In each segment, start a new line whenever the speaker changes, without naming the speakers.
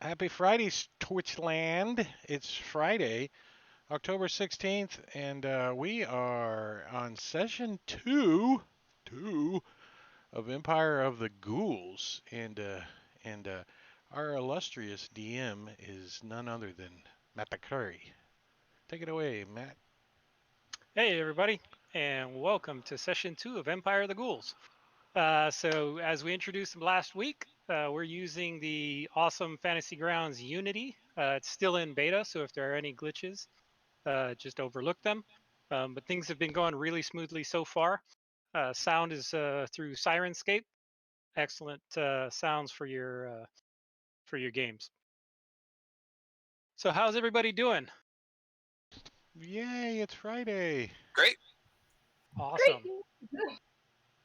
Happy Friday, Twitchland. It's Friday, October 16th, and we are on session two of Empire of the Ghouls. And our illustrious DM is none other than Matt McCurry. Take it away, Matt.
Hey, everybody, and welcome to session 2 of Empire of the Ghouls. So, as we introduced them last week, we're using the awesome Fantasy Grounds Unity. It's still in beta, so if there are any glitches, just overlook them. But things have been going really smoothly so far. Sound is through Sirenscape. Excellent sounds for your games. So, how's everybody doing?
Yay, it's Friday.
Great.
Awesome.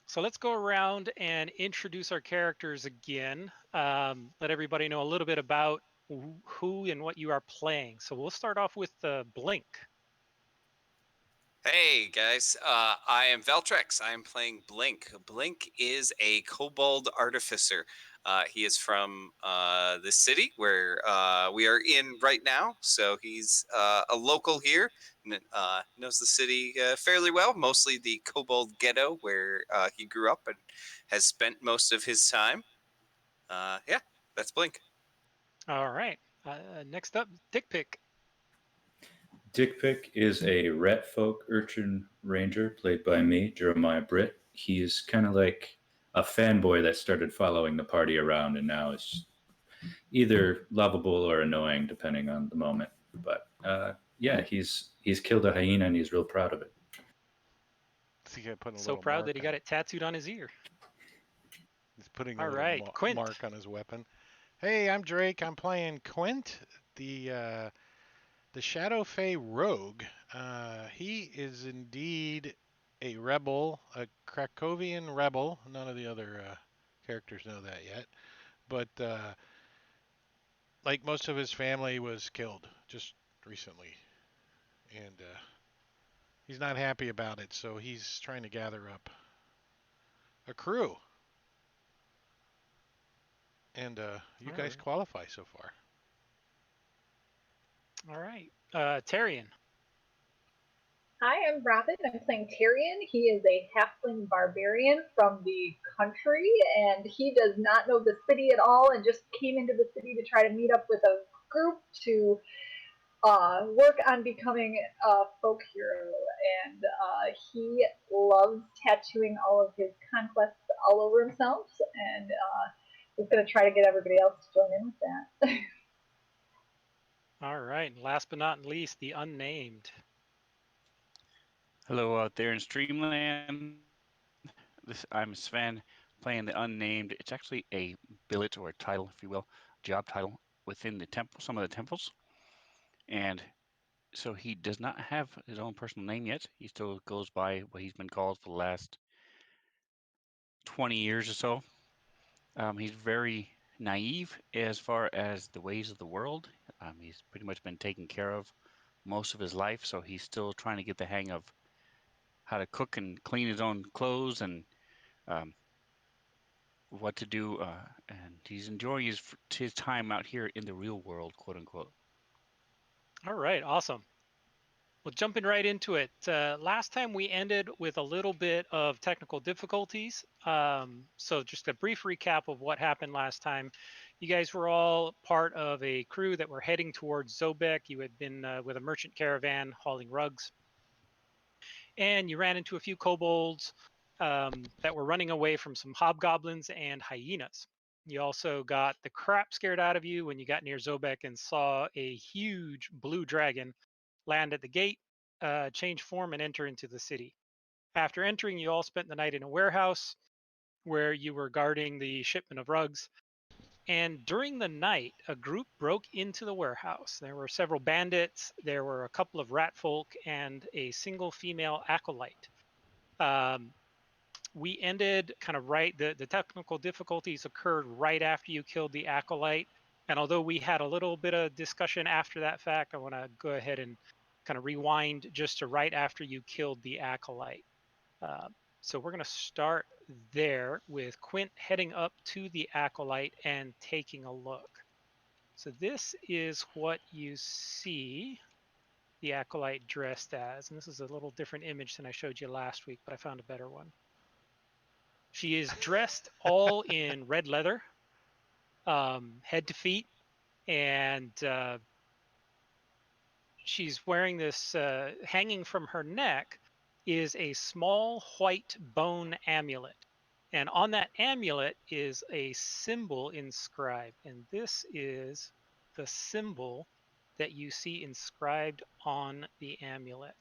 So let's go around and introduce our characters again. Let everybody know a little bit about who and what you are playing. So we'll start off with Blink.
Hey guys, I am Veltrex. I am playing Blink. Blink is a kobold artificer. He is from the city where we are in right now. So he's a local here, knows the city fairly well, mostly the kobold ghetto where he grew up and has spent most of his time. Yeah, that's Blink.
All right. Next up, Dick Pick.
Dick Pick is a rat folk urchin ranger played by me, Jeremiah Britt. He's kind of like a fanboy that started following the party around and now is either lovable or annoying depending on the moment. But yeah, he's killed a hyena and he's real proud of it.
See, I put a
So
little
proud
mark
that he
on
got it tattooed on his ear.
He's putting a
All
little
right, Quint.
mark on his weapon. Hey, I'm Drake. I'm playing Quint, the Shadow Fae Rogue. He is indeed a rebel, a Krakowian rebel. None of the other characters know that yet. But like most of his family was killed just recently. And he's not happy about it, so he's trying to gather up a crew. And you guys qualify so far.
All right. Tarian.
Hi, I'm Robin. I'm playing Tyrion. He is a halfling barbarian from the country, and he does not know the city at all and just came into the city to try to meet up with a group to work on becoming a folk hero. And he loves tattooing all of his conquests all over himself, and he's going to try to get everybody else to join in with that.
All right. And last but not least, the Unnamed.
Hello out there in Streamland. I'm Sven, playing the Unnamed. It's actually a billet or a title, if you will, job title within the temple, some of the temples. And so he does not have his own personal name yet. He still goes by what he's been called for the last 20 years or so. He's very naive as far as the ways of the world. He's pretty much been taken care of most of his life, so he's still trying to get the hang of how to cook and clean his own clothes and what to do, and he's enjoying his time out here in the real world, quote unquote.
All right. Awesome. Well, jumping right into it. Last time we ended with a little bit of technical difficulties. So just a brief recap of what happened last time. You guys were all part of a crew that were heading towards Zobek. You had been with a merchant caravan hauling rugs. And you ran into a few kobolds that were running away from some hobgoblins and hyenas. You also got the crap scared out of you when you got near Zobek and saw a huge blue dragon land at the gate, change form, and enter into the city. After entering, you all spent the night in a warehouse where you were guarding the shipment of rugs. And during the night, a group broke into the warehouse. There were several bandits, there were a couple of rat folk, and a single female acolyte. We ended kind of right, the technical difficulties occurred right after you killed the acolyte. And although we had a little bit of discussion after that fact, I want to go ahead and kind of rewind just to right after you killed the acolyte. So we're going to start there with Quint heading up to the acolyte and taking a look. So this is what you see the acolyte dressed as. And this is a little different image than I showed you last week, but I found a better one. She is dressed all in red leather, head to feet, and she's wearing this, hanging from her neck is a small white bone amulet. And on that amulet is a symbol inscribed. And this is the symbol that you see inscribed on the amulet.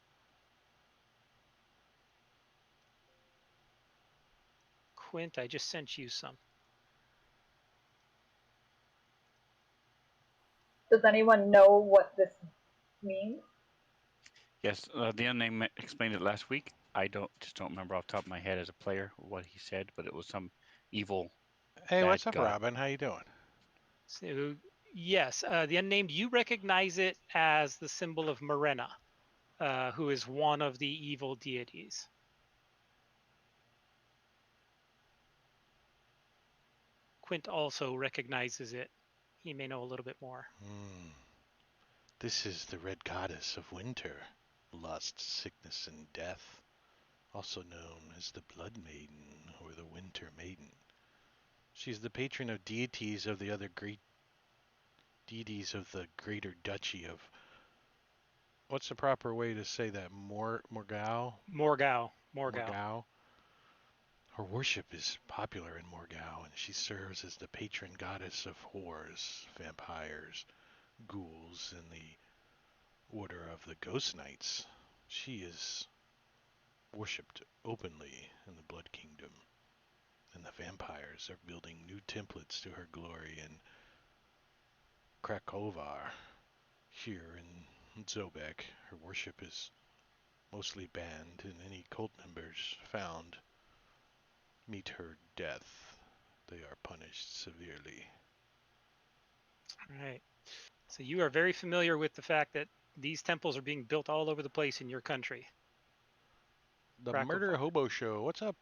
Quint, I just sent you some.
Does anyone know what this means?
Yes, the unnamed explained it last week. I don't remember off the top of my head as a player what he said, but it was some evil.
Hey, what's
Bad
up,
guy.
Robin? How you doing?
So yes, the unnamed, you recognize it as the symbol of Morena, who is one of the evil deities. Quint also recognizes it. He may know a little bit more.
This is the red goddess of winter, lust, sickness, and death, also known as the Blood Maiden or the Winter Maiden. She's the patron of deities of the other great deities of the Greater Duchy of. What's the proper way to say that? Morgau?
Morgau.
Her worship is popular in Morgau, and she serves as the patron goddess of whores, vampires, ghouls, and the order of the Ghost Knights. She is worshipped openly in the Blood Kingdom, and the vampires are building new templates to her glory in Krakovar. Here in Zobek, her worship is mostly banned, and any cult members found meet her death. They are punished severely.
All right. So you are very familiar with the fact that these temples are being built all over the place in your country.
The
Krakovar.
Murder Hobo Show. What's up?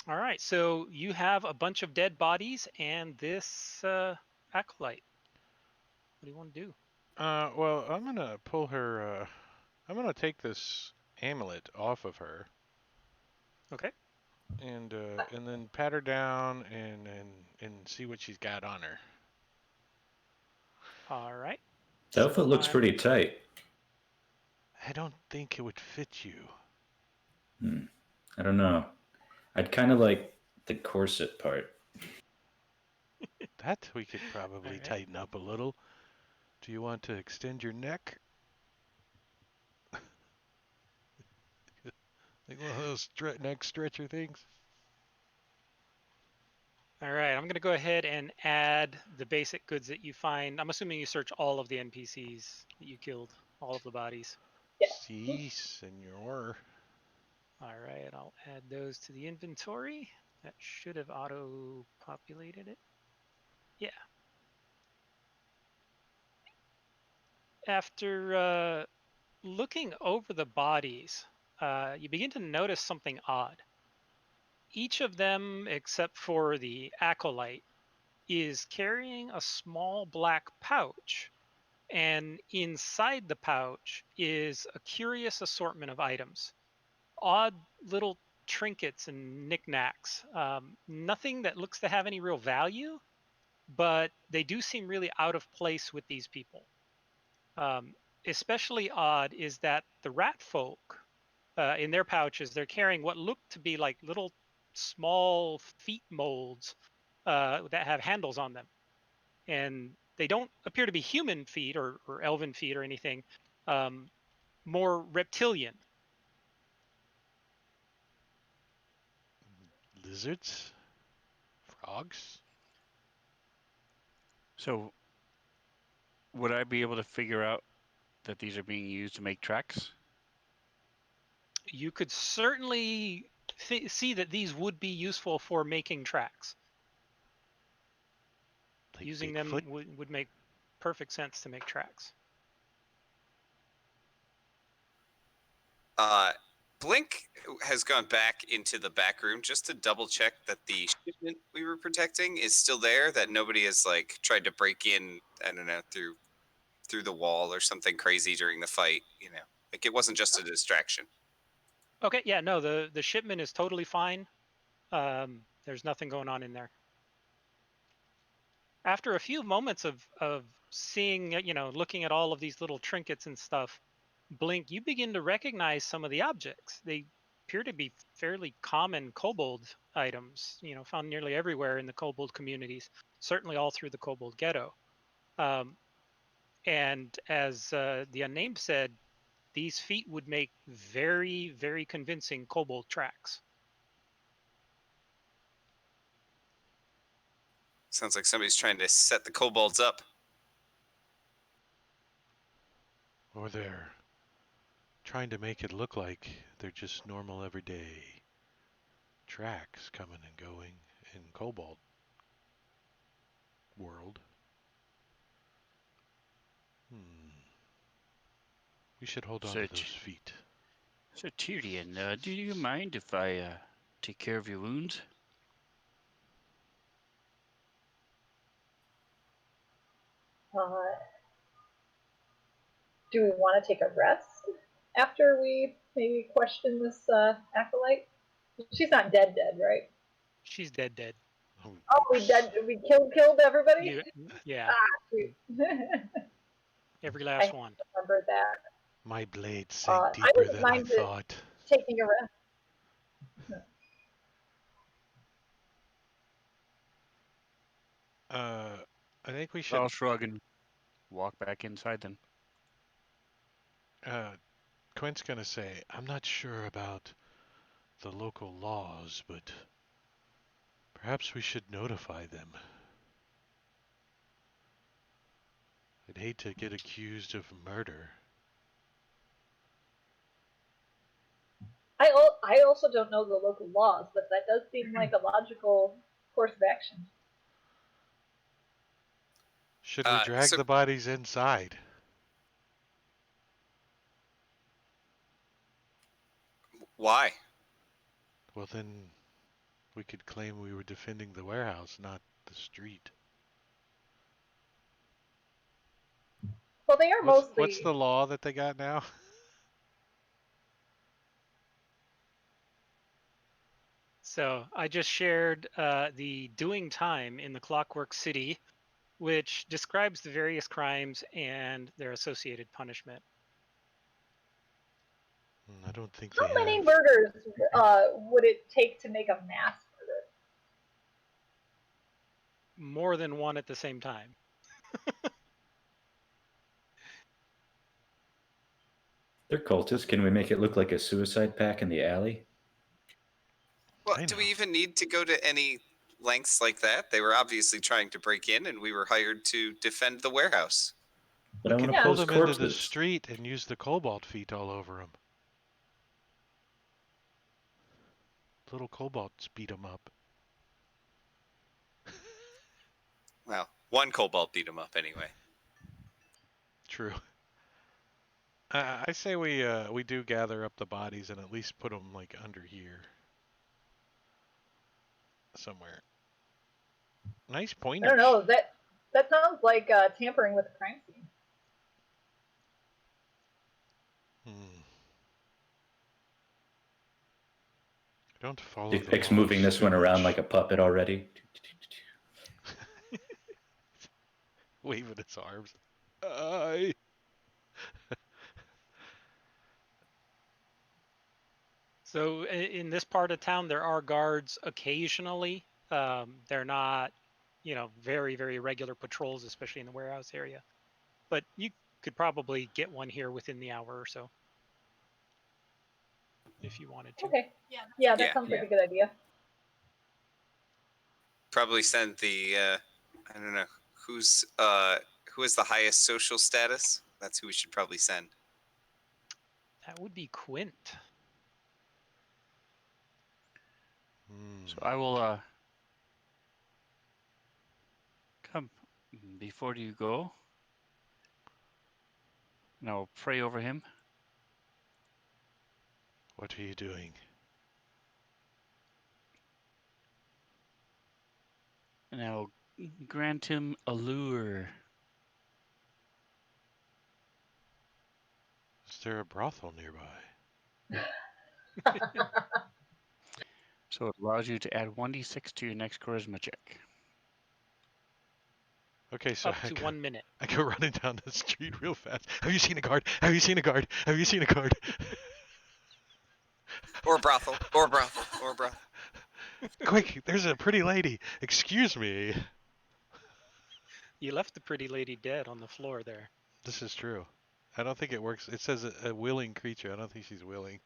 All right. So you have a bunch of dead bodies and this acolyte. What do you want to do?
Well, I'm gonna pull her. I'm gonna take this amulet off of her.
Okay.
And then pat her down and see what she's got on her.
All right.
The outfit looks pretty tight.
I don't think it would fit you.
I don't know. I'd kind of like the corset part.
That we could probably
right.
tighten up a little. Do you want to extend your neck? Like one of those neck stretcher things?
All right. I'm going to go ahead and add the basic goods that you find. I'm assuming you search all of the NPCs that you killed, all of the bodies.
Yeah.
Si, senor.
All right. I'll add those to the inventory. That should have auto-populated it. Yeah. After looking over the bodies, you begin to notice something odd. Each of them, except for the acolyte, is carrying a small black pouch, and inside the pouch is a curious assortment of items. Odd little trinkets and knickknacks. Nothing that looks to have any real value, but they do seem really out of place with these people. Especially odd is that the rat folk, in their pouches, they're carrying what look to be like little small feet molds that have handles on them. And they don't appear to be human feet or elven feet or anything, more reptilian.
Lizards? Frogs?
So, would I be able to figure out that these are being used to make tracks?
You could certainly see that these would be useful for making tracks.
Like
Using
Bigfoot?
them would make perfect sense to make tracks.
Blink has gone back into the back room just to double check that the shipment we were protecting is still there, that nobody has like tried to break in, I don't know, through the wall or something crazy during the fight, you know. Like it wasn't just a distraction.
Okay, yeah, no, the shipment is totally fine. There's nothing going on in there. After a few moments of seeing, looking at all of these little trinkets and stuff, Blink, you begin to recognize some of the objects. They appear to be fairly common kobold items, found nearly everywhere in the kobold communities, certainly all through the kobold ghetto. And as the unnamed said, these feet would make very, very convincing kobold tracks.
Sounds like somebody's trying to set the kobolds up.
Or they're trying to make it look like they're just normal everyday tracks coming and going in Cobalt world. We should hold on to those feet.
So Tyrion, do you mind if I take care of your wounds?
Do we want to take a rest after we maybe question this acolyte? She's not dead, right?
She's dead.
Oh, we dead. We killed everybody.
Yeah.
Shoot.
Every last one.
Remember that.
My blade sank deeper than I thought.
Taking a rest.
I think we should.
I'll shrug and walk back inside then.
Quint's gonna say, I'm not sure about the local laws, but perhaps we should notify them. I'd hate to get accused of murder.
I also don't know the local laws, but that does seem like a logical course of action.
Should we drag the bodies inside?
Why?
Well, then we could claim we were defending the warehouse, not the street.
Well, they are mostly...
What's the law that they got now?
So I just shared the doing time in the Clockwork City, which describes the various crimes and their associated punishment.
I don't think
How many murders would it take to make a mass murder?
More than one at the same time.
They're cultists. Can we make it look like a suicide pact in the alley?
Well, do we even need to go to any lengths like that? They were obviously trying to break in, and we were hired to defend the warehouse.
But I want to
pull
post
them
corpses.
into the street and use the cobalt feet all over them. Little kobolds beat them up.
Well, one kobold beat him up anyway.
True. I say we do gather up the bodies and at least put them like under here somewhere. Nice pointers.
I don't know. That sounds like tampering with a crime scene.
Don't follow
Dick
the
Pick's
laws
moving this
too
one around
much.
like a puppet already.
Waving its arms. Aye.
So in this part of town, there are guards occasionally. They're not, very, very regular patrols, especially in the warehouse area. But you could probably get one here within the hour or so, if you wanted to.
Okay. Yeah, that sounds like a good idea.
Probably send the, I don't know, who has the highest social status? That's who we should probably send.
That would be Quint.
So I will come before you go, and I'll pray over him.
What are you doing?
And I'll grant him a lure.
Is there a brothel nearby?
So it allows you to add 1d6 to your next charisma check.
Okay, so
Up to 1 minute.
I go running down the street real fast. Have you seen a guard? Have you seen a guard? Have you seen a guard?
Or brothel. Or brothel. Or brothel.
Quick, there's a pretty lady. Excuse me.
You left the pretty lady dead on the floor there.
This is true. I don't think it works. It says a willing creature. I don't think she's willing.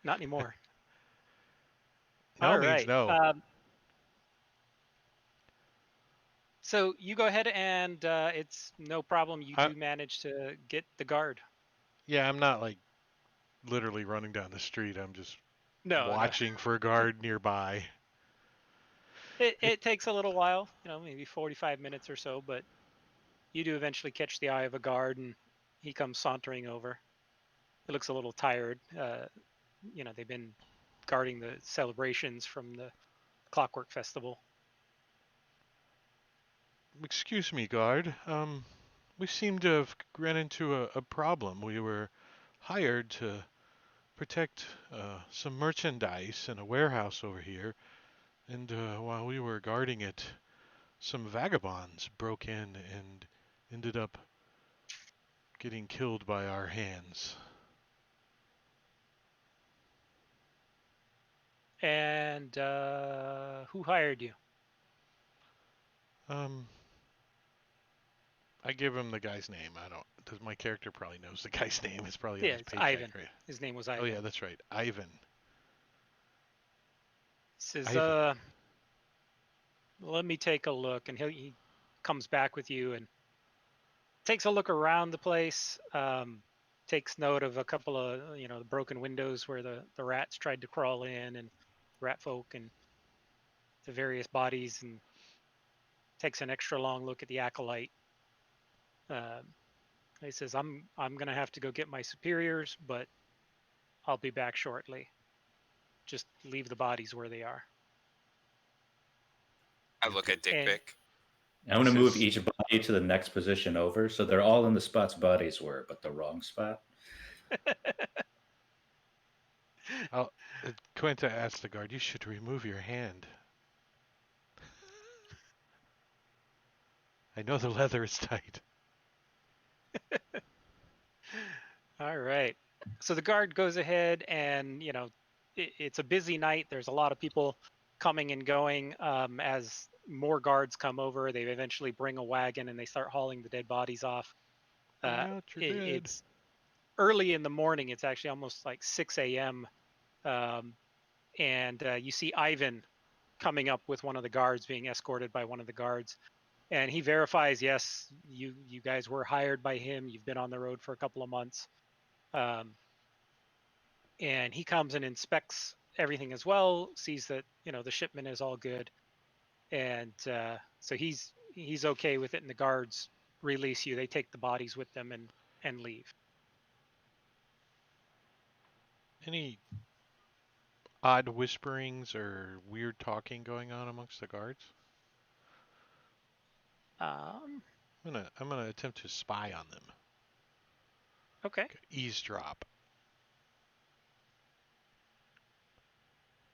Not anymore.
No
All
means
right.
no.
So you go ahead and it's no problem. You do manage to get the guard.
Yeah, I'm not like literally running down the street. I'm just
No,
watching for a guard nearby.
It takes a little while, maybe 45 minutes or so, but you do eventually catch the eye of a guard, and he comes sauntering over. He looks a little tired. They've been guarding the celebrations from the Clockwork Festival.
Excuse me, guard. We seem to have ran into a problem. We were hired to protect some merchandise in a warehouse over here, and while we were guarding it, some vagabonds broke in and ended up getting killed by our hands.
And who hired you?
I give him the guy's name. I don't. Does my character probably knows the guy's name? It's probably on
Yeah,
his
it's
paycheck,
Ivan.
right?
His name was Ivan.
Oh yeah, that's right, Ivan.
He says,
Ivan.
let me take a look. And he comes back with you and takes a look around the place, takes note of a couple of, the broken windows where the rats tried to crawl in, and rat folk, and the various bodies, and takes an extra long look at the acolyte. He says, I'm going to have to go get my superiors, but I'll be back shortly. Just leave the bodies where they are.
I look at Dick Pick.
I want to move each body to the next position over, so they're all in the spots bodies were, but the wrong spot.
Quinta asked the guard, "You should remove your hand." I know the leather is tight.
All right. So the guard goes ahead, and it's a busy night. There's a lot of people coming and going. As more guards come over, they eventually bring a wagon and they start hauling the dead bodies off. It's early in the morning. It's actually almost like 6 a.m. And you see Ivan coming up with one of the guards, being escorted by one of the guards. And he verifies, yes, you guys were hired by him. You've been on the road for a couple of months. And he comes and inspects everything as well, sees that, the shipment is all good. And so he's okay with it, and the guards release you. They take the bodies with them and leave.
Any odd whisperings or weird talking going on amongst the guards? I'm gonna attempt to spy on them.
Okay.
Eavesdrop.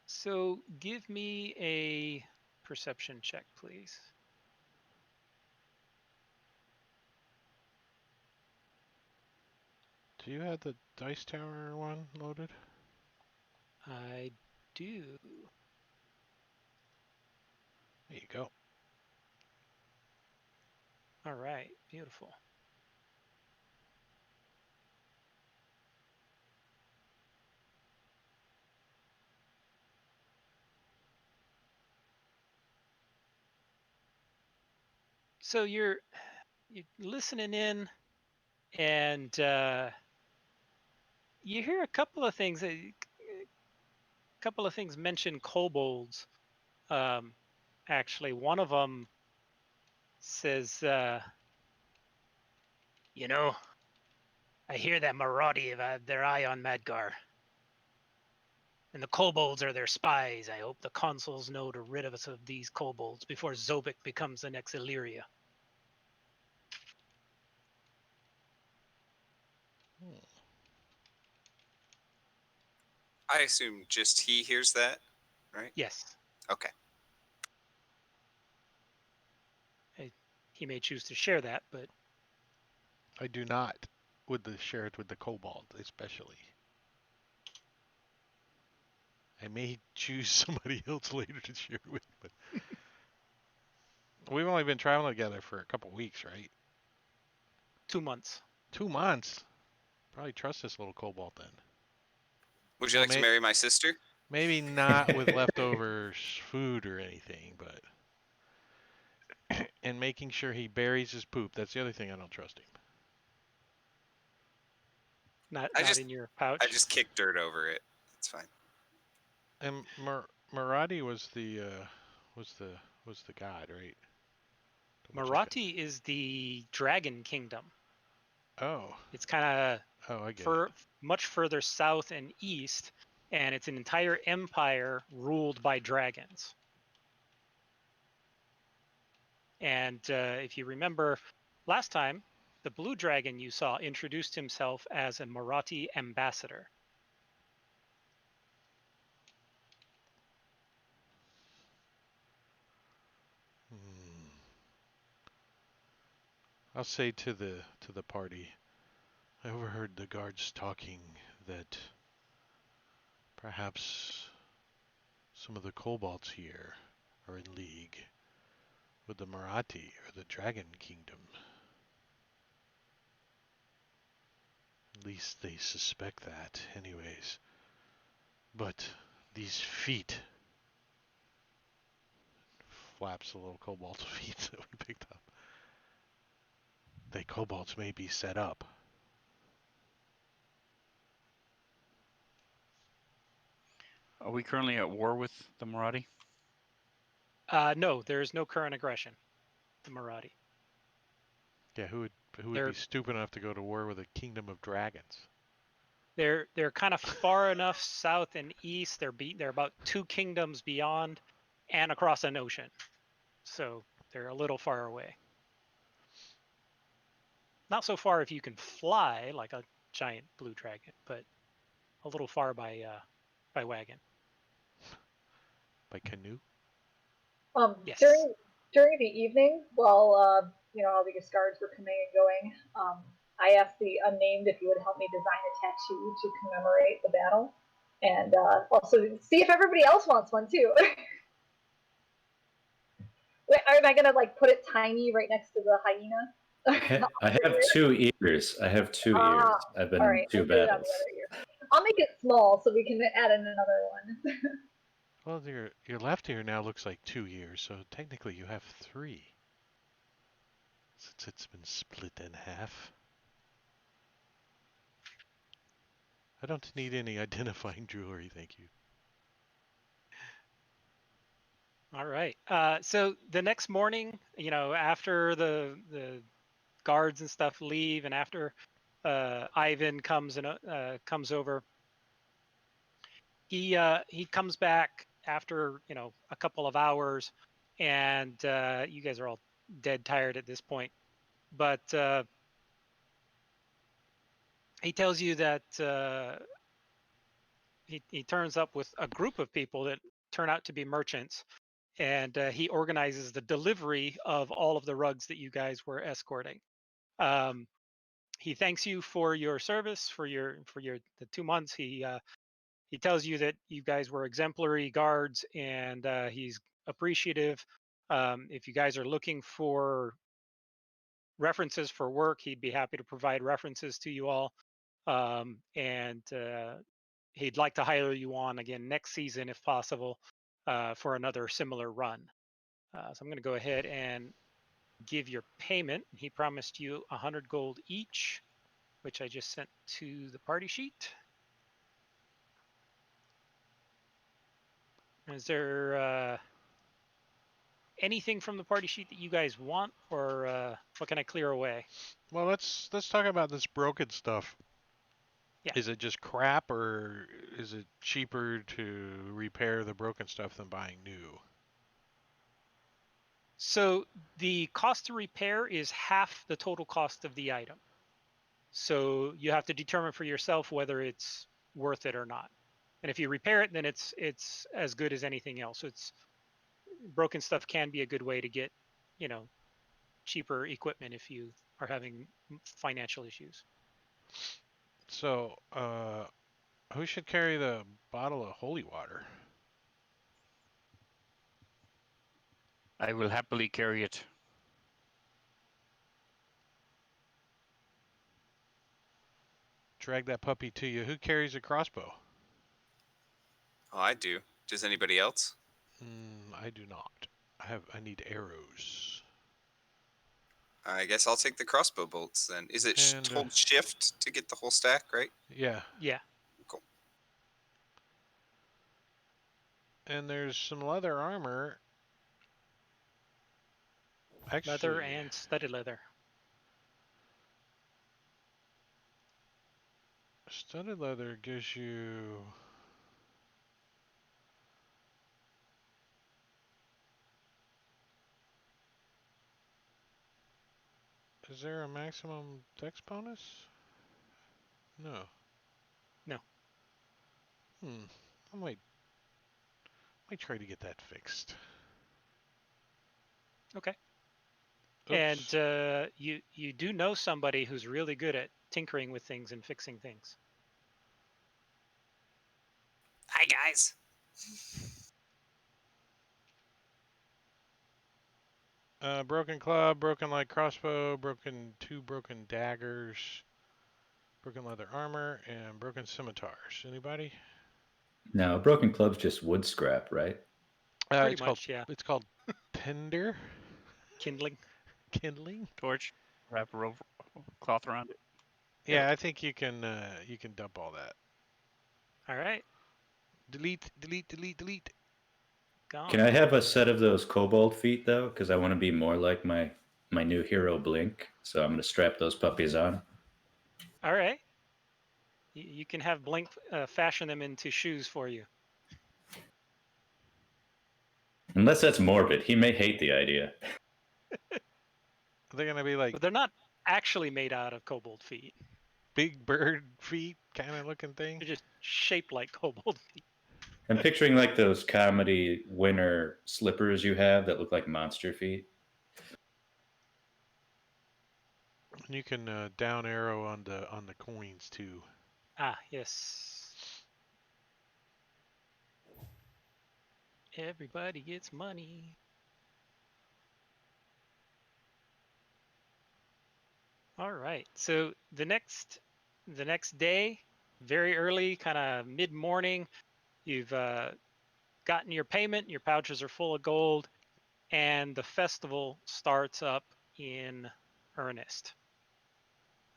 So give me a perception check, please.
Do you have the dice tower one loaded?
I do.
There you go.
All right, beautiful. So you're listening in, and you hear a couple of things. A couple of things mention kobolds. Actually, one of them says, I hear that Maraudy have had their eye on Midgard. And the kobolds are their spies. I hope the consuls know to rid of us of these kobolds before Zobik becomes the next Illyria.
I assume just he hears that, right?
Yes,
Okay.
he may choose to share that, but
I do not share it with the kobold, especially. I may choose somebody else later to share it with, but we've only been traveling together for a couple weeks, right?
2 months.
2 months. Probably trust this little kobold then.
Would you
Well,
like to marry my sister?
maybe not with leftover food or anything, but and making sure he buries his poop. That's the other thing I don't trust him.
Not
I just
in your pouch.
I just kick dirt over it. It's fine.
And Maradi was the was the was the god, right? Double checking.
Marati is the dragon kingdom.
Oh,
It's kind
I
of
get it.
much further south and east, and it's an entire empire ruled by dragons. And if you remember last time, the blue dragon you saw introduced himself as a Marathi ambassador.
Hmm. I'll say to the party. I overheard the guards talking that perhaps some of the kobolds here are in league with the Marathi or the Dragon Kingdom. At least they suspect that, anyways. But these feet, flaps the little kobold's feet that we picked up, the kobolds may be set up.
Are we currently at war with the Marathi?
No, there is no current aggression. The Marathi.
Yeah, who would
They're
be stupid enough to go to war with a kingdom of dragons?
they're kind of far enough south and east. They're about 2 kingdoms beyond, and across an ocean. So they're a little far away. Not so far if you can fly like a giant blue dragon, but a little far by wagon.
By canoe?
Yes.
During the evening, while all the guards were coming and going, I asked the unnamed if he would help me design a tattoo to commemorate the battle, and also see if everybody else wants one too. Wait, am I gonna put it tiny right next to the hyena?
I have 2 ears. I have 2 ears. I've been
All
in
right,
2
we'll put it on
battles.
the other ear. I'll make it small so we can add in another one.
Well, your left ear now looks like 2 ears, so technically you have 3. Since it's been split in half. I don't need any identifying jewelry, thank you.
All right. So the next morning, after the guards and stuff leave, and after Ivan comes over, he comes back after a couple of hours, and you guys are all dead tired at this point. But he tells you that he turns up with a group of people that turn out to be merchants, and he organizes the delivery of all of the rugs that you guys were escorting. He thanks you for your service for the 2 months. He tells you that you guys were exemplary guards, and he's appreciative. If you guys are looking for references for work, he'd be happy to provide references to you all. And he'd like to hire you on again next season if possible for another similar run. So I'm going to go ahead and give your payment. He promised you 100 gold each, which I just sent to the party sheet. Is there anything from the party sheet that you guys want, or what can I clear away?
Well, let's talk about this broken stuff.
Yeah.
Is it just crap, or is it cheaper to repair the broken stuff than buying new?
So the cost to repair is half the total cost of the item. So you have to determine for yourself whether it's worth it or not. And if you repair it, then it's as good as anything else. So it's broken stuff can be a good way to get, cheaper equipment if you are having financial issues.
So, who should carry the bottle of holy water?
I will happily carry it.
Drag that puppy to you. Who carries a crossbow?
Oh, I do. Does anybody else?
I do not. I need arrows.
I guess I'll take the crossbow bolts then. Is it
And,
hold shift to get the whole stack, right?
Yeah.
Yeah.
Cool.
And there's some leather armor. Actually,
Leather and studded leather.
studded leather gives you. Is there a maximum dex bonus? No.
No.
I might try to get that fixed.
Okay.
Oops.
And you do know somebody who's really good at tinkering with things and fixing things.
Hi, guys.
Broken club, broken light crossbow, two broken daggers, broken leather armor, and broken scimitars. Anybody?
No, broken club's just wood scrap, right?
Pretty
It's
much, yeah.
It's called tinder.
Kindling.
Kindling.
Torch, wrap a cloth around it.
Yeah, I think you can dump all that.
All right.
Delete, delete, delete, delete.
Gone.
Can I have a set of those kobold feet though? Because I want to be more like my new hero Blink. So I'm going to strap those puppies on.
All right. You can have Blink fashion them into shoes for you.
Unless that's morbid, he may hate the idea.
They're gonna be like
But they're not actually made out of kobold feet.
big bird feet kind of looking thing.
They're just shaped like kobold feet.
I'm picturing like those comedy winter slippers you have that look like monster feet.
And you can down arrow on the coins too.
Ah, yes. Everybody gets money. All right. So the next day, very early, kind of mid-morning, you've gotten your payment. Your pouches are full of gold, and the festival starts up in earnest.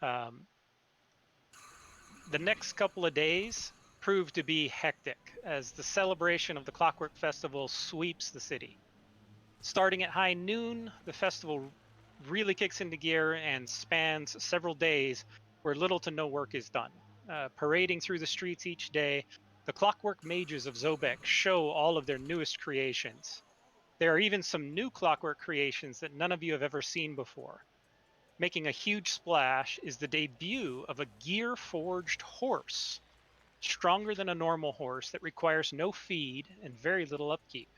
The next couple of days prove to be hectic as the celebration of the Clockwork Festival sweeps the city. Starting at high noon, the festival really kicks into gear and spans several days where little to no work is done. Parading through the streets each day, the Clockwork Mages of Zobek show all of their newest creations. There are even some new clockwork creations that none of you have ever seen before. Making a huge splash is the debut of a gear-forged horse, stronger than a normal horse that requires no feed and very little upkeep.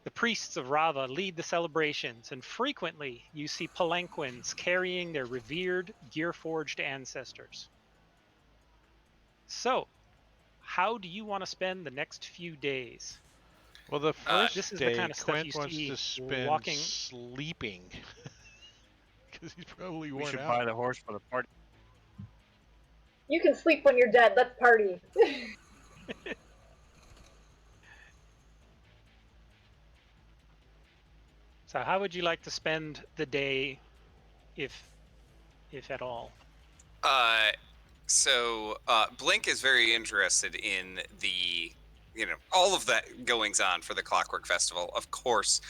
The priests of Rava lead the celebrations, and frequently you see palanquins carrying their revered gear-forged ancestors. So, how do you want to spend the next few days?
Well, the first
This is the
day,
kind of stuff
Quint
you
wants
see
to spend
walking.
sleeping because he's probably
We
worn
should
out.
buy the horse for the party.
You can sleep when you're dead. Let's party.
So how would you like to spend the day, if at all?
So Blink is very interested in the all of that goings on for the Clockwork Festival, of course.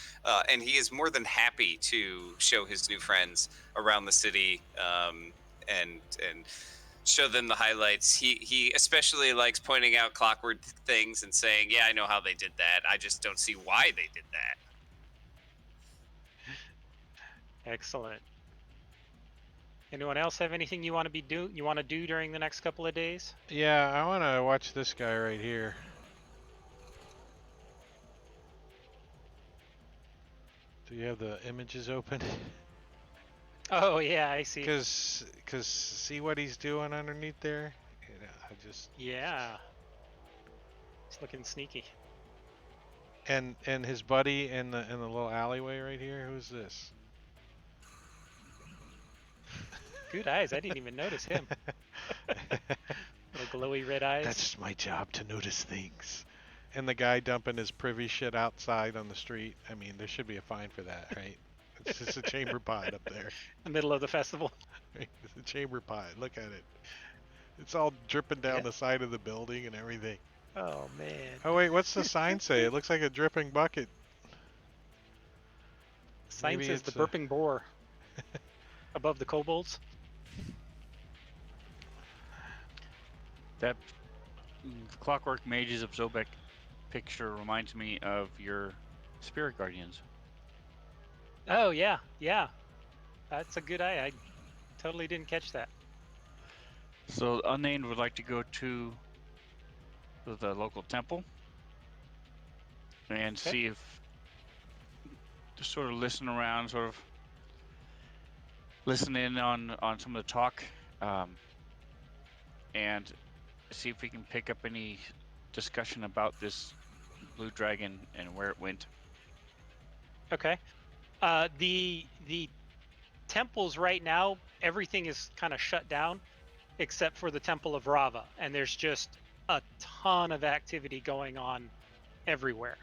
And he is more than happy to show his new friends around the city, and show them the highlights. He especially likes pointing out clockwork things and saying, "Yeah, I know how they did that. I just don't see why they did that."
Excellent. Anyone else have anything you want to do during the next couple of days?
Yeah, I want to watch this guy right here. Do you have the images open?
Oh yeah, I see.
Cause see what he's doing underneath there? I just
Yeah. It's looking sneaky.
and his buddy in the little alleyway right here. Who's this?
Good eyes. I didn't even notice him. Little glowy red eyes.
That's my job, to notice things. And the guy dumping his privy shit outside on the street. I mean, there should be a fine for that, right? It's just a chamber pot up there.
The middle of the festival.
It's a chamber pot. Look at it. It's all dripping down
Yeah.
the side of the building and everything.
Oh man.
Oh wait, what's the sign say? It looks like a dripping bucket.
Sign
Maybe
says the
it's
burping boar above the kobolds.
That Clockwork Mages of Zobek picture reminds me of your Spirit Guardians.
Oh yeah, yeah. That's a good eye. I totally didn't catch that.
So Unnamed would like to go to the local temple and
Okay.
see if, just sort of listen around, sort of listen in on some of the talk, and see if we can pick up any discussion about this blue dragon and where it went.
Okay. The temples right now, everything is kind of shut down except for the Temple of Rava, and there's just a ton of activity going on everywhere.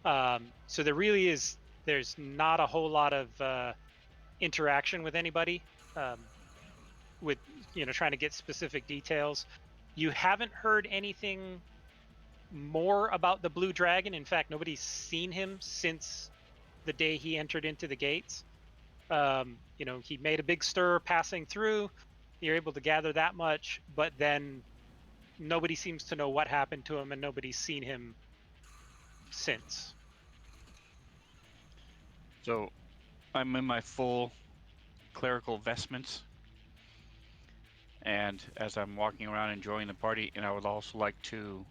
So there's not a whole lot of interaction with anybody, with trying to get specific details. You haven't heard anything more about the blue dragon. In fact, nobody's seen him since the day he entered into the gates. He made a big stir passing through. You're able to gather that much, but then nobody seems to know what happened to him, and nobody's seen him since.
So I'm in my full clerical vestments, and as I'm walking around enjoying the party, and I would also like to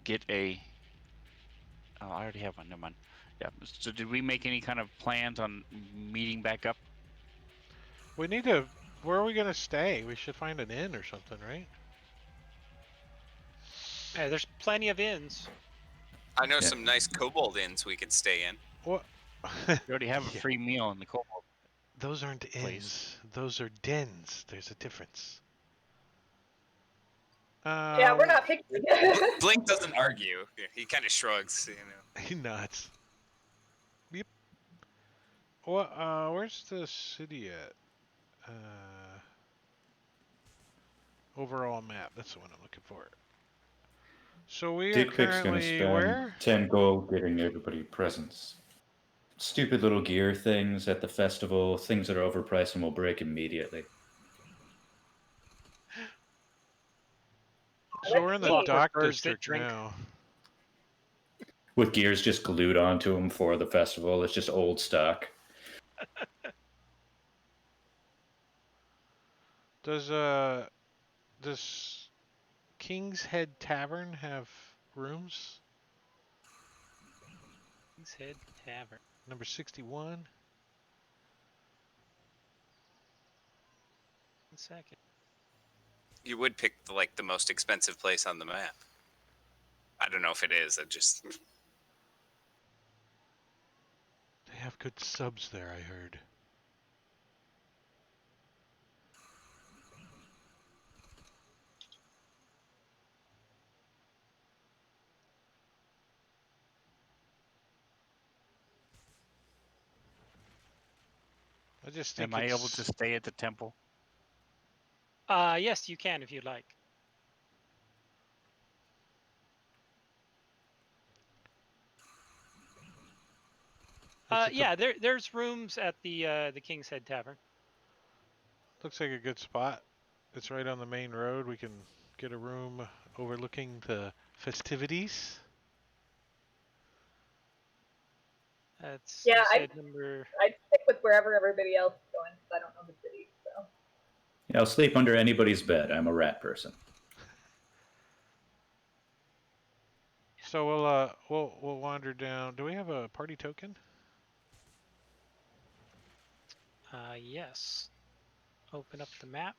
get a... Oh, I already have one. Never mind. Yeah. So did we make any kind of plans on meeting back up?
We need to. Where are we gonna stay? We should find an inn or something, right?
There's plenty of inns.
I know
Yeah.
some nice kobold inns we could stay in.
What?
We already have a
Yeah.
free meal in the kobold.
Those aren't inns.
Place.
Those are dens. There's a difference.
Yeah, we're not picky.
Blink doesn't argue. He kind of shrugs.
He nuts. Yep. What? Where's the city at? Overall map. That's the one I'm looking for. So we are
Dick Pic's gonna
currently
spend
where?
10 gold getting everybody presents. Stupid little gear things at the festival, things that are overpriced and will break immediately.
So we're in the
Clockwork
dock
birds that
district
drink.
now.
With gears just glued onto them for the festival, it's just old stock.
Does King's Head Tavern have rooms?
King's Head Tavern.
Number 61.
1 second.
You would pick the most expensive place on the map. I don't know if it is.
They have good subs there, I heard. I just think
Am I able
it's-
to stay at the temple?
Yes, you can if you'd like. Yeah, there's rooms at the King's Head Tavern.
Looks like a good spot. It's right on the main road. We can get a room overlooking the festivities.
That's
Yeah,
you said number.
I'd stick with wherever everybody else is going because I don't know the city. So
Yeah, I'll sleep under anybody's bed. I'm a rat person.
So we'll wander down. Do we have a party token?
Yes. Open up the map.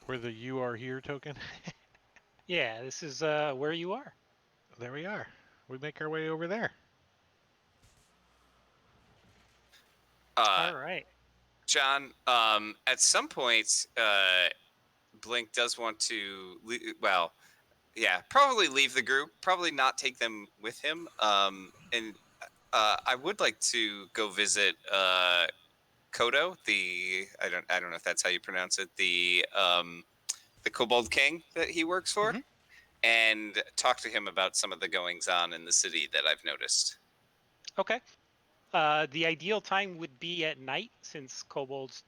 We're the "You Are Here" token.
Yeah, this is where you are.
There we are. We make our way over there.
All right.
John, at some point, Blink does want to, probably leave the group, probably not take them with him. And I would like to go visit Kodo, I don't know if that's how you pronounce it, the Kobold King that he works for,
Mhm.
and talk to him about some of the goings on in the city that I've noticed.
Okay. The ideal time would be at night, since kobolds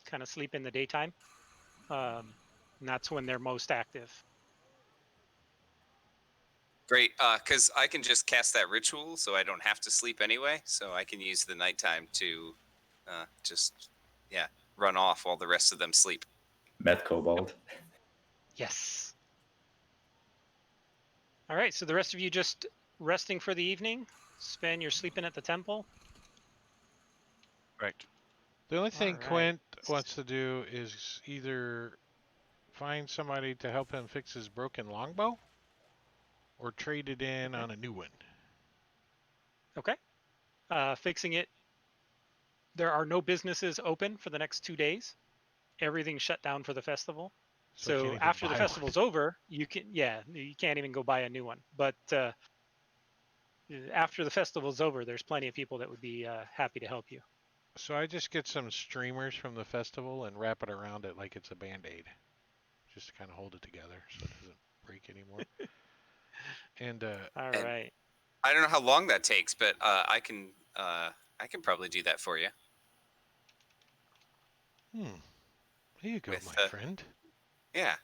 kind of sleep in the daytime. And that's when they're most active.
Great, because I can just cast that ritual, so I don't have to sleep anyway. So I can use the nighttime to just run off while the rest of them sleep.
Meth kobold.
Yes. All right. So the rest of you just resting for the evening. Sven, you're sleeping at the temple.
Correct.
The only thing
All right.
Quint wants to do is either find somebody to help him fix his broken longbow or trade it in on a new one.
Okay. Fixing it. There are no businesses open for the next 2 days. Everything's shut down for the festival.
So I can't
So
even
after the
buy
festival's over, you can't even go buy a new one. But after the festival's over, there's plenty of people that would be happy to help you.
So I just get some streamers from the festival and wrap it around it like it's a band-aid, just to kind of hold it together so it doesn't break anymore. And
All
And-
right.
I don't know how long that takes, but I can probably do that for you.
Here you go,
With,
my friend.
Yeah.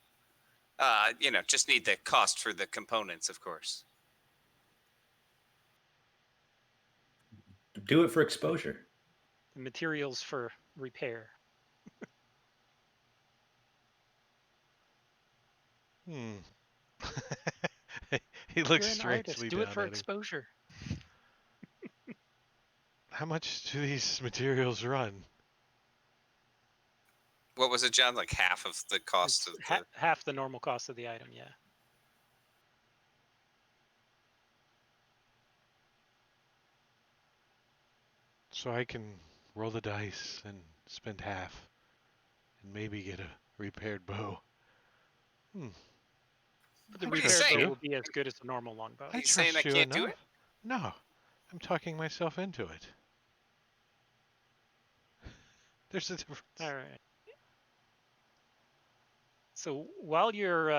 Just need the cost for the components, of course.
Do it for exposure.
The materials for repair.
He looks
You're an artist.
strangely
Do it
down
for
at him.
exposure.
How much do these materials run?
What was it, John? Like half of the cost
It's
of the...
half the normal cost of the item. Yeah.
So I can roll the dice and spend half and maybe get a repaired bow.
But the
What are you
repaired bow
saying?
will be as good as the normal longbow.
Are you saying I can't do it?
No, I'm talking myself into it. There's a difference.
All right. So while you're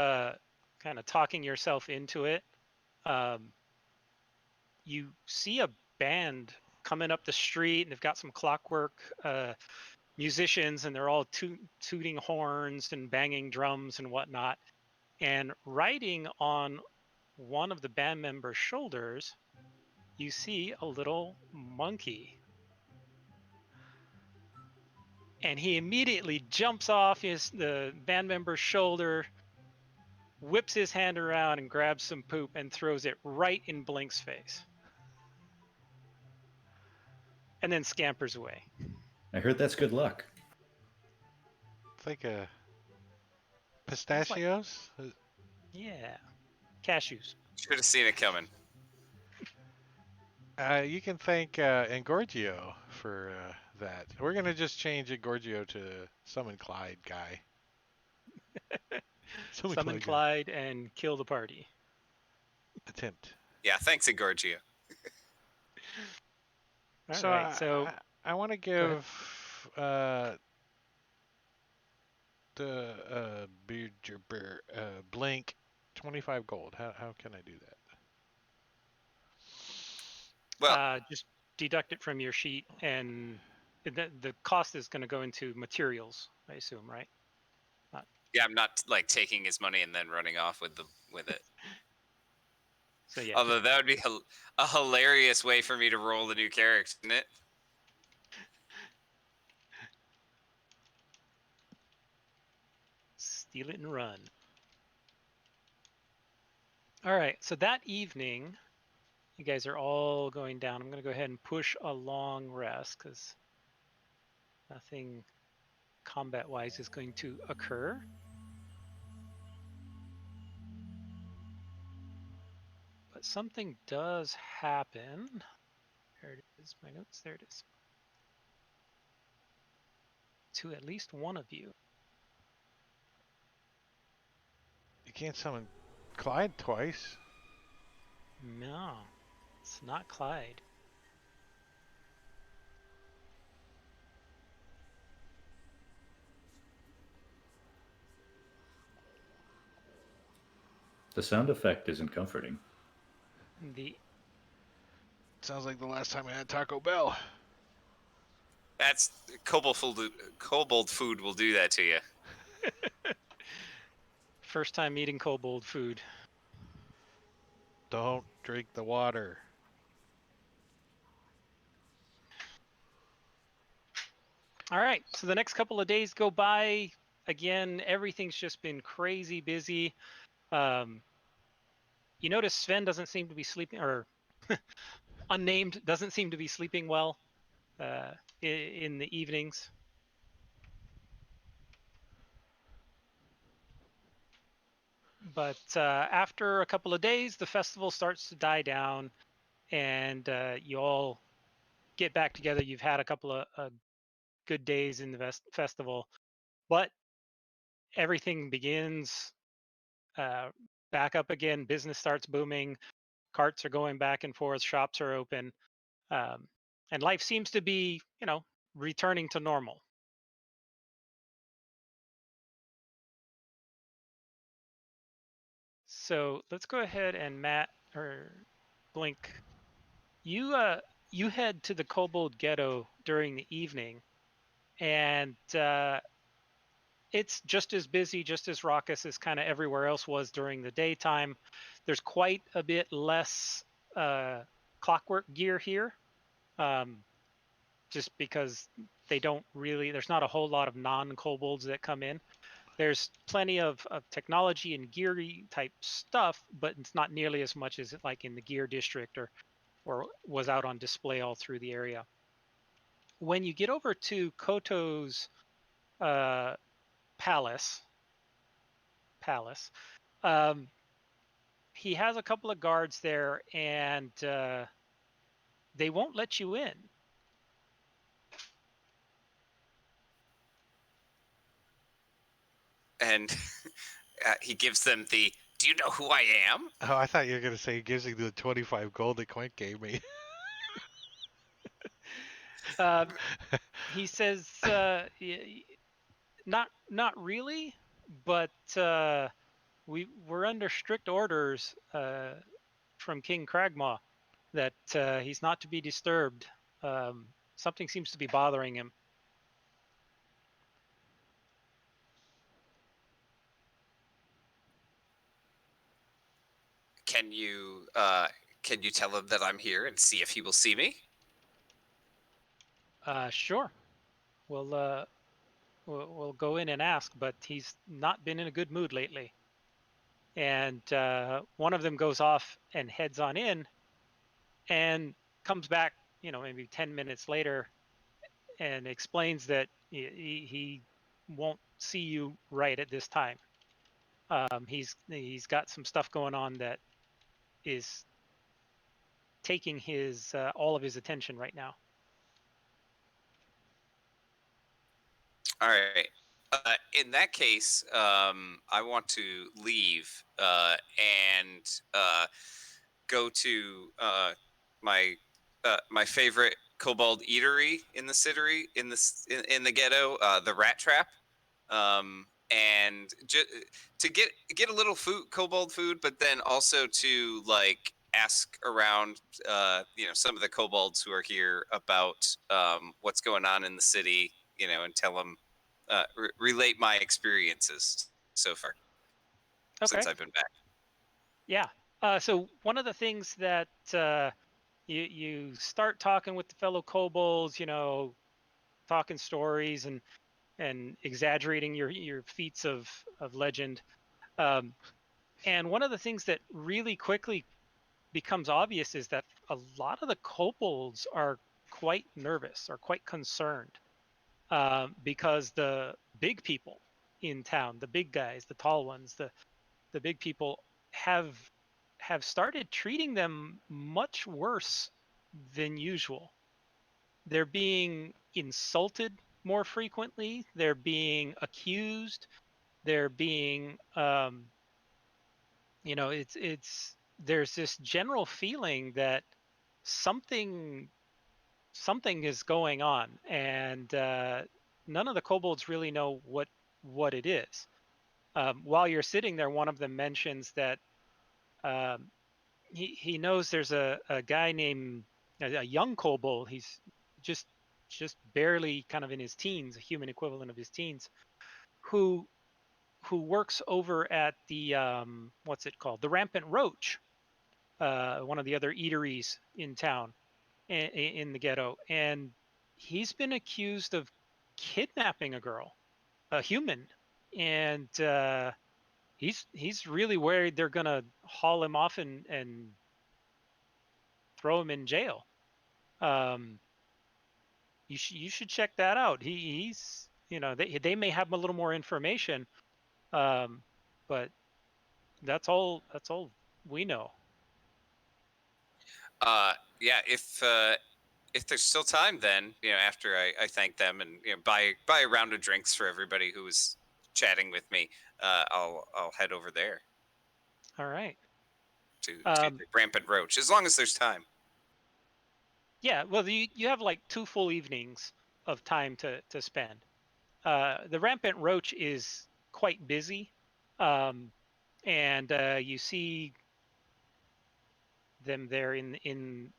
kind of talking yourself into it, you see a band coming up the street, and they've got some clockwork musicians, and they're all tooting horns and banging drums and whatnot. And riding on one of the band members' shoulders, you see a little monkey. And he immediately jumps off the band member's shoulder, whips his hand around and grabs some poop and throws it right in Blink's face. And then scampers away.
I heard that's good luck.
It's like a pistachios.
Yeah. Cashews.
Should have seen it coming.
You can thank Engorgio for that. We're gonna just change Engorgio to Summon Clyde guy.
Summon
Guy.
Clyde and kill the party.
Attempt.
Yeah, thanks, Engorgio.
All
So
right. So
I want to
go ahead.
give the Blink 25 gold. How can I do that?
Well,
Just deduct it from your sheet, and the cost is going to go into materials, I assume, right?
yeah, I'm not like taking his money and then running off with it.
So yeah,
Although that would be a hilarious way for me to roll the new character, isn't it?
steal it and run. All right. So that evening, you guys are all going down. I'm going to go ahead and push a long rest because nothing combat-wise is going to occur. But something does happen. There it is. My notes. There it is. To at least one of you.
You can't summon Clyde twice.
No, it's not Clyde.
The sound effect isn't comforting.
The
Sounds like the last time I had Taco Bell.
That's kobold food. Kobold food will do that to you.
first time eating kobold food.
Don't drink the water.
All right, so the next couple of days go by. Again, everything's just been crazy busy. You notice Sven doesn't seem to be sleeping, or unnamed doesn't seem to be sleeping well in the evenings. But after a couple of days, the festival starts to die down, and you all get back together. You've had a couple of good days in the festival, but everything begins back up again. Business starts booming. Carts are going back and forth. Shops are open, and life seems to be, returning to normal. So let's go ahead and Matt or Blink. You head to the Kobold Ghetto during the evening, and it's just as busy, just as raucous as kind of everywhere else was during the daytime. There's quite a bit less clockwork gear here, just because there's not a whole lot of non-kobolds that come in. There's plenty of technology and geary type stuff, but it's not nearly as much as like in the gear district or was out on display all through the area. When you get over to Koto's palace, he has a couple of guards there, and they won't let you in.
And he gives them the, "Do you know who I am?"
Oh, I thought you were gonna say he gives me the 25 gold that Quint gave me.
He says, not really, but we're under strict orders from King Cragmaw that he's not to be disturbed. Something seems to be bothering him.
Can you tell him that I'm here and see if he will see me?
Sure. We'll go in and ask, but he's not been in a good mood lately. And one of them goes off and heads on in, and comes back, maybe 10 minutes later, and explains that he won't see you right at this time. He's got some stuff going on that is taking his all of his attention right now.
All right. In that case, I want to leave and go to my favorite kobold eatery in the city, in the ghetto, the Rat Trap, and to get a little food, kobold food, but then also to like ask around, some of the kobolds who are here about what's going on in the city, and tell them, relate my experiences so far
Okay.
since I've been back.
Yeah. So one of the things that you start talking with the fellow kobolds, talking stories and exaggerating your feats of legend. And one of the things that really quickly becomes obvious is that a lot of the kobolds are quite nervous or quite concerned, because the big people in town, the big guys, the tall ones, the big people have started treating them much worse than usual. They're being insulted more frequently. They're being accused. They're being, it's there's this general feeling that something is going on, and none of the kobolds really know what it is. While you're sitting there, one of them mentions that um, he knows there's a guy named a young kobold. He's just barely kind of in his teens, a human equivalent of his teens, who works over at the what's it called, the Rampant Roach, one of the other eateries in town, in the ghetto, and he's been accused of kidnapping a girl, a human, and he's really worried they're gonna haul him off and throw him in jail. Um, you should check that out. He's they may have a little more information, but that's all we know.
Yeah, if there's still time, then after I thank them and buy a round of drinks for everybody who was chatting with me, I'll head over there
All right.
to
Um,
the Rampant Roach, as long as there's time.
yeah. Well, you have like 2 full evenings of time to spend. The Rampant Roach is quite busy, um, and you see them there in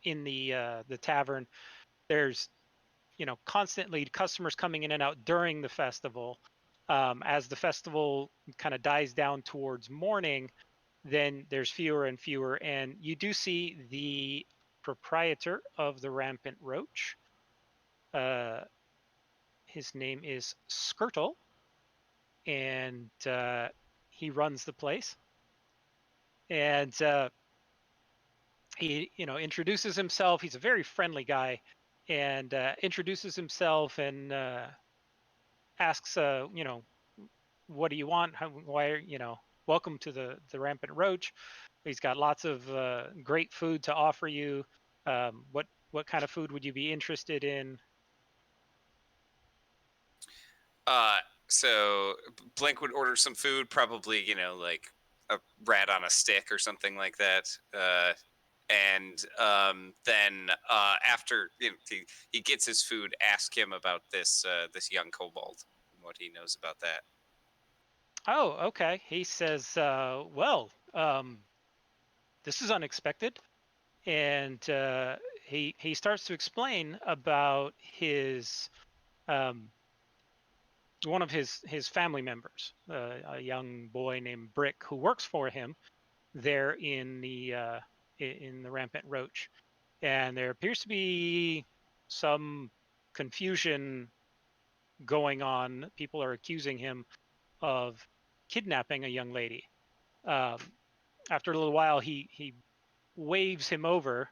the tavern. There's constantly customers coming in and out during the festival. As the festival kind of dies down towards morning, then there's fewer and fewer, and you do see the proprietor of the Rampant Roach. His name is Skirtle, and he runs the place. And he introduces himself. He's a very friendly guy, and introduces himself and asks, what do you want? Why are welcome to the Rampant Roach. He's got lots of great food to offer you. What kind of food would you be interested in?
Uh, so Blink would order some food, probably like a rat on a stick or something like that. And then after he gets his food, ask him about this young kobold and what he knows about that.
Oh, okay. He says, well, this is unexpected. And he starts to explain about his one of his family members, a young boy named Brick, who works for him there in the Rampant Roach. And there appears to be some confusion going on. People are accusing him of kidnapping a young lady. Um, After a little while, he waves him over,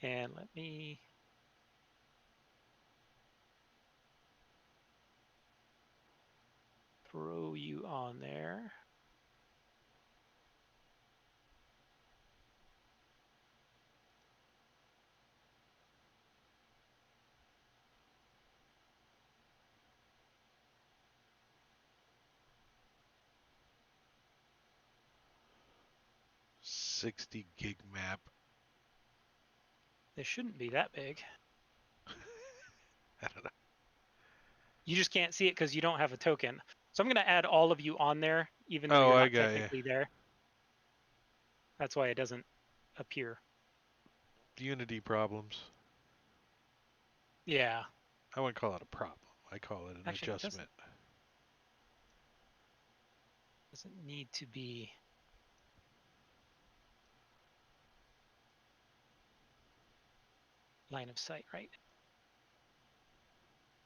and let me throw you on there.
60 gig map.
They shouldn't be that big.
I don't know.
You just can't see it because you don't have a token. So I'm going to add all of you on there, even though
Oh,
you're
I
not
got ya.
technically there. That's why it doesn't appear.
Unity problems.
Yeah.
I wouldn't call it a problem. I call it an
Actually,
adjustment.
Doesn't need to be. Line of sight, right?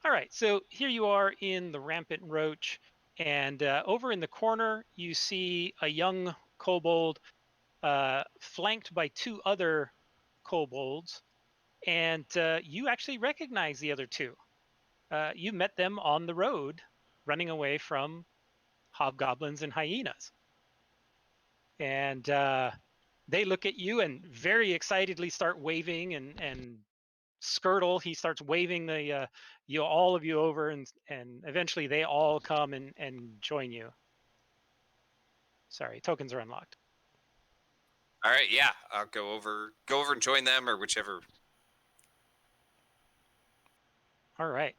All right, so here you are in the Rampant Roach, and over in the corner you see a young kobold flanked by two other kobolds, and you actually recognize the other two. You met them on the road running away from hobgoblins and hyenas. And they look at you and very excitedly start waving, and Skirtle, he starts waving the all of you over, and eventually they all come and join you. Sorry, tokens are unlocked.
All right, yeah, I'll go over and join them, or whichever.
All right.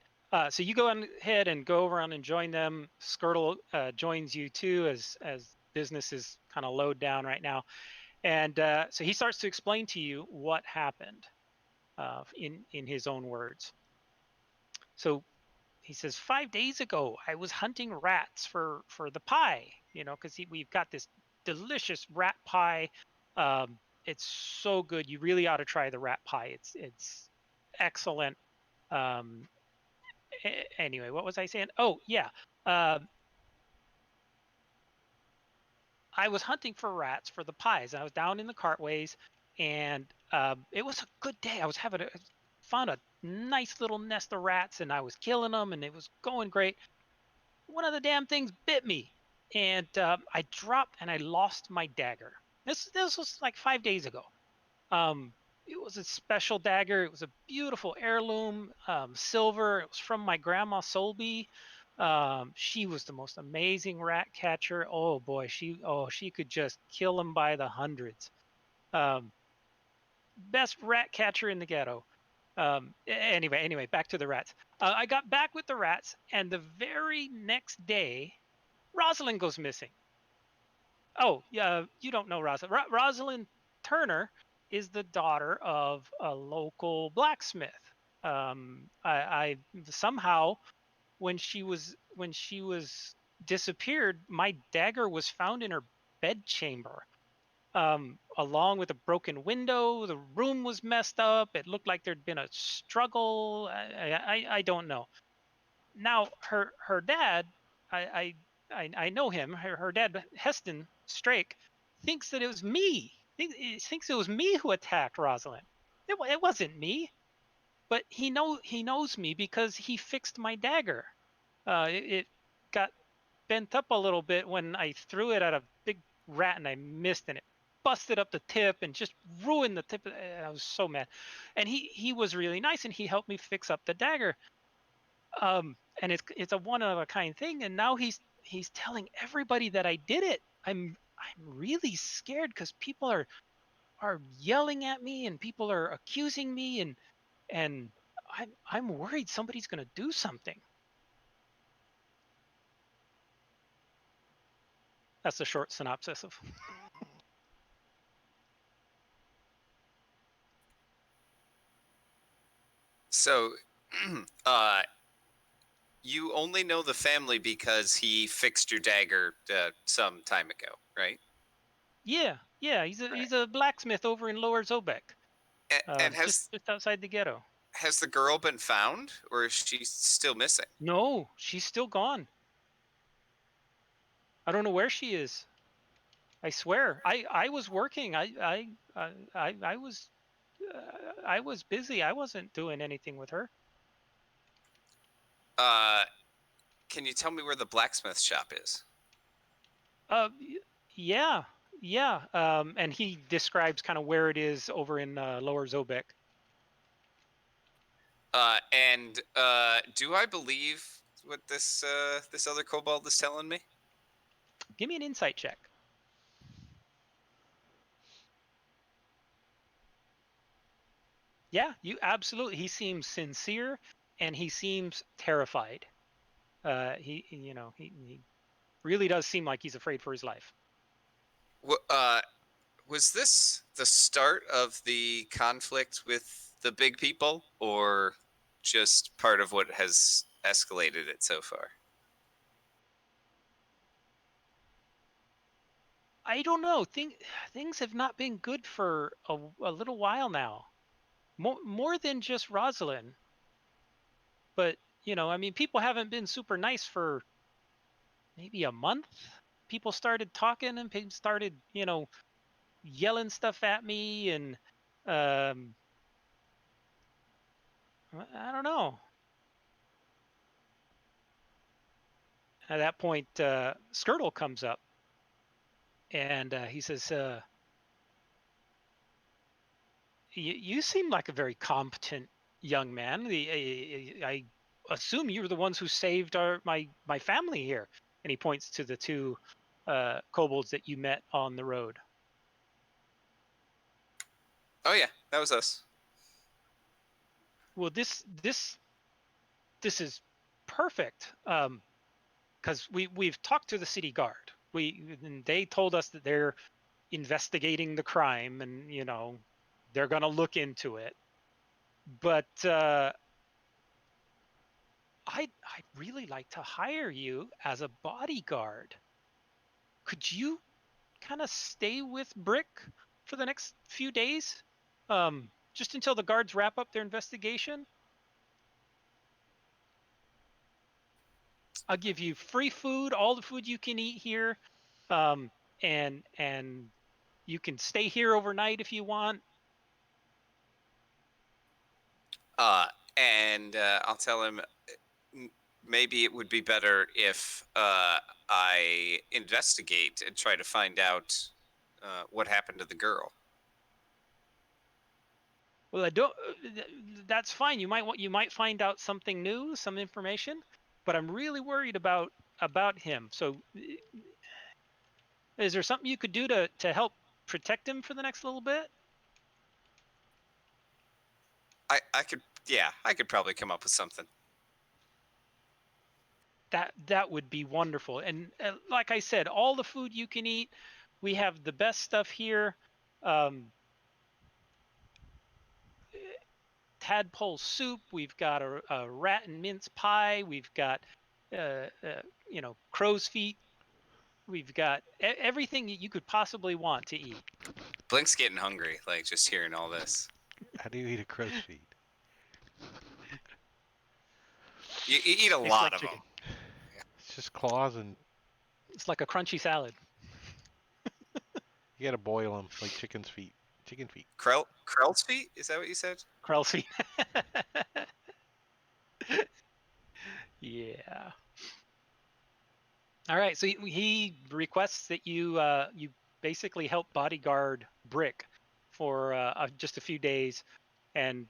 So you go on ahead and go over on and join them. Skirtle joins you too, as business is kind of low down right now. And so he starts to explain to you what happened in his own words. So he says, 5 days ago, I was hunting rats for the pie, because we've got this delicious rat pie. It's so good. You really ought to try the rat pie. It's excellent. Anyway, what was I saying? Oh, yeah. I was hunting for rats for the pies. I was down in the cartways, and it was a good day. I was found a nice little nest of rats, and I was killing them, and it was going great. One of the damn things bit me, and I dropped and I lost my dagger. This was like 5 days ago. It was a special dagger. It was a beautiful heirloom, silver. It was from my grandma Solby. She was the most amazing rat catcher. Oh boy, she could just kill them by the hundreds. Best rat catcher in the ghetto. Anyway, back to the rats. I got back with the rats, and the very next day, Rosalind goes missing. Oh, yeah, you don't know Rosalind. Rosalind Turner is the daughter of a local blacksmith. I somehow, when she was disappeared, my dagger was found in her bedchamber, along with a broken window. The room was messed up. It looked like there'd been a struggle. I don't know. Now her dad, I know him. Her dad, Heston Strake, thinks that it was me. Thinks it was me who attacked Rosalind. It wasn't me, but he knows me because he fixed my dagger. It got bent up a little bit when I threw it at a big rat and I missed, and it busted up the tip and just ruined the tip. I was so mad, and he was really nice, and he helped me fix up the dagger. And it's a one of a kind thing, and now he's telling everybody that I did it. I'm really scared because people are yelling at me, and people are accusing me, and I'm worried somebody's going to do something. That's the short synopsis of.
So, you only know the family because he fixed your dagger some time ago, right?
Yeah, he's a blacksmith over in Lower Zobek,
And
just outside the ghetto.
has the girl been found, or is she still missing?
No, she's still gone. I don't know where she is. I swear. I was working. I was busy. I wasn't doing anything with her.
Can you tell me where the blacksmith shop is?
Yeah. And he describes kind of where it is over in Lower Zobek.
And do I believe what this other kobold is telling me?
Give me an insight check. Yeah, you absolutely. He seems sincere, and he seems terrified. He really does seem like he's afraid for his life.
Was this the start of the conflict with the big people, or just part of what has escalated it so far?
I don't know. Things have not been good for a little while now. More than just Rosalind, but I mean, people haven't been super nice for maybe a month. People started talking and people started, yelling stuff at me, and um, I don't know. At that point, Skirtle comes up, and he says, "You seem like a very competent young man. I assume you were the ones who saved my family here." And he points to the two kobolds that you met on the road.
Oh yeah, that was us.
Well, this is perfect, because we've talked to the city guard. And they told us that they're investigating the crime, and they're going to look into it. But I'd really like to hire you as a bodyguard. Could you kind of stay with Brick for the next few days, just until the guards wrap up their investigation? I'll give you free food, all the food you can eat here, and you can stay here overnight if you want.
And I'll tell him maybe it would be better if I investigate and try to find out what happened to the girl.
Well, I don't. That's fine. You might find out something new, some information, but I'm really worried about him. So, is there something you could do to help protect him for the next little bit?
I could probably come up with something.
That would be wonderful. And like I said, all the food you can eat. We have the best stuff here. Tadpole soup. We've got a rat and mince pie. We've got crow's feet. We've got everything that you could possibly want to eat.
Blink's getting hungry, like just hearing all this.
How do you eat a crow's feet?
You eat a
Tastes
lot
like
of
chicken.
them.
It's just claws, and
It's like a crunchy salad.
you gotta boil them like chicken's feet. Chicken feet.
Krell's feet? Is that what you said?
Crow's feet. Yeah. All right. So he requests that you basically help bodyguard Brick for just a few days, and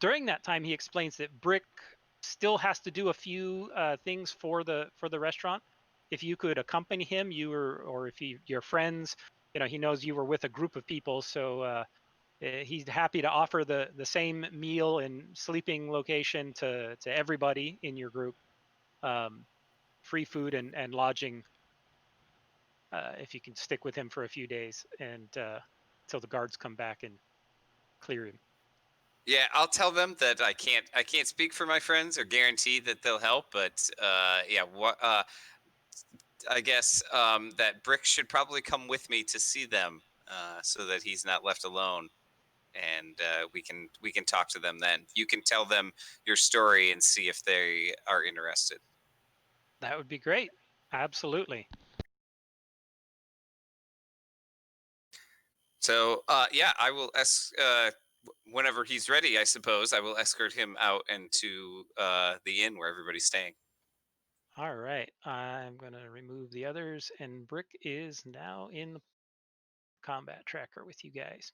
during that time, he explains that Brick still has to do a few things for the restaurant. If you could accompany him, or if you're friends, he knows you were with a group of people, so he's happy to offer the same meal and sleeping location to everybody in your group. Free food and lodging if you can stick with him for a few days, and till the guards come back and clear him.
Yeah, I'll tell them that I can't speak for my friends or guarantee that they'll help, but I guess that Brick should probably come with me to see them, so that he's not left alone, and we can talk to them then. You can tell them your story and see if they are interested.
That would be great. Absolutely.
So I will whenever he's ready, I suppose I will escort him out and to the inn where everybody's staying.
All right. I'm going to remove the others, and Brick is now in the combat tracker with you guys.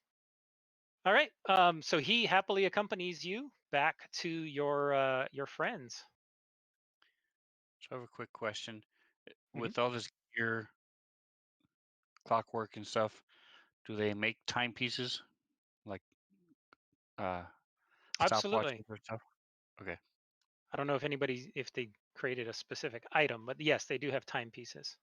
All right. So he happily accompanies you back to your friends.
So I have a quick question.
Mhm.
With all this gear, clockwork and stuff, do they make timepieces like
Absolutely.
Stopwatches or stuff. Okay.
I don't know if they created a specific item, but yes, they do have timepieces.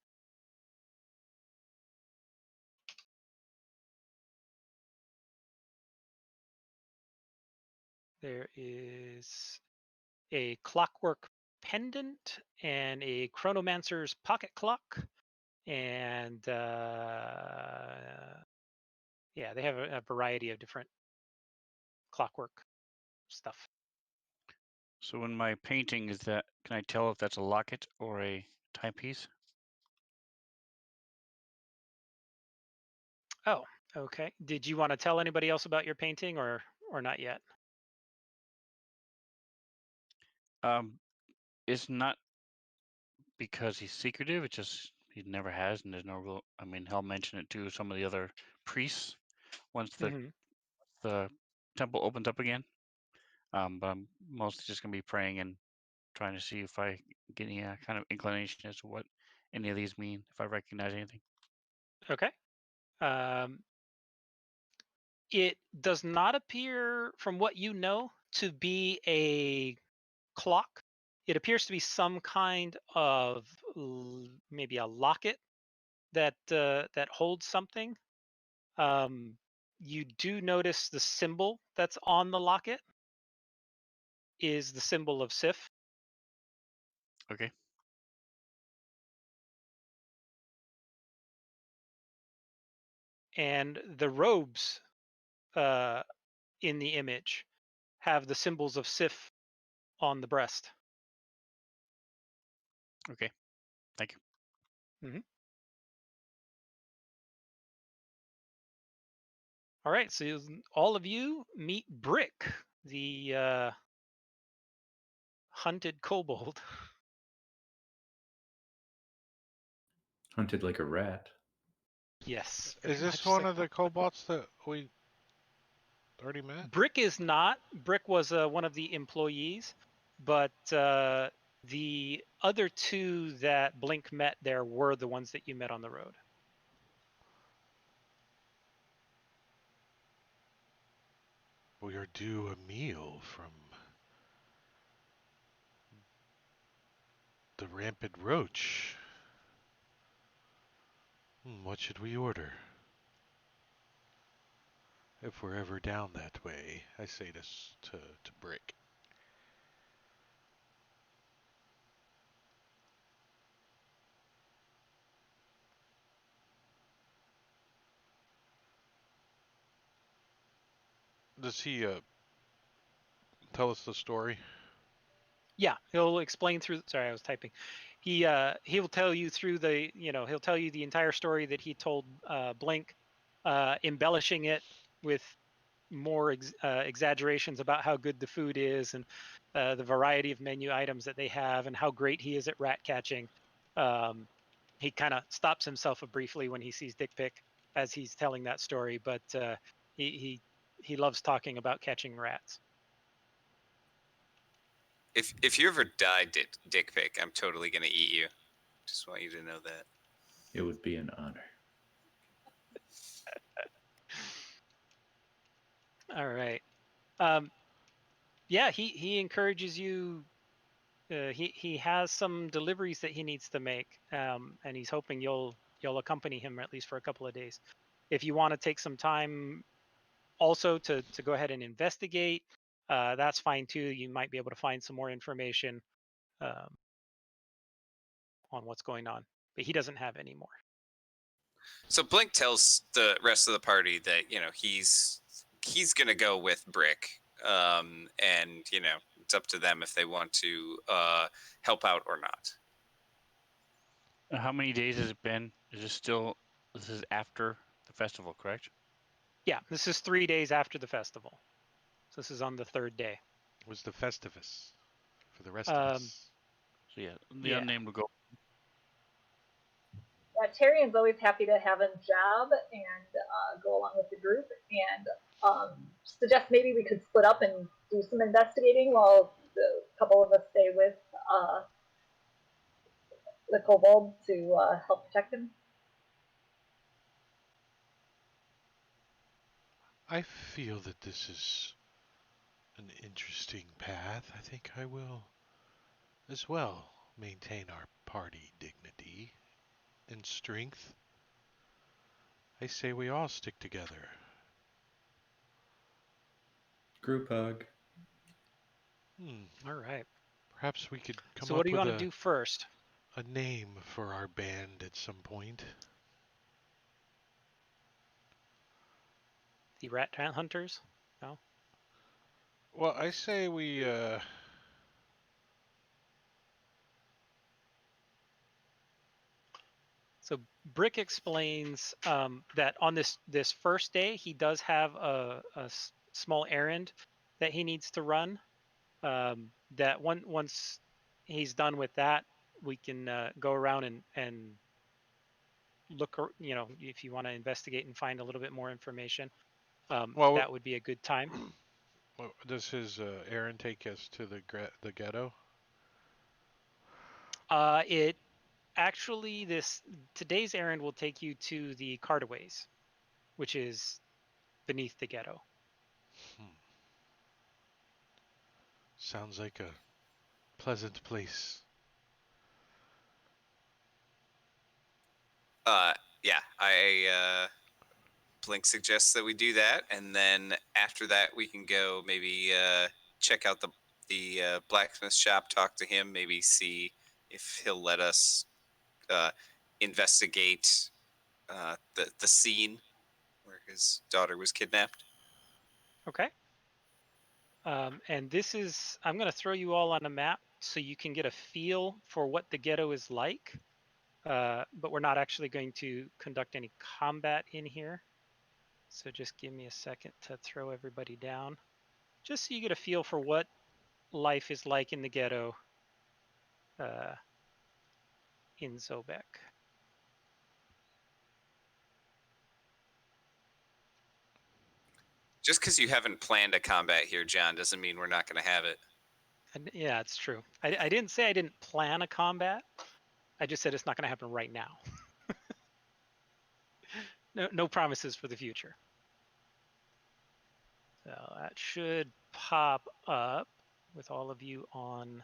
There is a clockwork pendant and a chronomancer's pocket clock, and yeah, they have a variety of different clockwork stuff.
So in my painting, can I tell if that's a locket or a timepiece?
Oh, okay. Did you want to tell anybody else about your painting, or not yet?
It's not because he's secretive. It's just he never has, and there's no real. I mean, he'll mention it to some of the other priests once
Hmm.
the temple opens up again. But I'm mostly just gonna be praying and trying to see if I get any kind of inclination as to what any of these mean, if I recognize anything.
Okay. Um, it does not appear, from what you know, to be a clock. It appears to be some kind of maybe a locket that that holds something. You do notice the symbol that's on the locket is the symbol of Sif,
Okay.
and the robes in the image have the symbols of Sif on the breast.
Okay. Thank you.
Hmm. All right, so all of you meet Brick, the hunted kobold.
Hunted like a rat.
Yes.
Is
very
this
much
one
so.
of the cobots that we already met?
Brick is not. Brick was one of the employees, but the other two that Blink met there were the ones that you met on the road.
We are due a meal from the rampant roach. What should we order? If we're ever down that way, I say this to Brick. Does he tell us the story?
Yeah, he'll explain through. Sorry, I was typing. He will tell you through the he'll tell you the entire story that he told Blink, embellishing it with more exaggerations about how good the food is and the variety of menu items that they have and how great he is at rat catching. He kind of stops himself briefly when he sees Dick Pick as he's telling that story, but he loves talking about catching rats.
If you ever die, Dick Pick, I'm totally gonna eat you. Just want you to know that.
It would be an honor.
All right. Yeah, he encourages you. He has some deliveries that he needs to make, and he's hoping you'll accompany him at least for a couple of days. If you want to take some time also to go ahead and investigate, that's fine too. You might be able to find some more information on what's going on, but he doesn't have any more.
So Blink tells the rest of the party that he's gonna go with Brick, and it's up to them if they want to help out or not.
How many days has it been? This is after the festival, correct?
Yeah, this is 3 days after the festival. So this is on the third day.
It was the Festivus for the rest of us.
So yeah, the
Yeah.
unnamed will go.
Tyrion's always happy to have a job and go along with the group, and suggest maybe we could split up and do some investigating while the couple of us stay with the kobold to help protect him.
I feel that this is an interesting path. I think I will as well maintain our party dignity and strength. I say we all stick together.
Group hug.
All right.
Perhaps we could come
So what
up
do you
with
want to do first?
a name for our band at some point.
The Rat Hunters? No?
Well, I say we
So Brick explains that on this first day, he does have a small errand that he needs to run. That once he's done with that, we can go around and look, if you want to investigate and find a little bit more information,
well,
that would be a good time.
does his errand take us to the ghetto?
It actually today's errand will take you to the Cardaways, which is beneath the ghetto.
Sounds like a pleasant place.
Yeah, Blink suggests that we do that, and then after that we can go maybe check out the blacksmith shop, talk to him, maybe see if he'll let us investigate the scene where his daughter was kidnapped.
Okay. And I'm going to throw you all on a map so you can get a feel for what the ghetto is like. But we're not actually going to conduct any combat in here. So just give me a second to throw everybody down, just so you get a feel for what life is like in the ghetto in Zobek.
Just because you haven't planned a combat here, John, doesn't mean we're not going to have it.
And yeah, it's true. I didn't say I didn't plan a combat. I just said it's not going to happen right now. No promises for the future. So that should pop up with all of you on.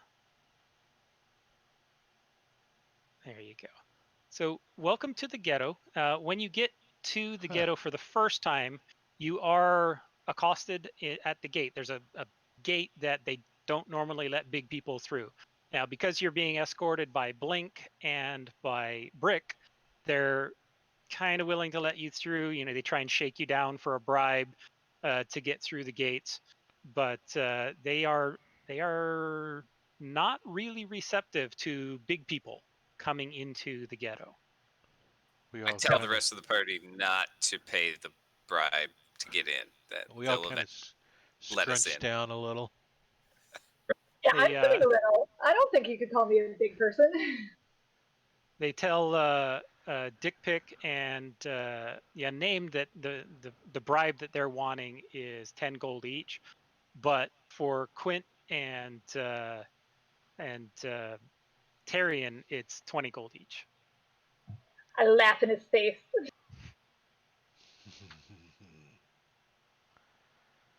There you go. So welcome to the ghetto. When you get to the ghetto for the first time, you are accosted at the gate. There's a gate that they don't normally let big people through. Now, because you're being escorted by Blink and by Brick, they're kind of willing to let you through. They try and shake you down for a bribe to get through the gates, but they are not really receptive to big people coming into the ghetto.
I tell the rest of the party not to pay the bribe to get in. That
we all kind of
let us
scrunch
in.
down a little.
Yeah, I'm sitting a little. I don't think you could call me a big person.
They tell Dick Pick and name that the bribe that they're wanting is 10 gold each, but for Quint and Tarian, it's 20 gold each.
I laugh in his face.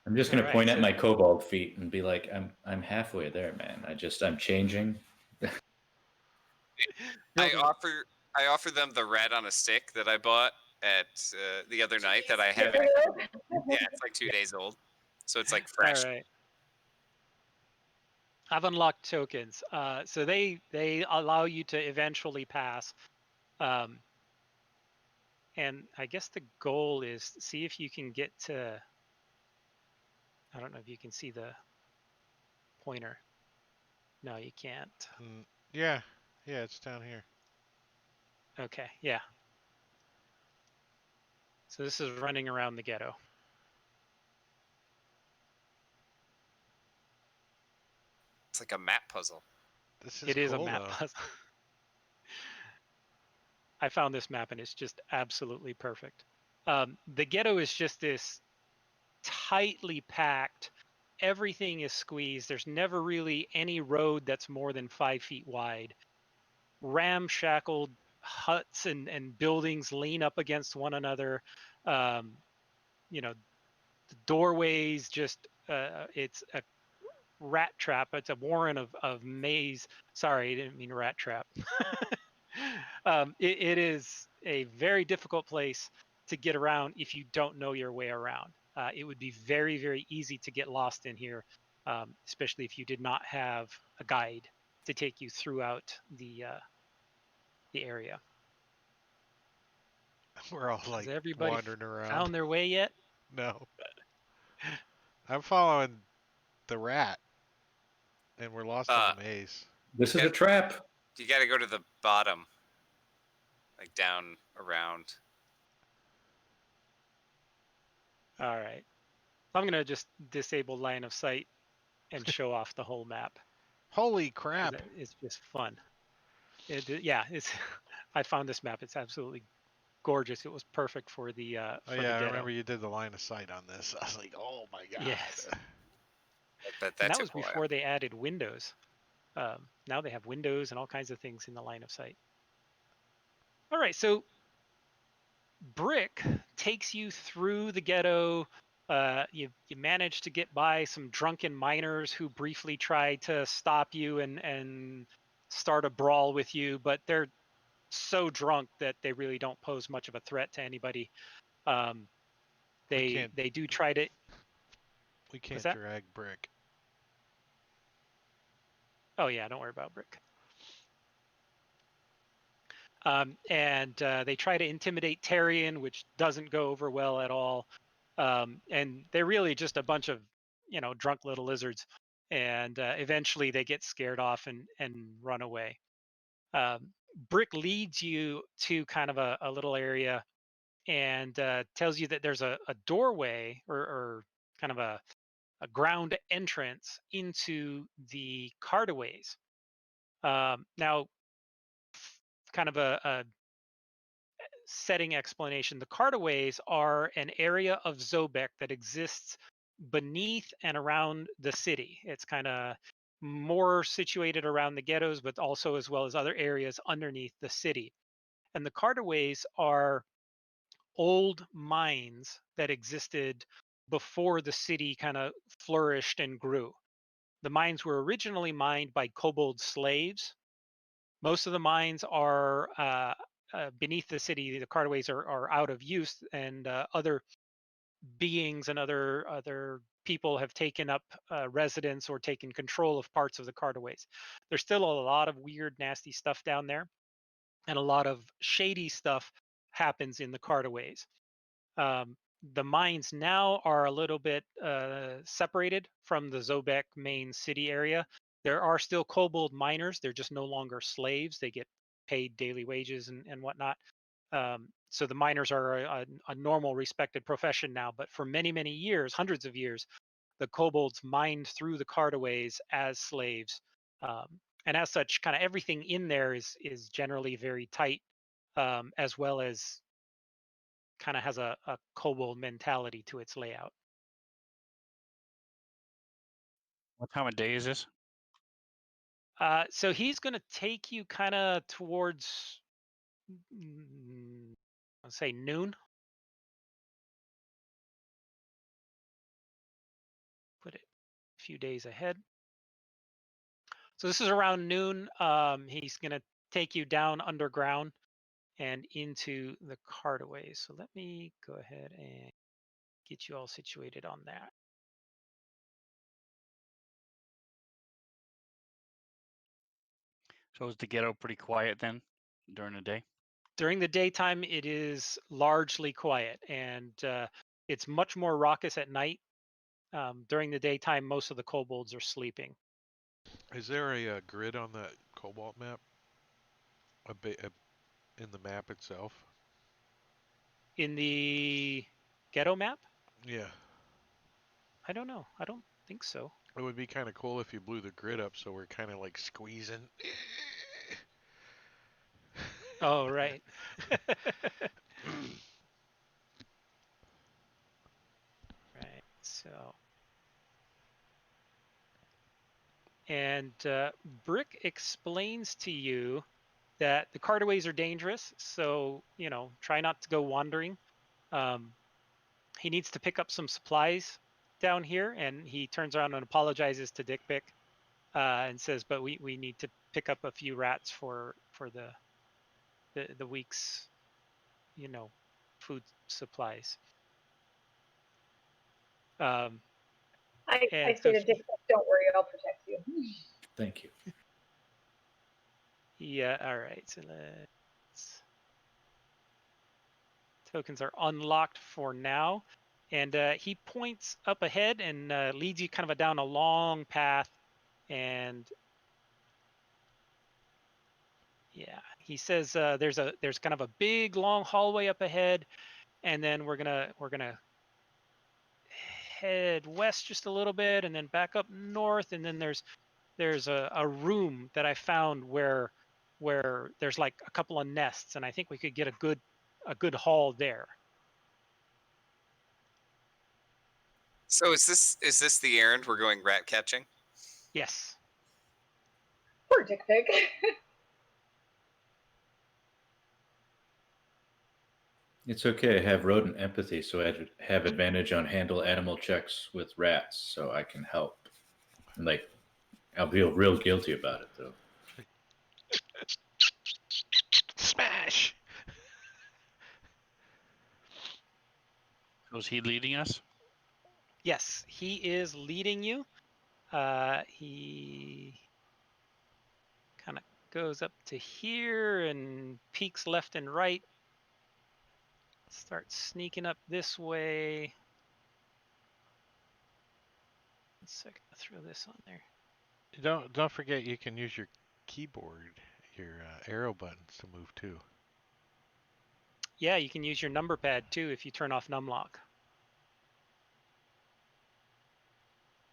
I'm just gonna point at my kobold feet and be like, I'm halfway there, man. I'm changing.
I offer them the rat on a stick that I bought at the other night that I haven't. Yeah, it's like 2 days old, so it's like fresh.
All right. I've unlocked tokens, so they allow you to eventually pass, and I guess the goal is see if you can get to. I don't know if you can see the pointer. No, you can't.
Yeah, it's down here.
Okay, yeah. So this is running around the ghetto.
It's like a map puzzle.
It is a map puzzle. I found this map and it's just absolutely perfect. The ghetto is just this tightly packed. Everything is squeezed. There's never really any road that's more than 5 feet wide. Ramshackled huts and buildings lean up against one another. The doorways just it's a rat trap. It's a warren of maze. Sorry, I didn't mean rat trap. It is a very difficult place to get around if you don't know your way around. It would be very, very easy to get lost in here, especially if you did not have a guide to take you throughout the area.
We're all
Has
like
everybody
wandering around.
found their way yet?
No. I'm following the rat, and we're lost in the maze.
This is a trap.
You got to go to the bottom, like down around.
All right. I'm going to just disable line of sight and show off the whole map.
Holy crap!
It's just fun. Yeah, it's. I found this map. It's absolutely gorgeous. It was perfect for the.
Oh
for
yeah, I
the
remember you did the line of sight on this. I was like, oh my god.
Yes.
But
And that
took
was
a while.
before they added windows. Now they have windows and all kinds of things in the line of sight. All right, so Brick takes you through the ghetto. You manage to get by some drunken miners who briefly try to stop you and start a brawl with you, but they're so drunk that they really don't pose much of a threat to anybody. They do try to.
We can't
that?
drag Brick.
Oh yeah, don't worry about Brick. And they try to intimidate Tyrion, which doesn't go over well at all. And they're really just a bunch of, drunk little lizards. And eventually they get scared off and run away. Brick leads you to kind of a little area and tells you that there's a doorway or kind of a ground entrance into the cartaways. Now, kind of a setting explanation. The cartaways are an area of Zobek that exists beneath and around the city. It's kind of more situated around the ghettos, but also as well as other areas underneath the city. And the cartaways are old mines that existed before the city kind of flourished and grew. The mines were originally mined by kobold slaves. Most of the mines are beneath the city. The cartaways are out of use, and other beings and other people have taken up residence or taken control of parts of the cartaways. There's still a lot of weird, nasty stuff down there, and a lot of shady stuff happens in the cartaways. The mines now are a little bit separated from the Zobek main city area. There are still kobold miners. They're just no longer slaves. They get paid daily wages and whatnot. So the miners are a normal, respected profession now. But for many, many years, hundreds of years, the kobolds mined through the cartaways as slaves. And as such, kind of everything in there is generally very tight, as well as kind of has a kobold mentality to its layout.
What time of day is this?
So he's going to take you kind of towards, let's say noon. Put it a few days ahead. So this is around noon. He's going to take you down underground and into the cartaways. So let me go ahead and get you all situated on that.
So is the ghetto pretty quiet then during the day?
During the daytime, it is largely quiet, and it's much more raucous at night. During the daytime, most of the kobolds are sleeping.
Is there a grid on that cobalt map? In the map itself?
In the ghetto map?
Yeah.
I don't know. I don't think so.
It would be kind of cool if you blew the grid up so we're kind of like squeezing.
Oh, right. Right. So, and Brick explains to you that the cartaways are dangerous, so try not to go wandering. He needs to pick up some supplies down here, and he turns around and apologizes to Dick Pick, and says, "But we need to pick up a few rats for the week's, food supplies."
I
And
say
so
to Dick, don't worry, I'll protect you.
Thank you.
yeah, all right. So tokens are unlocked for now, and he points up ahead and leads you kind of down a long path, and yeah, he says there's kind of a big long hallway up ahead, and then we're gonna head west just a little bit, and then back up north, and then there's a room that I found where there's like a couple of nests, and I think we could get a good haul there.
So is this the errand we're going rat catching?
Yes.
Poor Dick Pick.
It's okay. I have rodent empathy, so I have advantage on handle animal checks with rats, so I can help. And like, I'll feel real guilty about it though.
Smash!
So is he leading us?
Yes, he is leading you. He kind of goes up to here and peeks left and right. Starts sneaking up this way. 1 second, I'll throw this on there.
Don't forget you can use your keyboard, your arrow buttons to move too.
Yeah, you can use your number pad too if you turn off numlock.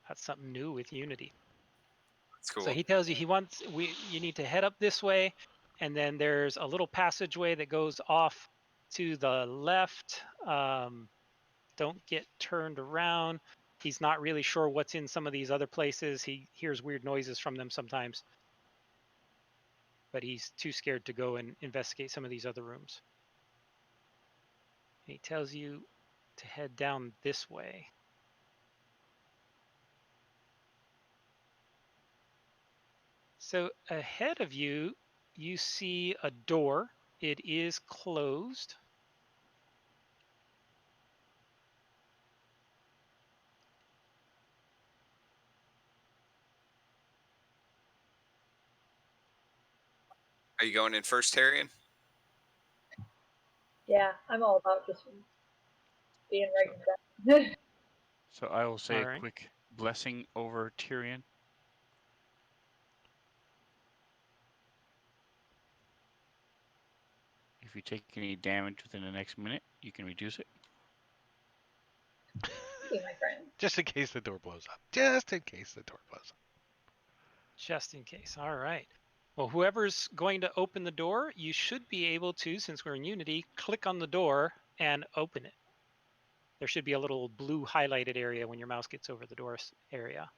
That's something new with Unity.
That's cool.
So he tells you you need to head up this way, and then there's a little passageway that goes off to the left. Don't get turned around. He's not really sure what's in some of these other places. He hears weird noises from them sometimes, but he's too scared to go and investigate some of these other rooms. He tells you to head down this way. So ahead of you, you see a door. It is closed.
Are you going in first, Tarian?
Yeah, I'm all about just being right in front.
So I will say
All
a
right.
quick blessing over Tyrion. If you take any damage within the next minute, you can reduce it.
Be my friend.
Just in case the door blows up. Just in case the door blows up.
Just in case. All right. Well, whoever's going to open the door, you should be able to, since we're in Unity, click on the door and open it. There should be a little blue highlighted area when your mouse gets over the door area.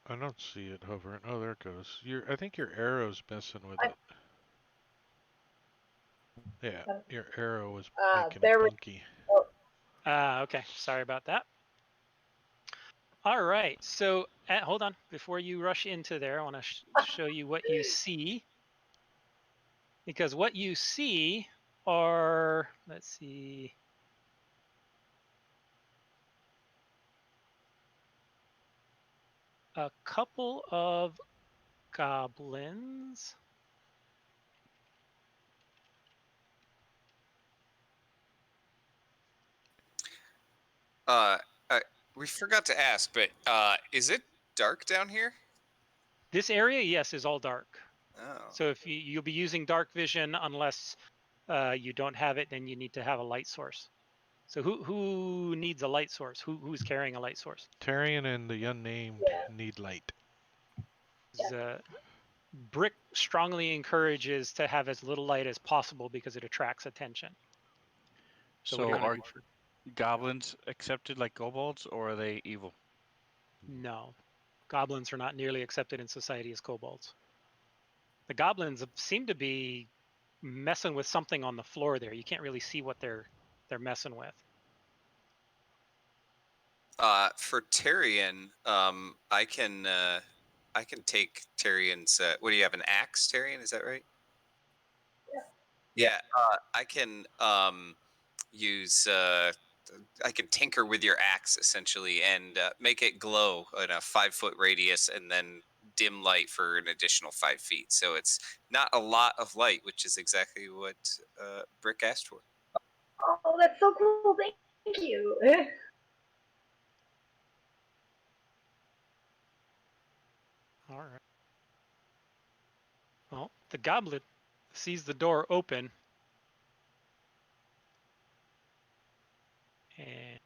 I don't see it hovering. Oh, there it goes. I think your arrow's messing with it. Yeah, your arrow was making it funky.
Okay. Sorry about that. All right. So hold on. Before you rush into there, I want to show you what you see. Because what you see are, let's see, a couple of goblins.
We forgot to ask, but is it dark down here?
This area, yes, is all dark.
Oh.
So if you'll be using dark vision unless you don't have it, then you need to have a light source. So who needs a light source? Who's carrying a light source?
Tarian and the unnamed need light.
Brick strongly encourages to have as little light as possible because it attracts attention.
So are goblins accepted like kobolds, or are they evil?
No. Goblins are not nearly accepted in society as kobolds. The goblins seem to be messing with something on the floor there. You can't really see what they're messing with.
For Tyrion, I can take Tyrion's. What do you have? An axe, Tyrion? Is that right? Yeah. I can use. I can tinker with your axe essentially and make it glow in a 5-foot radius, and then dim light for an additional 5 feet. So it's not a lot of light, which is exactly what Brick asked for.
Oh, that's so cool. Thank you.
All right. Well, the goblin sees the door open, and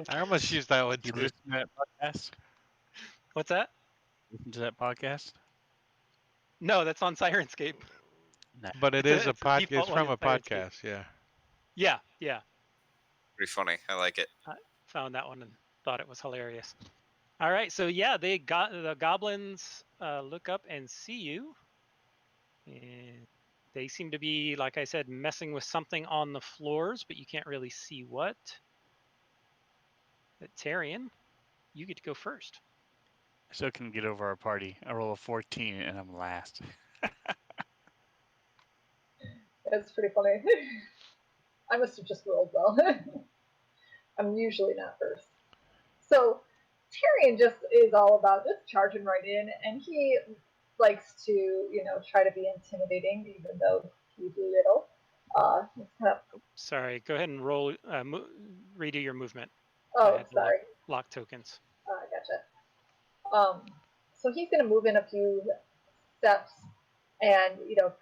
I almost used that one
You
too.
listen to that podcast?
what's that?
Listen to that podcast?
No, that's on Sirenscape.
Nah.
But it is a
It's a
pod.
default
It's
one
from
in
a
Sirenscape.
podcast. Yeah.
Yeah.
Pretty funny. I like it.
Found that one and thought it was hilarious. All right, so yeah, the goblins look up and see you, and they seem to be, like I said, messing with something on the floors, but you can't really see what. But Tyrion, you get to go first.
I still can get over our party. I roll a 14 and I'm last.
That's pretty funny. I must have just rolled well. I'm usually not first. So Tyrion just is all about just charging right in, and he likes to, try to be intimidating, even though he's little. He's kind of,
Sorry, go ahead and roll. Redo your movement.
oh,
had to
sorry.
Lock tokens.
Gotcha. So he's going to move in a few steps and,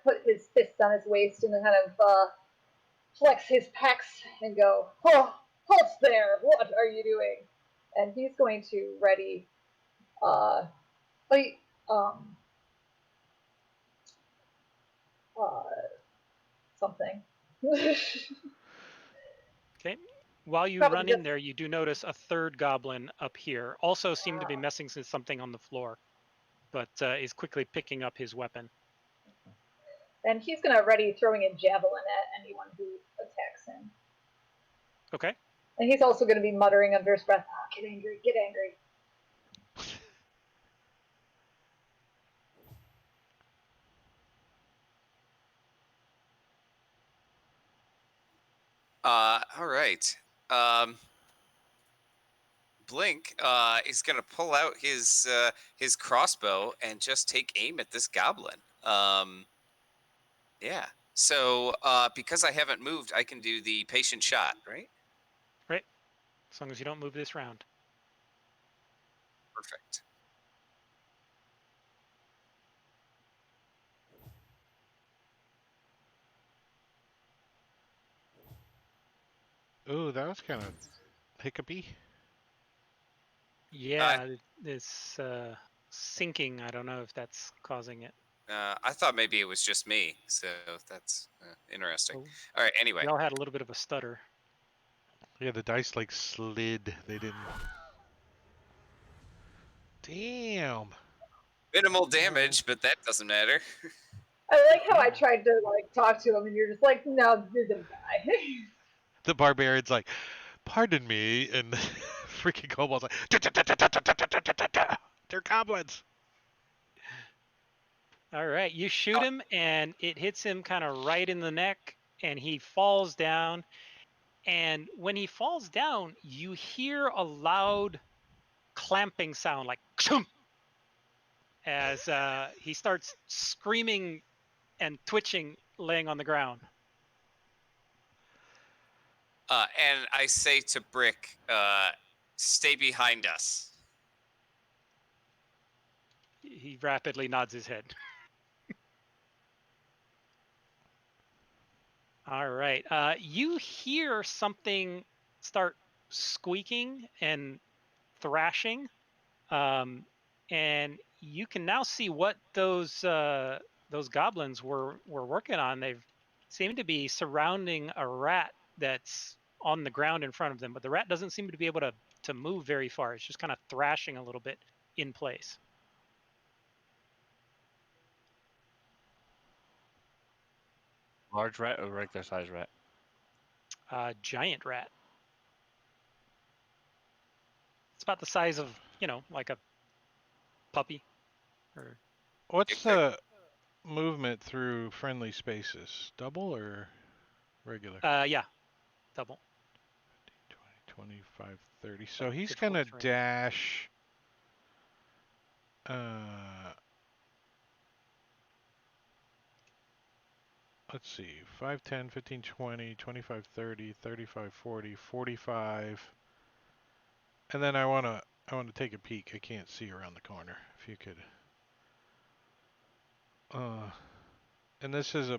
put his fists on his waist and then kind of flex his pecs and go, oh, halt there, what are you doing? And he's going to ready something.
Okay. While you
Probably
run in there, you do notice a third goblin up here. Also seemed to be messing with something on the floor, but is quickly picking up his weapon.
And he's going to ready throwing a javelin at anyone who attacks him.
Okay.
And he's also going to be muttering under his breath, oh, get angry, get angry.
All right. Blink is going to pull out his crossbow and just take aim at this goblin. Yeah. So because I haven't moved, I can do the patient shot, right?
Right. As long as you don't move this round.
Perfect.
Ooh, that was kind of hiccupy.
Yeah, it's sinking. I don't know if that's causing it.
I thought maybe it was just me, so that's interesting.
Oh.
All right. Anyway,
We all had a little bit of a stutter.
Yeah, the dice like slid. They didn't. Damn.
minimal damage, but that doesn't matter.
I like how I tried to talk to him, and you're just like, no, you're gonna die.
The barbarian's like, pardon me, and freaking kobold's like, they're goblins.
All right, you shoot him, and it hits him kind of right in the neck, and he falls down. And when he falls down, you hear a loud clamping sound, like "Chum!" as he starts screaming and twitching, laying on the ground.
And I say to Brick, stay behind us.
He rapidly nods his head. All right. You hear something start squeaking and thrashing, and you can now see what those goblins were working on. They seem to be surrounding a rat that's on the ground in front of them, but the rat doesn't seem to be able to move very far. It's just kind of thrashing a little bit in place.
Large rat or regular size rat?
Giant rat. It's about the size of, like a puppy. Or
What's the movement through friendly spaces? Double or regular?
yeah, double.
20, 25, 30. So he's
Good
going to
close range.
dash. Let's see. 5, 10, 15, 20, 25, 30, 35, 40, 45. And then I want to take a peek. I can't see around the corner. If you could. And this is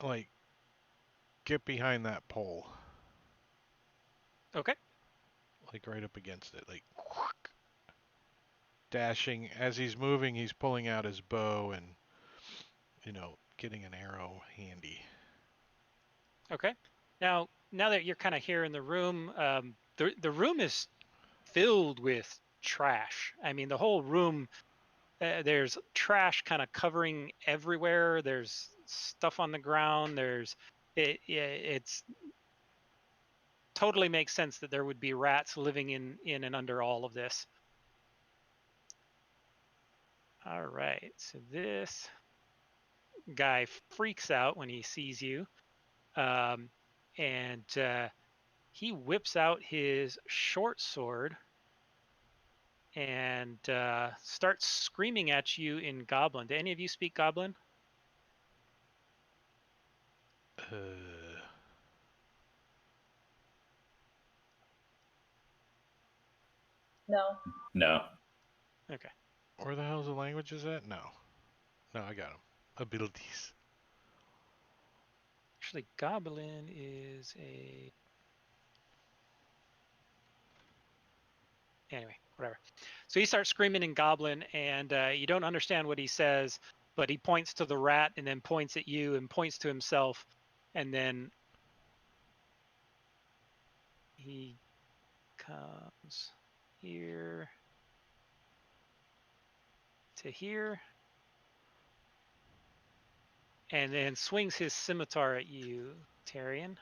like, get behind that pole.
Okay.
Like right up against it. Like, dashing. As he's moving, he's pulling out his bow and, getting an arrow handy.
Okay. Now that you're kind of here in the room, the room is filled with trash. I mean, the whole room, there's trash kind of covering everywhere. There's stuff on the ground. It's totally makes sense that there would be rats living in and under all of this. All right, so this guy freaks out when he sees you, and he whips out his short sword and starts screaming at you in Goblin. Do any of you speak Goblin?
No.
No.
Okay.
Where the hell's the language is at? No, I got him. Abilities.
Actually, Goblin is a... Anyway, whatever. So he starts screaming in Goblin, and you don't understand what he says, but he points to the rat and then points at you and points to himself, and then he comes here to here, and then swings his scimitar at you, Tyrion,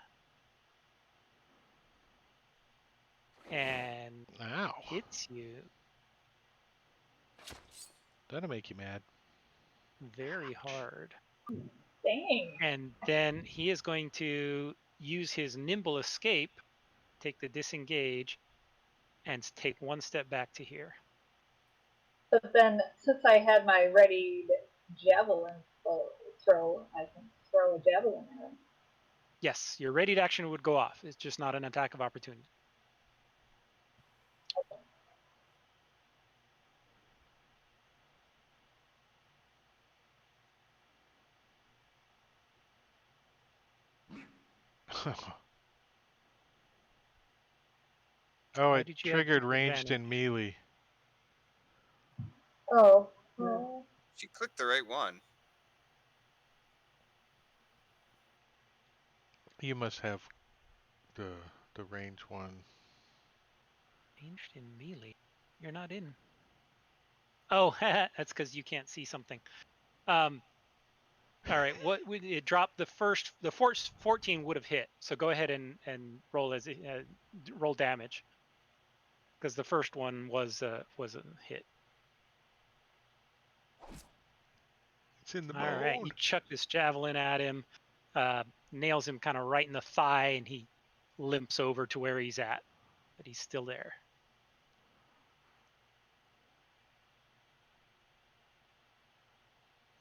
and
Ow.
hits you
That'll make you mad.
very hard.
Dang.
And then he is going to use his nimble escape, take the disengage, and take one step back to here.
But then, since I had my ready javelin throw, I can throw a javelin at him.
Yes, your readied action would go off. It's just not an attack of opportunity.
Oh,
Why
it
did you have
triggered ranged
disadvantage?
and melee.
Oh.
She clicked the right one.
You must have the range one.
Ranged and melee. You're not in. Oh, that's because you can't see something. All right, what would it drop? The 14 would have hit. So go ahead and roll as roll damage, because the first one was a hit.
It's in the
All right, you
bone.
chuck this javelin at him, nails him kind of right in the thigh, and he limps over to where he's at, but he's still there.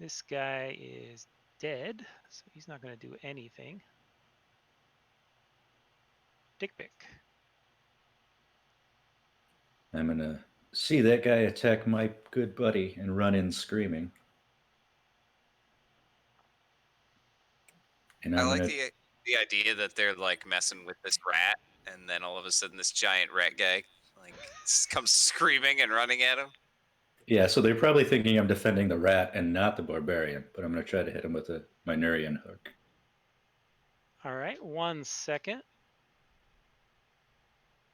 This guy is dead, so he's not going to do anything. Dick pic.
I'm going to see that guy attack my good buddy and run in screaming. And
I
I'm
like
gonna...
the idea that they're like messing with this rat, and then all of a sudden this giant rat guy like comes screaming and running at him.
Yeah, so they're probably thinking I'm defending the rat and not the barbarian, but I'm going to try to hit him with my Nurian hook.
All right, 1 second.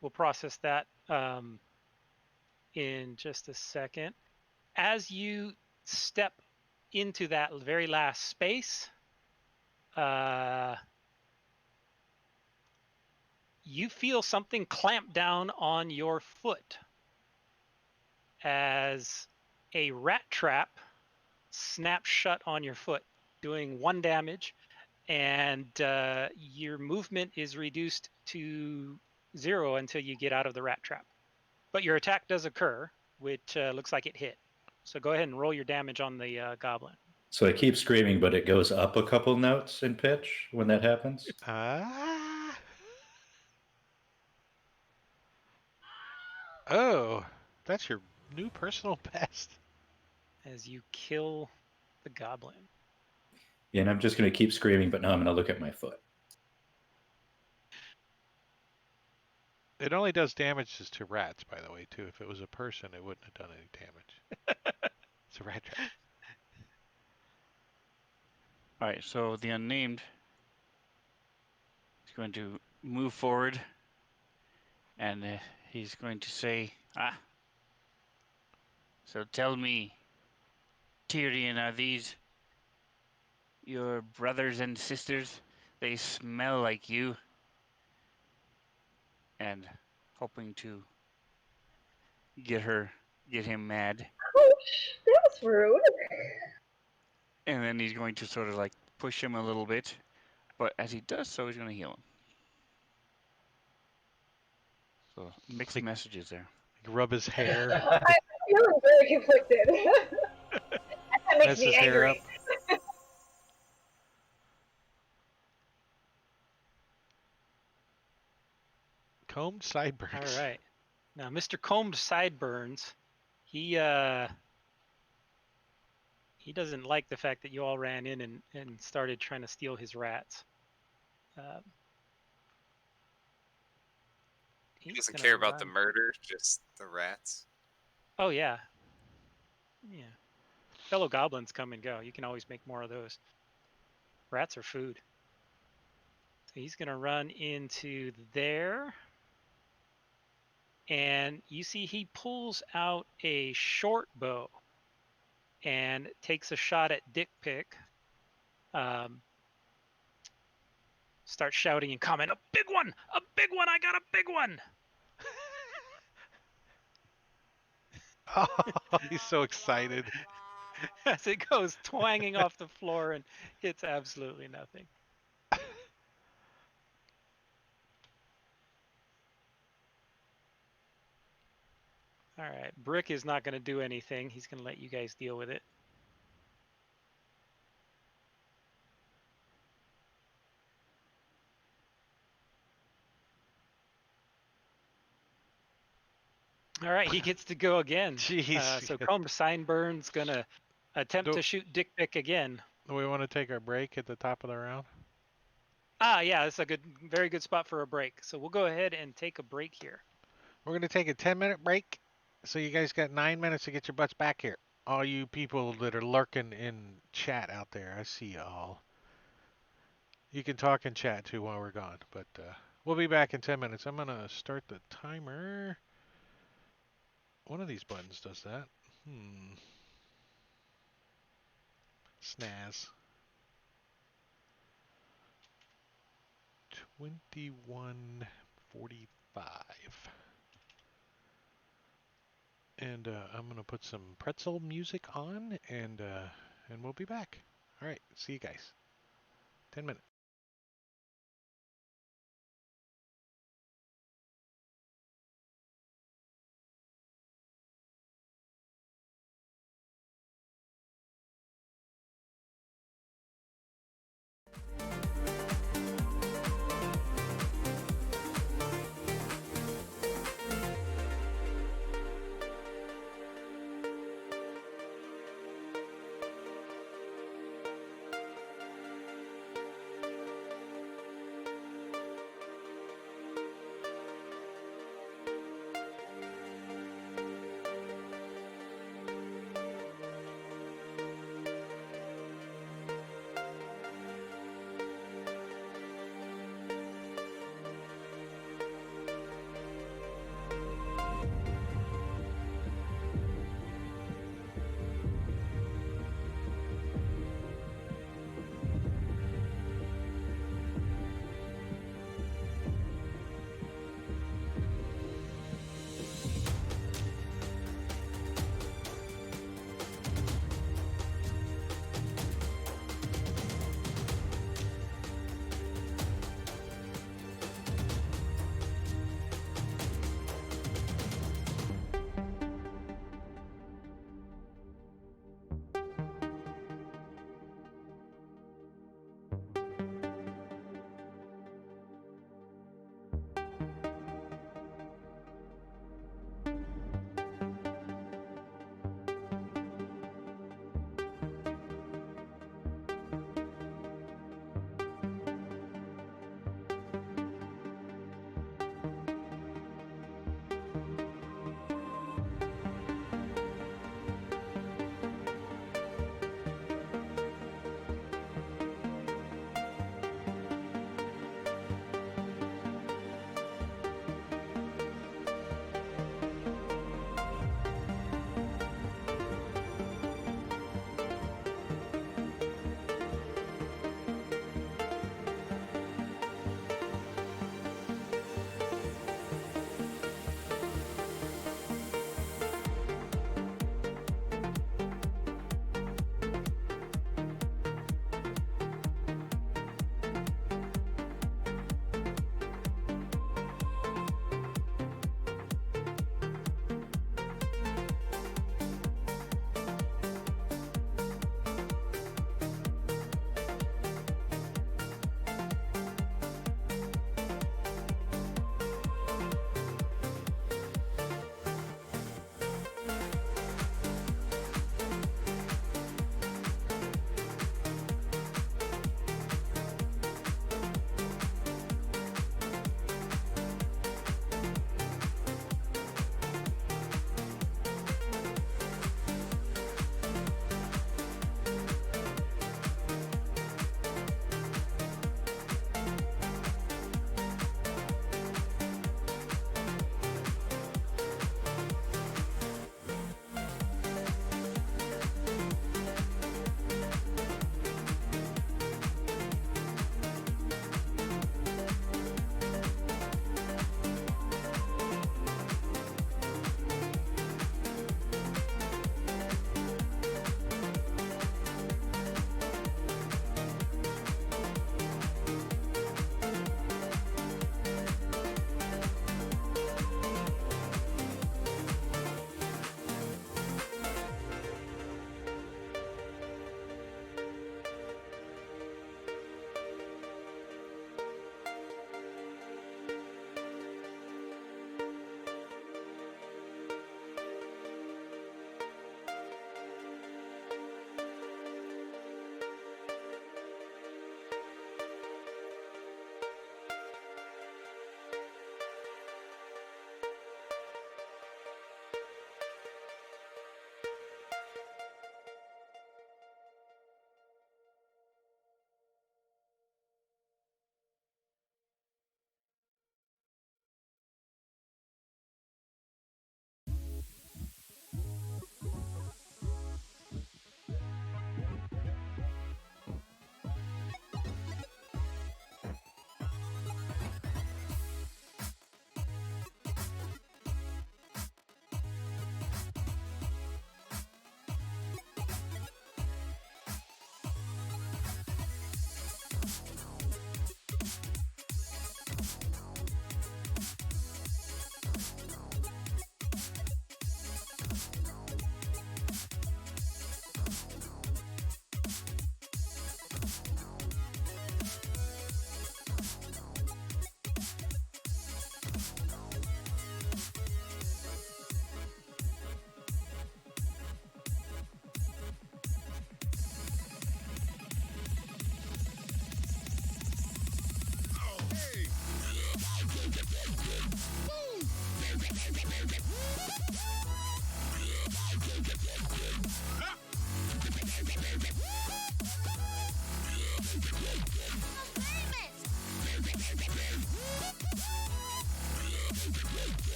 We'll process that in just a second. As you step into that very last space, you feel something clamp down on your foot as a rat trap snaps shut on your foot, doing 1 damage, and your movement is reduced to 0 until you get out of the rat trap. But your attack does occur, which looks like it hit. So go ahead and roll your damage on the goblin.
So I keep screaming, but it goes up a couple notes in pitch when that happens.
Ah. Oh, that's your new personal best.
As you kill the goblin.
Yeah, and I'm just going to keep screaming, but now I'm going to look at my foot.
It only does damages to rats, by the way, too. If it was a person, it wouldn't have done any damage. It's a rat trap.
All right, so the unnamed is going to move forward, and he's going to say, so tell me, Tyrion, are these your brothers and sisters? They smell like you. And hoping to get him mad.
Ouch! That was rude.
And then he's going to sort of like push him a little bit. But as he does so, he's going to heal him. So mixed
Like-
messages there.
Rub his hair.
I'm feeling very conflicted. That makes
Mess
me
his hair
angry.
up. Combed sideburns.
All right. Now, Mr. Combed Sideburns, he doesn't like the fact that you all ran in and started trying to steal his rats.
He doesn't care about the murder, just the rats.
Oh, yeah. Yeah. Fellow goblins come and go. You can always make more of those. Rats are food. So he's going to run into there. And you see he pulls out a short bow and takes a shot at Dick Pick. Starts shouting and comment, "A big one! A big one! I got a big one!"
Oh, he's so excited.
As it goes twanging off the floor and hits absolutely nothing. All right, Brick is not going to do anything. He's going to let you guys deal with it. All right, he gets to go again.
Jeez.
So Combe Signburn's going to attempt to shoot Dick Pick again.
Do we want to take our break at the top of the round?
Yeah, it's a very good spot for a break. So we'll go ahead and take a break here.
We're going to take a 10-minute break. So you guys got 9 minutes to get your butts back here. All you people that are lurking in chat out there, I see y'all. You can talk in chat too while we're gone, but we'll be back in 10 minutes. I'm going to start the timer. One of these buttons does that. Snaz. 21:45. And I'm going to put some pretzel music on, and we'll be back. All right, see you guys. 10 minutes.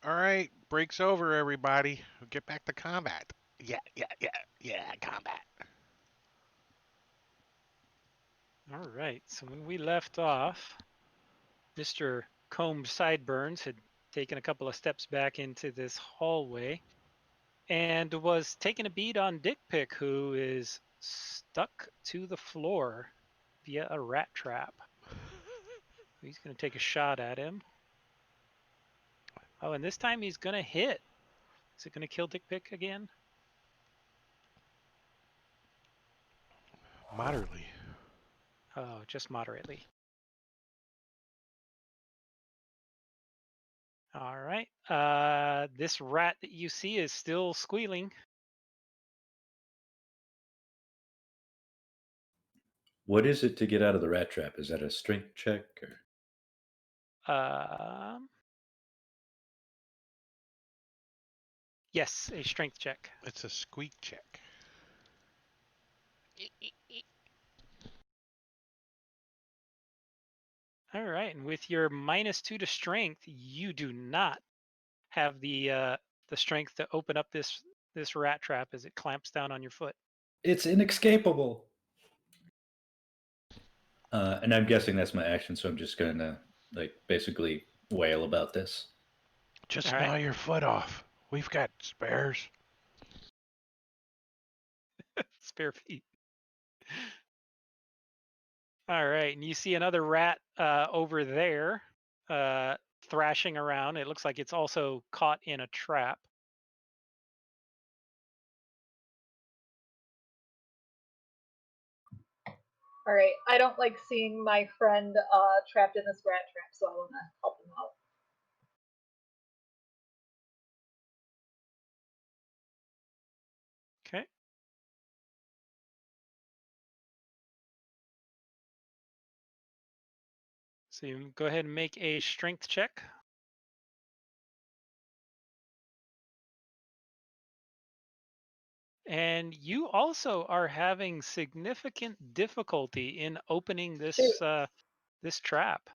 All right, break's over, everybody. Get back to combat. Yeah, combat.
All right. So when we left off, Mr. Combed Sideburns had taken a couple of steps back into this hallway and was taking a beat on Dick Pick, who is stuck to the floor via a rat trap. He's going to take a shot at him. Oh, and this time he's going to hit. Is it going to kill Dick Pick again?
Moderately.
Oh, just moderately. All right. This rat that you see is still squealing.
What is it to get out of the rat trap? Is that a strength check? Or...
Yes, a strength check.
It's a squeak check.
All right, and with your -2 to strength, you do not have the strength to open up this rat trap as it clamps down on your foot.
It's inescapable. And I'm guessing that's my action, so I'm just gonna basically wail about this.
Just
All
gnaw
right.
your foot off. We've got spares.
Spare feet. All right, and you see another rat over there thrashing around. It looks like it's also caught in a trap.
All right. I don't like seeing my friend trapped in this rat trap, so I want to help him out.
Okay. So you go ahead and make a strength check. And you also are having significant difficulty in opening this this trap.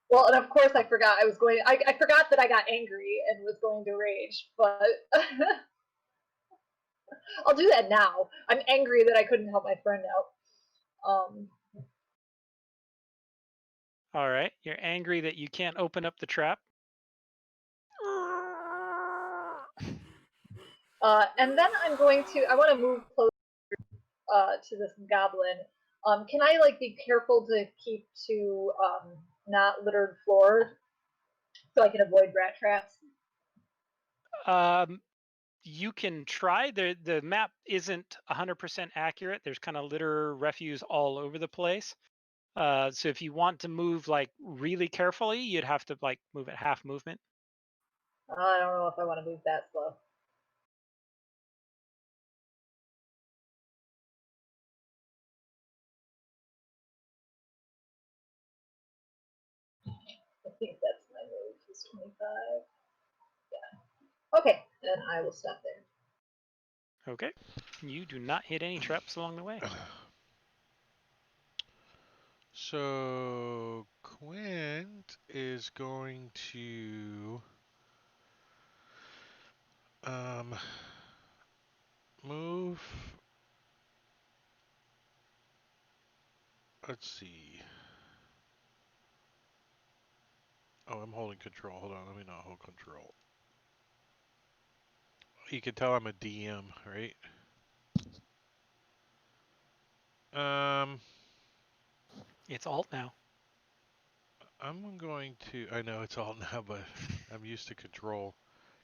Well, and of course I forgot I was going. I forgot that I got angry and was going to rage, but I'll do that now. I'm angry that I couldn't help my friend out.
All right, you're angry that you can't open up the trap.
And then I'm going to. I want to move closer to this goblin. Can I be careful to keep to not littered floors so I can avoid rat traps?
You can try. The map isn't 100% accurate. There's kind of litter refuse all over the place. So if you want to move really carefully, you'd have to move at half movement.
I don't know if I want to move that slow. I think that's my move. Is 25. Yeah. Okay, then I will stop there.
Okay. You do not hit any traps along the way.
So Quint is going to move. Let's see. Oh, I'm holding control. Hold on, let me not hold control. You can tell I'm a DM, right?
It's alt now.
I'm going to. I know it's all now, but I'm used to control.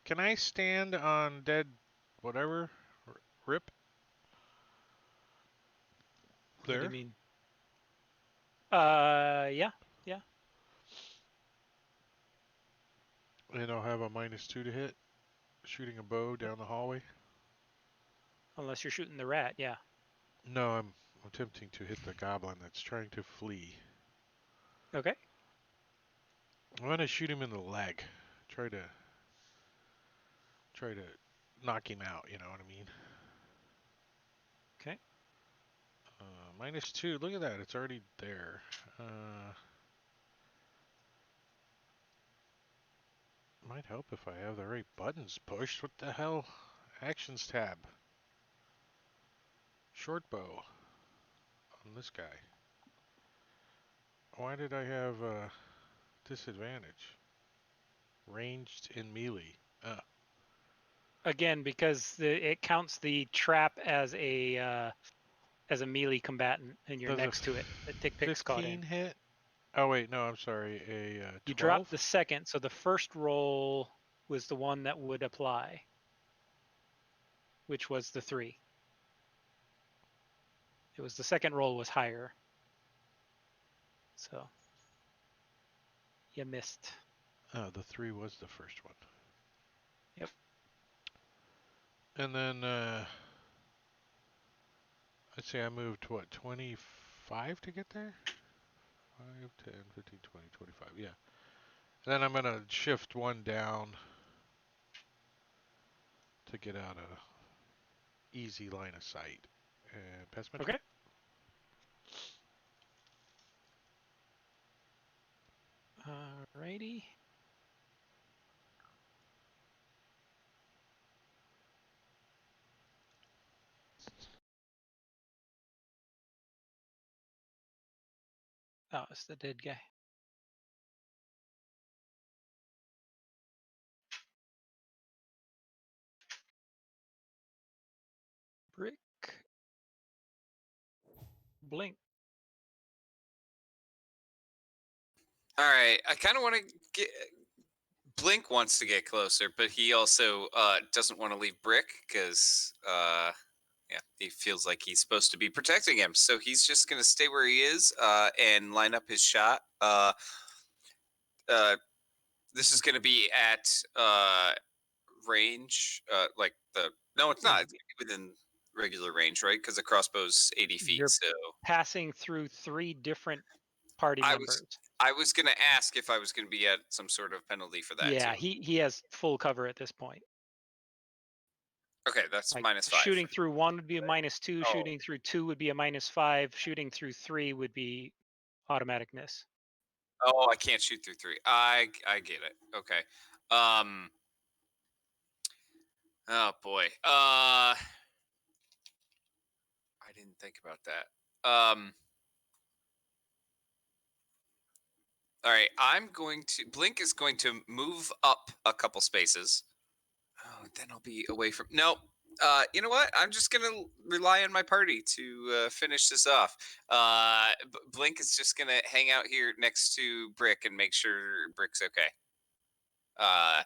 Can I stand on dead, whatever, rip? There.
What do you mean? Yeah.
And I'll have a -2 to hit, shooting a bow down the hallway.
Unless you're shooting the rat, yeah.
No, I'm attempting to hit the goblin that's trying to flee.
Okay.
I'm gonna shoot him in the leg. Try to knock him out. You know what I mean?
Okay.
-2. Look at that. It's already there. Might help if I have the right buttons pushed. What the hell? Actions tab. Short bow. On this guy. Why did I have disadvantage? Ranged in melee.
Again, because it counts the trap as a melee combatant, and you're
Does
next to it. That Dick Pick's caught
15
in.
hit? Oh wait, no, I'm sorry. A 12?
You dropped the second, so the first roll was the one that would apply, which was the 3. It was the second roll was higher. So you missed.
Oh, the 3 was the first one.
Yep.
And then let's say I moved what, 25 to get there? 5, 10, 15, 20, 25. Yeah. And then I'm gonna shift 1 down to get out of easy line of sight. And pass my turn.
Okay. Alrighty. Oh, it's the dead guy. Brick. Blink.
All right, I kind of want to get. Blink wants to get closer, but he also doesn't want to leave Brick because yeah, he feels like he's supposed to be protecting him. So he's just going to stay where he is and line up his shot. This is going to be at range, like the. No, it's not. It's within regular range, right? Because the crossbow's 80 feet.
You're
so
passing through 3 different party members.
I was going to ask if I was going to be at some sort of penalty for that.
Yeah,
too.
he has full cover at this point.
Okay, that's
Like
-5.
shooting through 1 would be a -2.
Oh.
Shooting through 2 would be a -5. Shooting through 3 would be automatic miss.
Oh, I can't shoot through 3. I get it. Okay. Oh boy. I didn't think about that. All right, I'm going to Blink is going to move up a couple spaces. Oh, then I'll be away from. No. You know what? I'm just gonna rely on my party to finish this off. Blink is just gonna hang out here next to Brick and make sure Brick's okay. Yeah.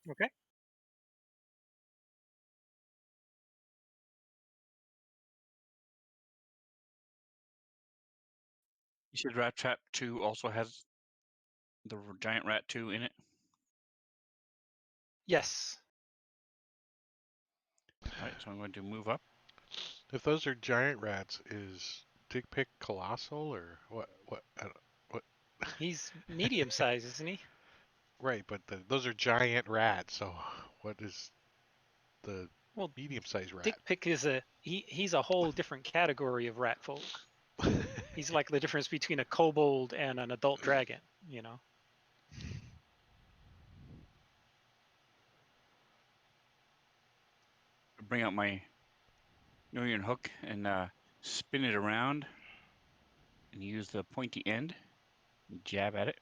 Okay.
You said Rat Trap 2 also has the giant rat 2 in it?
Yes.
All right, so I'm going to move up.
If those are giant rats, is Dick Pick colossal or what? What? What?
He's medium size, isn't he?
Right, but those are giant rats. So what is the
Well,
medium-sized rat?
Dick Pick is he's a whole different category of rat folk. He's like the difference between a kobold and an adult dragon, you know.
Bring out my Noyan hook and spin it around and use the pointy end and jab at it.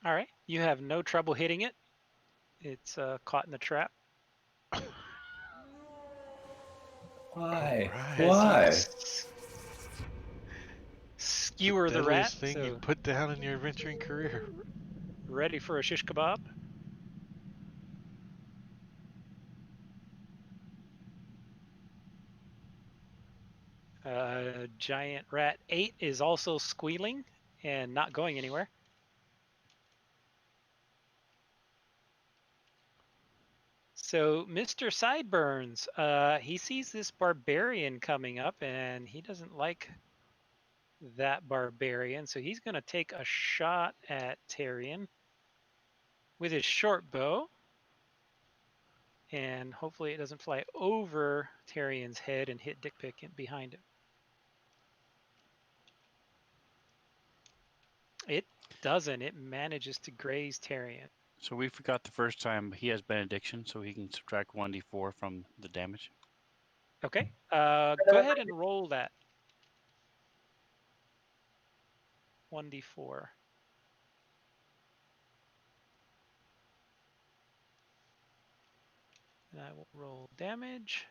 All right. You have no trouble hitting it. It's caught in the trap.
Why?
Alright.
Why?
Skewer the rat.
Deadliest thing
So
you've put down in your adventuring career.
ready for a shish kebab. Giant rat 8 is also squealing and not going anywhere. So Mr. Sideburns, he sees this barbarian coming up and he doesn't like that barbarian. So he's going to take a shot at Tyrion with his short bow. And hopefully it doesn't fly over Tyrion's head and hit Dick Pick behind him. doesn't. It manages to graze Tyrion.
So we forgot the first time he has benediction, so he can subtract 1d4 from the damage.
Okay. Go ahead and roll that. 1d4. And I will roll damage.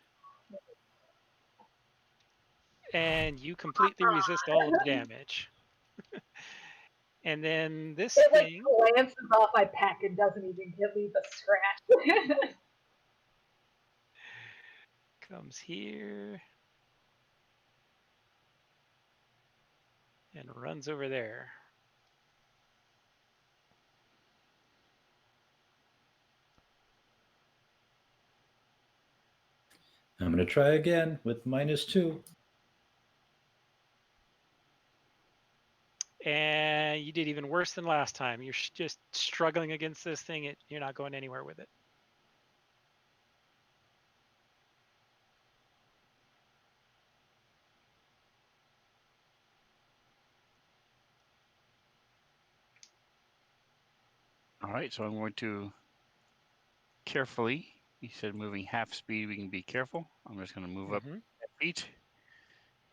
And you completely resist all of the damage. And then this
It like
thing
glances off my pack and doesn't even leave a scratch.
comes here and runs over there.
I'm going to try again with -2.
And you did even worse than last time. You're just struggling against this thing. You're not going anywhere with it.
All right, so I'm going to carefully, he said moving half speed, we can be careful. I'm just going to move up feet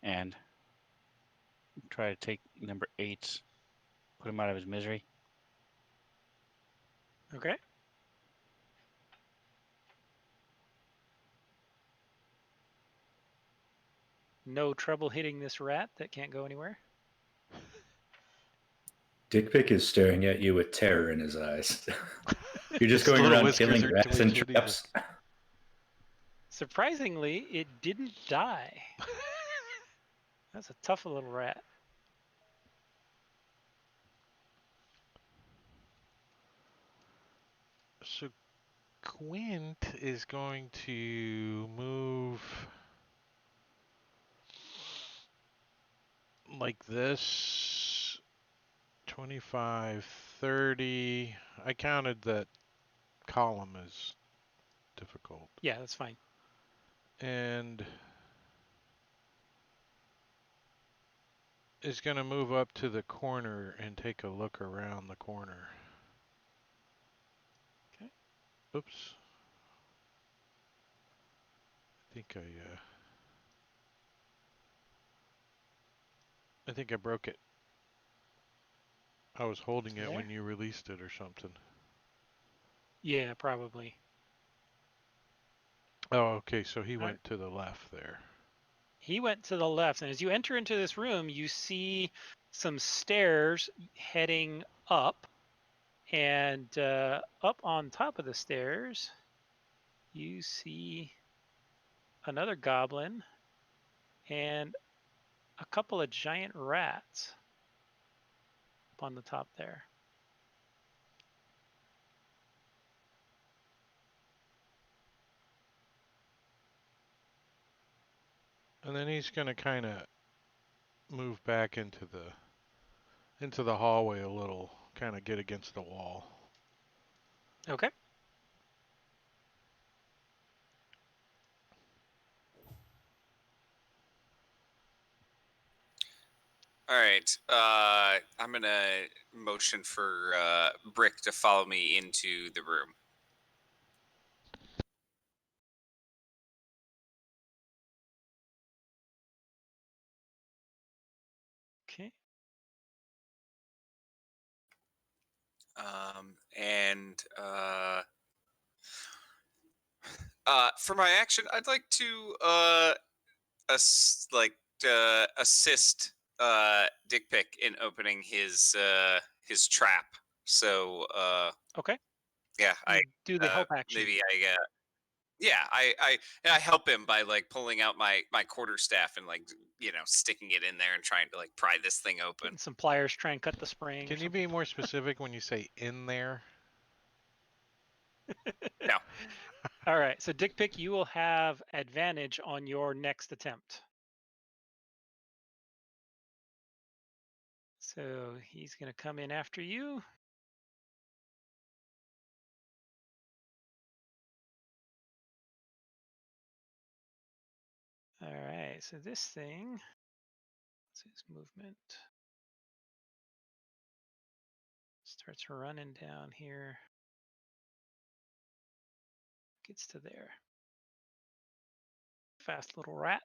and try to take number 8, put him out of his misery.
Okay. No trouble hitting this rat that can't go anywhere.
Dick Pick is staring at you with terror in his eyes. You're just
His
going
little
around
whiskers
killing
are
rats and
twitching.
traps.
Surprisingly, it didn't die. That's a tough little rat.
So Quint is going to move like this. 25, 30. I counted that column as difficult.
Yeah, that's fine.
And is going to move up to the corner and take a look around the corner.
Okay.
Oops. I think I broke it. I was holding it when you released it or something.
Yeah, probably.
Oh, okay, so he went to the left there.
He went to the left, and as you enter into this room, you see some stairs heading up, and up on top of the stairs, you see another goblin and a couple of giant rats up on the top there.
And then he's going to kind of move back into the hallway a little, kind of get against the wall.
Okay.
All right. I'm gonna motion for Brick to follow me into the room.
Okay.
And for my action, I'd like to assist Dick Pick in opening his trap. So
Okay.
yeah, I
do the help action.
maybe I help him by like pulling out my quarterstaff and like sticking it in there and trying to like pry this thing open.
Getting some pliers, try and cut the spring.
Can you be more specific when you say in there?
No.
All right. So Dick Pick, you will have advantage on your next attempt. So he's going to come in after you. All right. So this thing, what's his movement? Starts running down here. Gets to there. Fast little rat.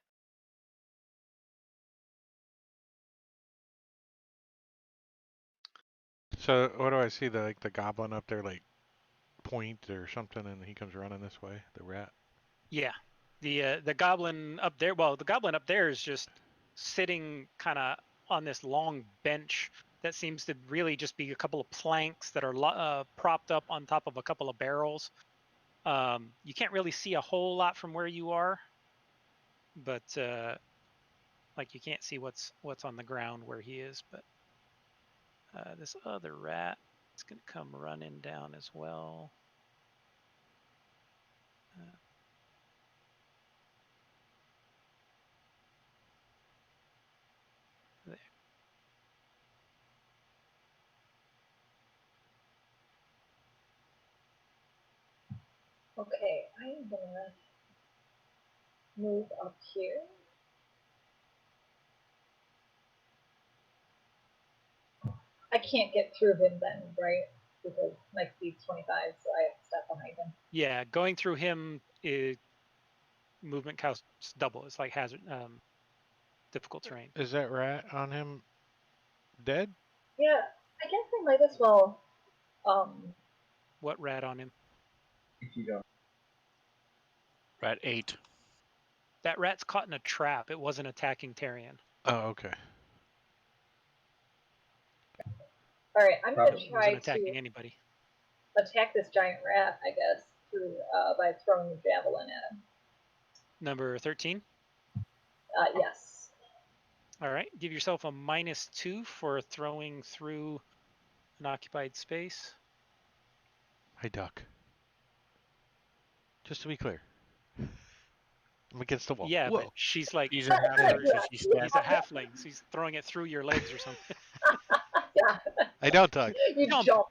So what do I see? The goblin up there, like point or something, and he comes running this way. The rat.
Yeah, the goblin up there. Well, the goblin up there is just sitting kind of on this long bench that seems to really just be a couple of planks that are propped up on top of a couple of barrels. You can't really see a whole lot from where you are, but like you can't see what's on the ground where he is. But this other rat is gonna come running down as well. There.
Okay, I'm gonna move up here. I can't get through him then, right? Because my speed's 25, so I have to step behind him.
Yeah, going through him is movement counts double. It's like hazard, difficult terrain.
Is that rat on him dead?
Yeah, I guess I might as well.
What rat on him?
If you don't.
Rat 8.
That rat's caught in a trap. It wasn't attacking Tarion.
Oh, okay.
All right, I'm gonna
It
try
wasn't attacking
to
anybody.
attack this giant rat, I guess, through by throwing a javelin at him.
Number 13.
Yes.
All right. Give yourself a -2 for throwing through an occupied space.
I duck. Just to be clear. I'm against the wall.
Yeah,
Whoa.
but she's like
He's a halfling, so she's
he's a
stabbed.
halfling. So he's throwing it through your legs or something.
Yeah.
I don't duck.
You
Jump.
jump.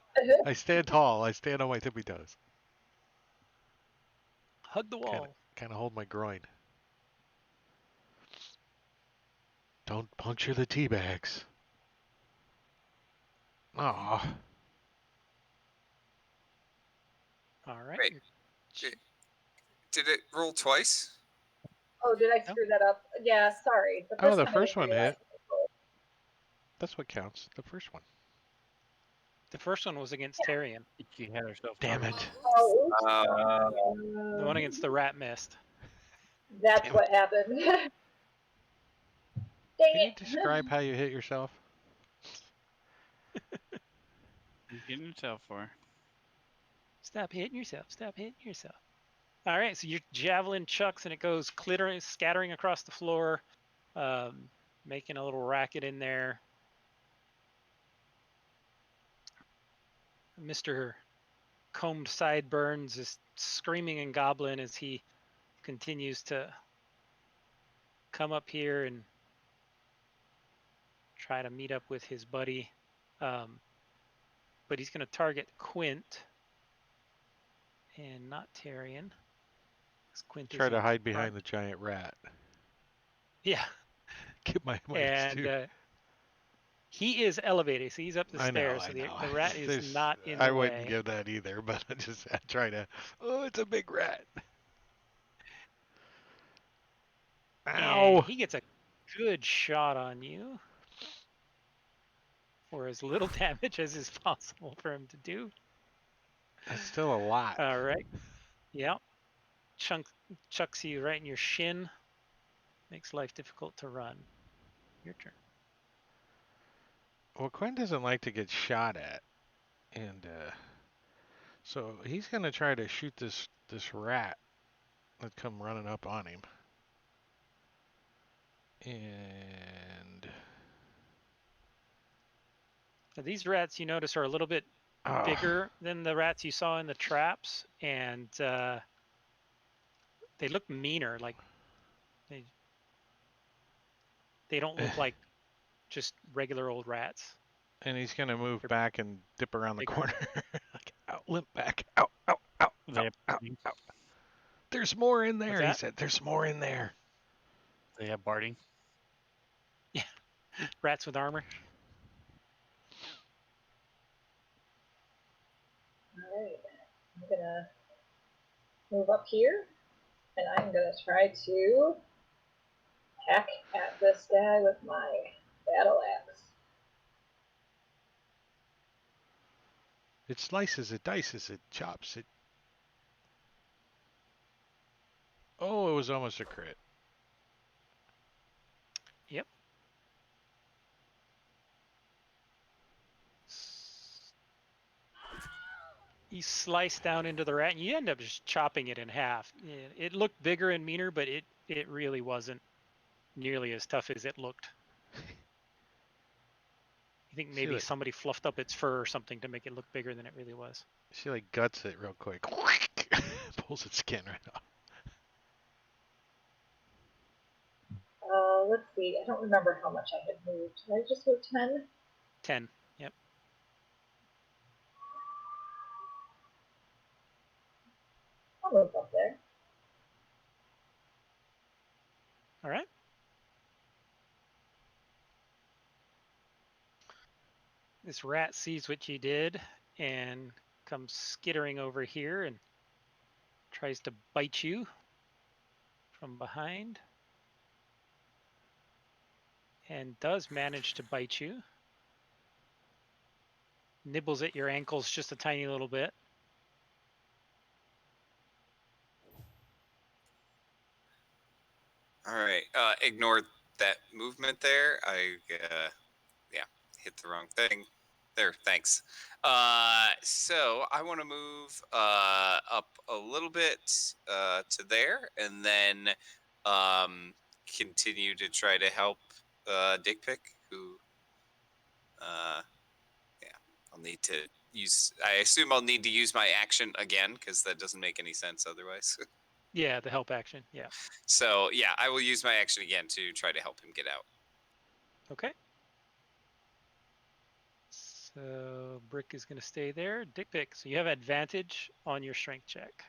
I stand tall. I stand on my tippy toes.
Hug the wall.
Kind of hold my groin. Don't puncture the tea bags. Aw.
All right.
Wait. Did it roll twice?
Oh, did I
No.
screw that up? Yeah, sorry.
The
time I
first
didn't
one
realize
hit.
it rolled.
That's what counts. The first one.
The first one was against Tarion.
She had herself.
Damn
targeted.
it.
Oh,
The one against the rat missed.
That's
Damn
what happened. Dang
Can you
it.
describe how you hit yourself?
He's getting himself for.
Stop hitting yourself. Stop hitting yourself. All right, so your javelin chucks and it goes clittering, scattering across the floor, making a little racket in there. Mr. Combed Sideburns is screaming in Goblin as he continues to come up here and try to meet up with his buddy. But he's going to target Quint and not Tarion. Quint
Try
is
to
in
hide behind
front.
the giant rat.
Yeah.
Get my
And he is elevated, so he's up the
I know,
stairs.
I
So
know.
the rat is
There's-
not in
I
the
wouldn't
way.
give that either, but I try to. Oh, it's a big rat. Ow!
And he gets a good shot on you for as little damage as is possible for him to do.
That's still a lot.
All right. Yep. Chucks you right in your shin. Makes life difficult to run. Your turn.
Well, Quinn doesn't like to get shot at, and so he's gonna try to shoot this rat that come running up on him. And
Now, these rats you notice are a little bit bigger than the rats you saw in the traps, and they look meaner. Like they don't look like just regular old rats.
And he's gonna move back and dip around the
bigger.
corner. Like, out, limp back. Out, out, out,
They
out,
have,
out, out. There's more in there,
What's
he
that?
said. There's more in there.
they have barding.
Rats with armor.
gonna move up here, and I'm gonna try to hack at this guy with my battle axe.
It slices, it dices, it chops, it. Oh, it was almost a crit.
Yep. You slice down into the rat, and you end up just chopping it in half. It looked bigger and meaner, but it really wasn't nearly as tough as it looked. You think maybe
like,
somebody fluffed up its fur or something to make it look bigger than it really was.
She like guts it real quick. Pulls its skin right off.
Let's see. I don't remember how much I had moved. Did I just move 10?
10. Yep.
I'll move up there.
All right. This rat sees what you did and comes skittering over here and tries to bite you from behind. And does manage to bite you. Nibbles at your ankles just a tiny little bit.
All right. Ignore that movement there. I hit the wrong thing. There. Thanks. So I want to move up a little bit to there, and then continue to try to help Dick Pick, who I'll need to use. I assume I'll need to use my action again because that doesn't make any sense otherwise.
Yeah, the help action. Yeah.
So yeah, I will use my action again to try to help him get out.
Okay. So Brick is going to stay there. Dick Pick. So you have advantage on your strength check.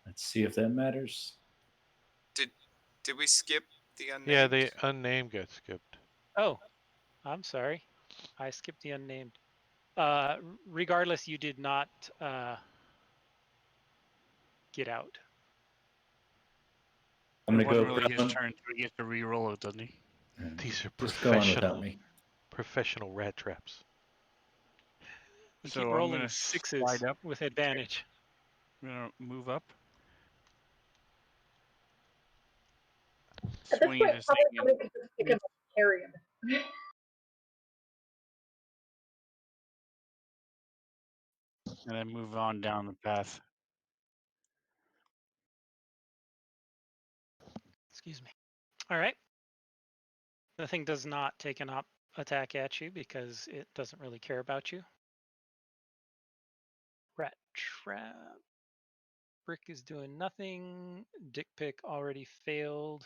Let's see if that matters.
Did we skip the unnamed?
Yeah, the unnamed got skipped.
Oh, I'm sorry. I skipped the unnamed. Regardless, you did not get out.
I'm
It
gonna go.
wasn't really his
down.
turn, so he gets to re-roll it, doesn't he?
These are
Just go on without
professional,
me.
professional rat traps.
You
So
keep
I'm
rolling
gonna
sixes
slide up.
with advantage.
I'm gonna move up.
At this
Swing
point,
at this
probably
thing
somebody could just pick him up and carry him.
and then move on down the path.
Excuse me. All right. The thing does not take an attack at you because it doesn't really care about you. Rat trap. Brick is doing nothing. Dick Pick already failed.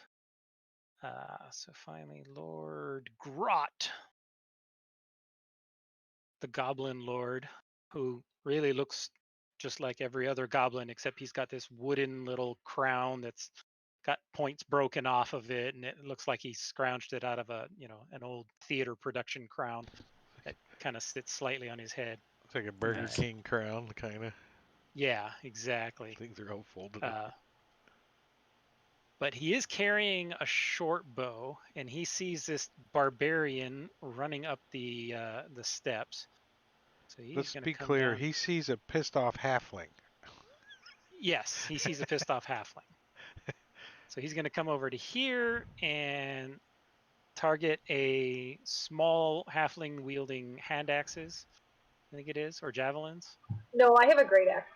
So finally, Lord Grot, the Goblin Lord, who really looks just like every other goblin, except he's got this wooden little crown that's got points broken off of it, and it looks like he scrounged it out of an old theater production crown that kind of sits slightly on his head.
It's like a Burger
Nice.
King crown, kind of.
Yeah, exactly.
Things are all folded up.
But he is carrying a short bow, and he sees this barbarian running up the steps. So he's
Let's
going to
be
come
clear.
down.
He sees a pissed off halfling.
Yes, he sees a pissed off halfling. So he's going to come over to here and target a small halfling wielding hand axes, I think it is, or javelins.
No, I have a great axe.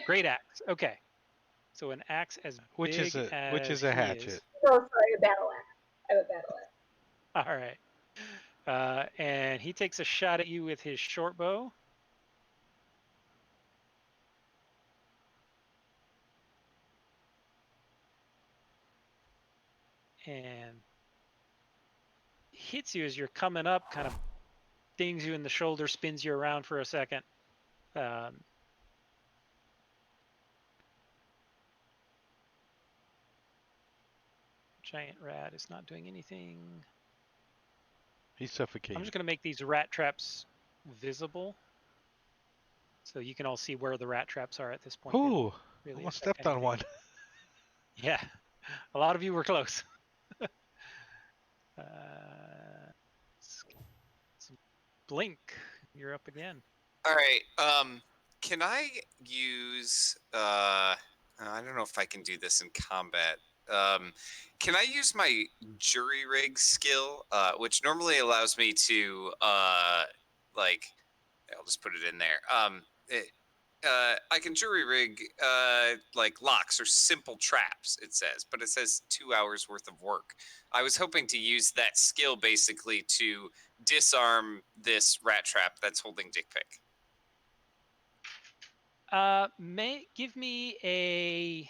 Great axe. Okay. So an axe as
Which
big
is a
as
hatchet.
he is.
No, sorry, a battle axe. I have a battle axe.
All right. And he takes a shot at you with his short bow. And hits you as you're coming up, kind of dings you in the shoulder, spins you around for a second. Giant rat is not doing anything.
He's suffocating.
I'm just going to make these rat traps visible. So you can all see where the rat traps are at this point. They don't
Ooh,
really
almost
affect
stepped on
anything.
one.
Yeah, a lot of you were close. Blink, you're up again.
All right. Can I use? I don't know if I can do this in combat. Can I use my jury rig skill, which normally allows me to, like, I'll just put it in there. I can jury rig like locks or simple traps, it says, but it says 2 hours worth of work. I was hoping to use that skill basically to disarm this rat trap that's holding Dick Pick.
Give me a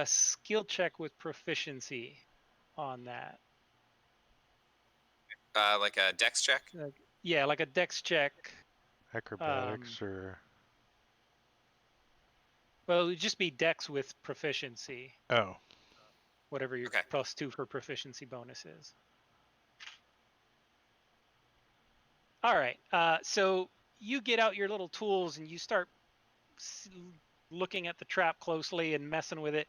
skill check with proficiency on that.
Like a dex check.
Yeah, like a dex check.
Acrobatics or
Well, it would just be dex with proficiency,
oh,
whatever your
Okay.
+2 for proficiency bonus is. All right. So you get out your little tools and you start looking at the trap closely and messing with it.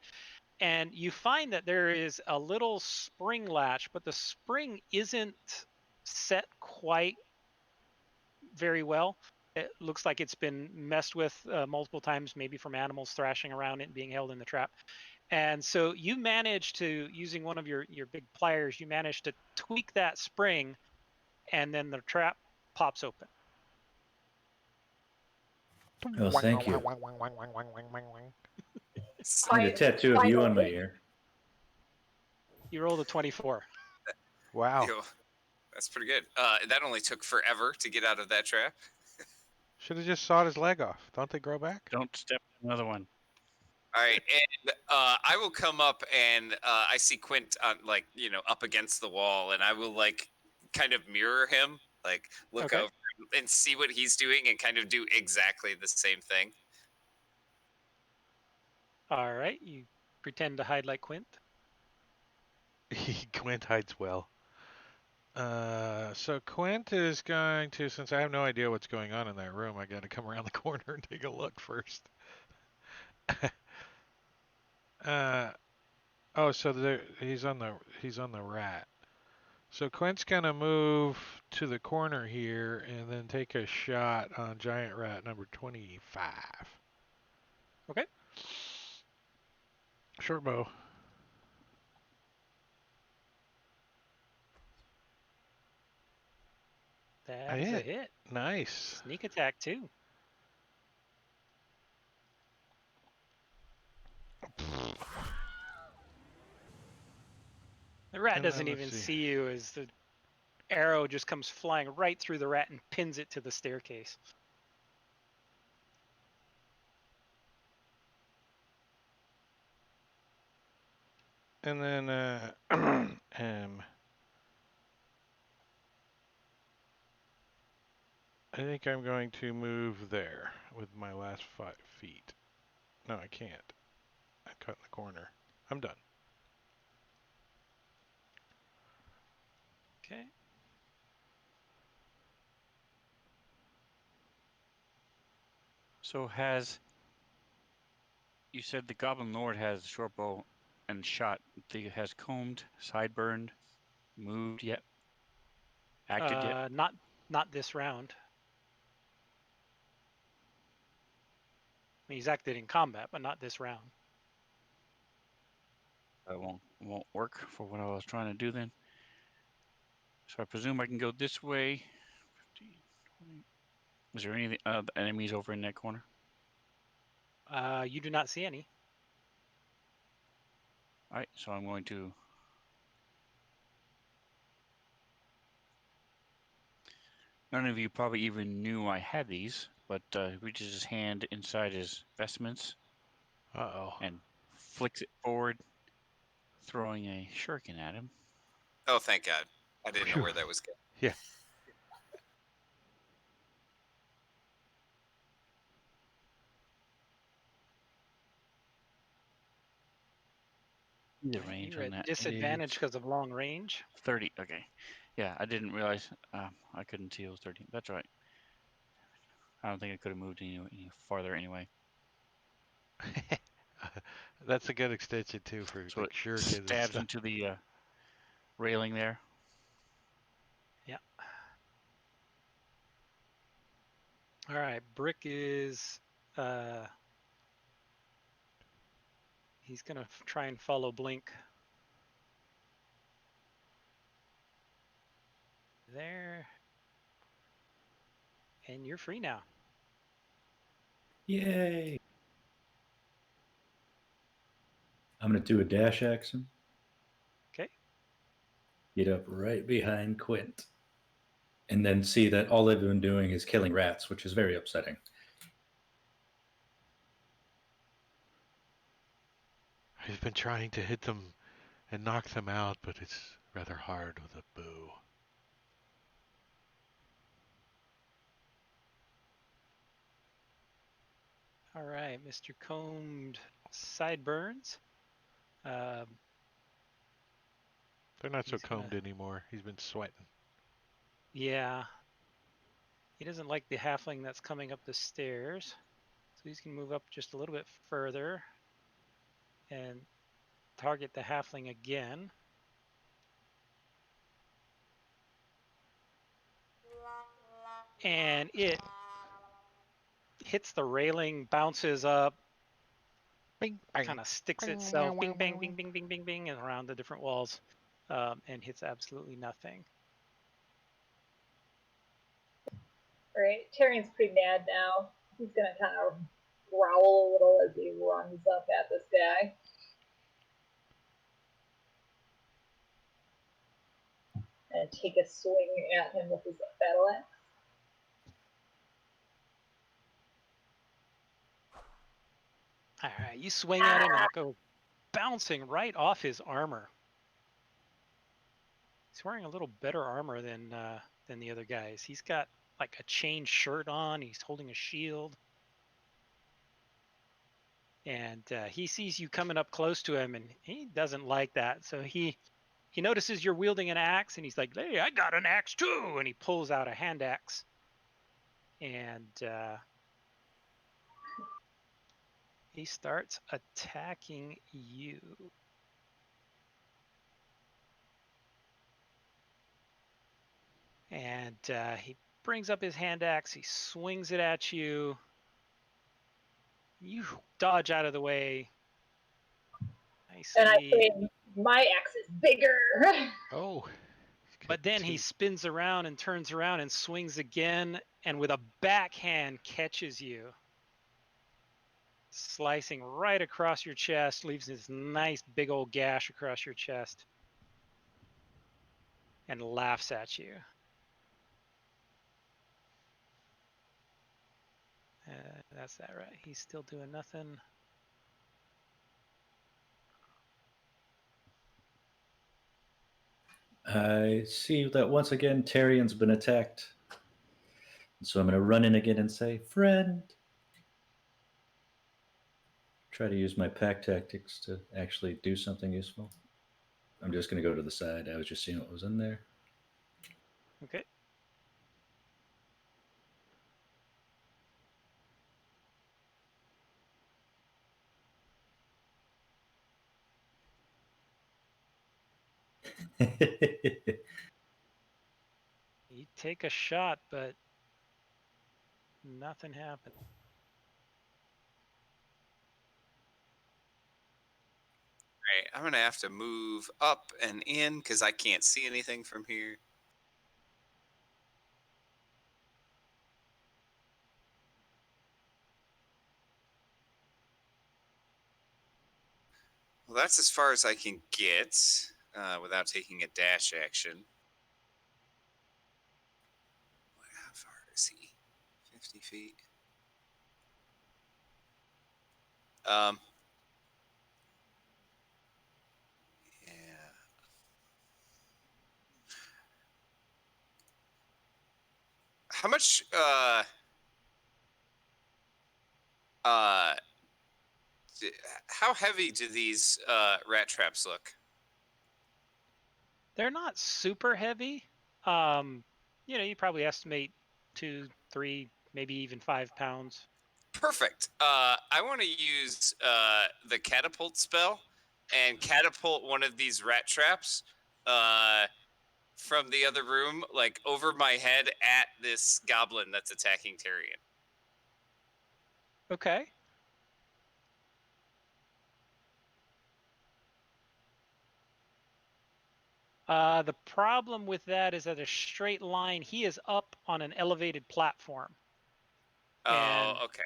And you find that there is a little spring latch, but the spring isn't set quite very well. It looks like it's been messed with multiple times, maybe from animals thrashing around it and being held in the trap. And so you manage to, using one of your big pliers, you manage to tweak that spring, and then the trap pops open.
Oh, thank you. I need a
Fine-
tattoo of you on my
finally.
ear.
You rolled a 24.
Wow.
Ew, that's pretty good. That only took forever to get out of that trap.
Should have just sawed his leg off. Don't they grow back?
Don't step on another one.
All right, and I will come up and I see Quint like up against the wall, and I will like kind of mirror him, like look
Okay.
over and see what he's doing, and kind of do exactly the same thing.
All right. You pretend to hide like Quint.
Quint hides well. So Quint is going to, since I have no idea what's going on in that room, I got to come around the corner and take a look first. Oh, so he's on the rat. So Quint's gonna move to the corner here and then take a shot on giant rat number 25.
Okay.
Short bow.
That is a hit.
Nice.
Sneak attack too. The rat
And then
doesn't
let's
even
see.
see you as the arrow just comes flying right through the rat and pins it to the staircase.
And then I think I'm going to move there with my last 5 feet. No, I can't. I cut in the corner. I'm done.
Okay.
So you said the Goblin Lord has short bow and shot. Has combed, sideburned, moved yet? Acted yet?
Not this round. I mean, he's acted in combat, but not this round.
That won't work for what I was trying to do then. So I presume I can go this way. 15, 20. Is there any enemies over in that corner?
You do not see any.
All right, so I'm going to. None of you probably even knew I had these, but reaches his hand inside his vestments
Uh-oh.
and flicks it forward, throwing a shuriken at him.
Oh, thank God! I didn't know
Phew.
where that was going.
Yeah.
The range
You're
on
at
that
disadvantage
is
because of long range.
30. Okay. Yeah, I didn't realize I couldn't see it was 30. That's right. I don't think it could have moved any farther anyway.
That's a good extension too for
So
like
it
shurikens and
stabs
stuff.
into the railing there.
Yeah. All right, Brick is he's gonna try and follow Blink. There. And you're free now.
Yay! I'm going to do a dash action.
Okay.
Get up right behind Quint. And then see that all they've been doing is killing rats, which is very upsetting.
I've been trying to hit them and knock them out, but it's rather hard with a bow.
All right, Mr. Combed Sideburns.
They're not so
He's gonna-
combed anymore. He's been sweating.
Yeah. He doesn't like the halfling that's coming up the stairs. So he's going to move up just a little bit further and target the halfling again. And it hits the railing, bounces up,
Bing, bang.
kind of sticks itself, bing, bang, bing, bing, bing, bing, bing, and around the different walls, and hits absolutely nothing.
All right, Tyrion's pretty mad now. He's gonna kind of growl a little as he runs up at this guy. And take a swing at him with his battle axe.
All right, you swing at him and it goes bouncing right off his armor. He's wearing a little better armor than the other guys. He's got like a chain shirt on. He's holding a shield. And he sees you coming up close to him, and he doesn't like that. So he notices you're wielding an axe, and he's like, "Hey, I got an axe too!" And he pulls out a hand axe, and he starts attacking you. And he brings up his hand axe. He swings it at you. You dodge out of the way.
And I
Nicely.
say, my axe is bigger.
Oh.
But then he spins around and turns around and swings again, and with a backhand catches you, slicing right across your chest, leaves this nice big old gash across your chest, and laughs at you. That's that, right? He's still doing nothing.
I see that once again Tyrion's been attacked. So I'm going to run in again and say, friend. Try to use my pack tactics to actually do something useful. I'm just going to go to the side. I was just seeing what was in there.
Okay. You take a shot, but nothing happened.
Right, I'm gonna have to move up and in because I can't see anything from here. Well, that's as far as I can get without taking a dash action. How far is he? 50 feet. Yeah. How much how heavy do these rat traps look?
They're not super heavy. You probably estimate 2, 3, maybe even 5 pounds.
Perfect. I want to use the catapult spell and catapult one of these rat traps from the other room, like over my head at this goblin that's attacking Tyrion.
Okay. The problem with that is that a straight line, he is up on an elevated platform.
Oh,
And
okay.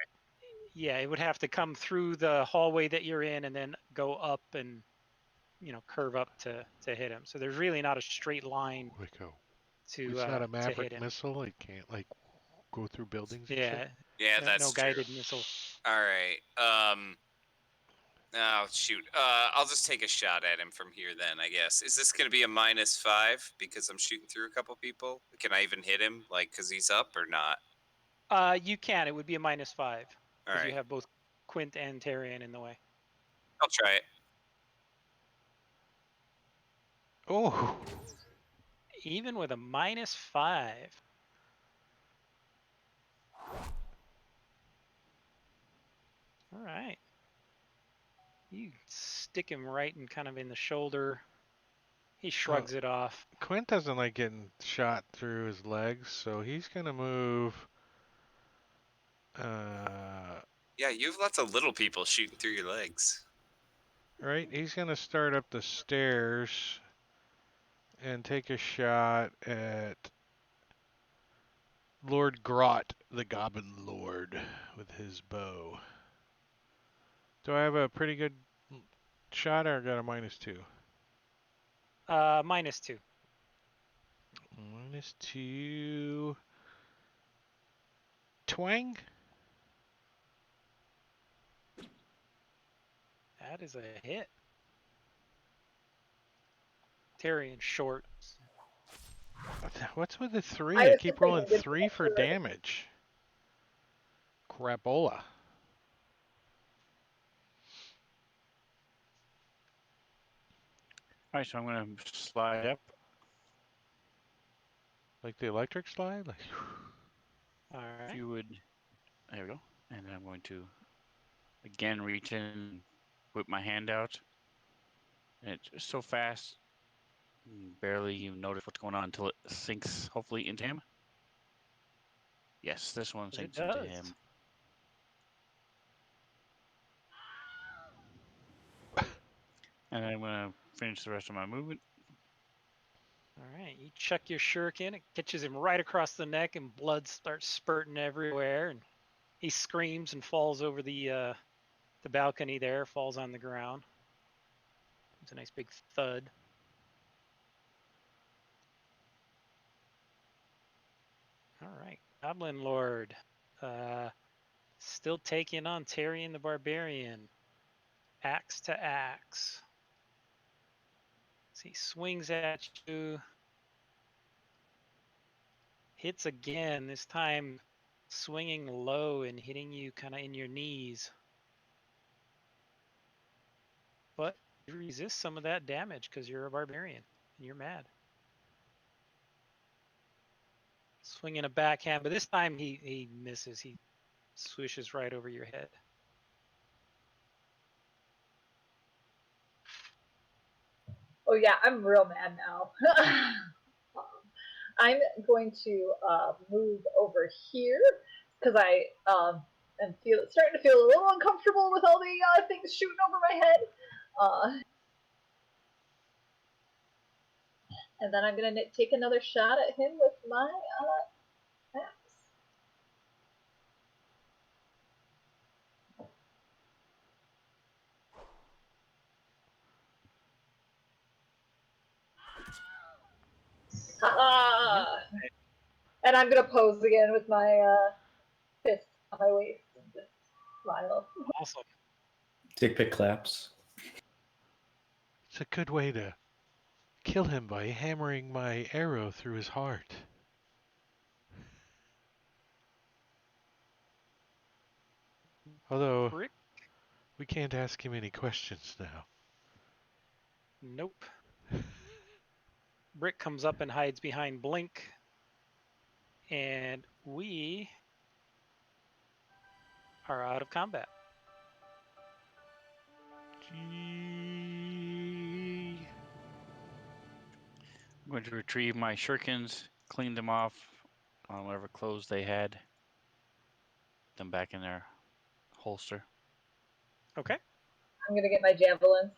yeah, it would have to come through the hallway that you're in and then go up and, curve up to hit him. So there's really not a straight line
Wicco.
to
It's not a
hit
Maverick
him.
missile. It can't like go through buildings and
Yeah.
shit.
Yeah,
no,
that's
no
true.
guided missile.
All right. Oh shoot. I'll just take a shot at him from here then, I guess. Is this gonna be a -5 because I'm shooting through a couple people? Can I even hit him, like, because he's up or not?
You can. It would be a -5
All
because you
right.
have both Quint and Tyrion in the way.
I'll try it.
Oh,
Even with a -5. All right. You stick him right in kind of in the shoulder. He shrugs it off.
Quint doesn't like getting shot through his legs, so he's gonna move.
Yeah, you have lots of little people shooting through your legs.
Right, he's gonna start up the stairs and take a shot at Lord Grot, the Goblin Lord, with his bow. Do I have a pretty good shot, or got a -2?
-2.
-2. Twang.
That is a hit. Tyrion short.
What's with the 3?
I
I
was
keep
just
rolling
thinking this
3 for
sure.
damage. Crapola.
All right, so I'm gonna slide up.
Like the electric slide? Like,
All
If
right.
you would, there we go. And then I'm going to again reach in, and whip my hand out. And it's just so fast, you barely even notice what's going on until it sinks, hopefully, into him. Yes, this one
It
sinks into
does.
him. And I'm gonna finish the rest of my movement.
All right. You chuck your shuriken. It catches him right across the neck, and blood starts spurting everywhere. And he screams and falls over the balcony there. Falls on the ground. It's a nice big thud. All right. Goblin Lord. Still taking on Tyrion the Barbarian. Axe to axe. So he swings at you. Hits again, this time swinging low and hitting you kind of in your knees. But you resist some of that damage because you're a barbarian and you're mad. Swinging a backhand, but this time he misses. He swishes right over your head.
Oh yeah, I'm real mad now. I'm going to move over here because I am starting to feel a little uncomfortable with all the things shooting over my head. And then I'm going to take another shot at him with my axe. Ah! And I'm going to pose again with my fist on my waist and just smile.
Awesome.
Dick pic claps.
it's a good way to kill him by hammering my arrow through his heart. Although,
Brick?
we can't ask him any questions now.
Nope. Brick comes up and hides behind Blink. And we are out of combat.
I'm going to retrieve my shurikens, clean them off on whatever clothes they had, put them back in their holster.
Okay.
I'm gonna get my javelins.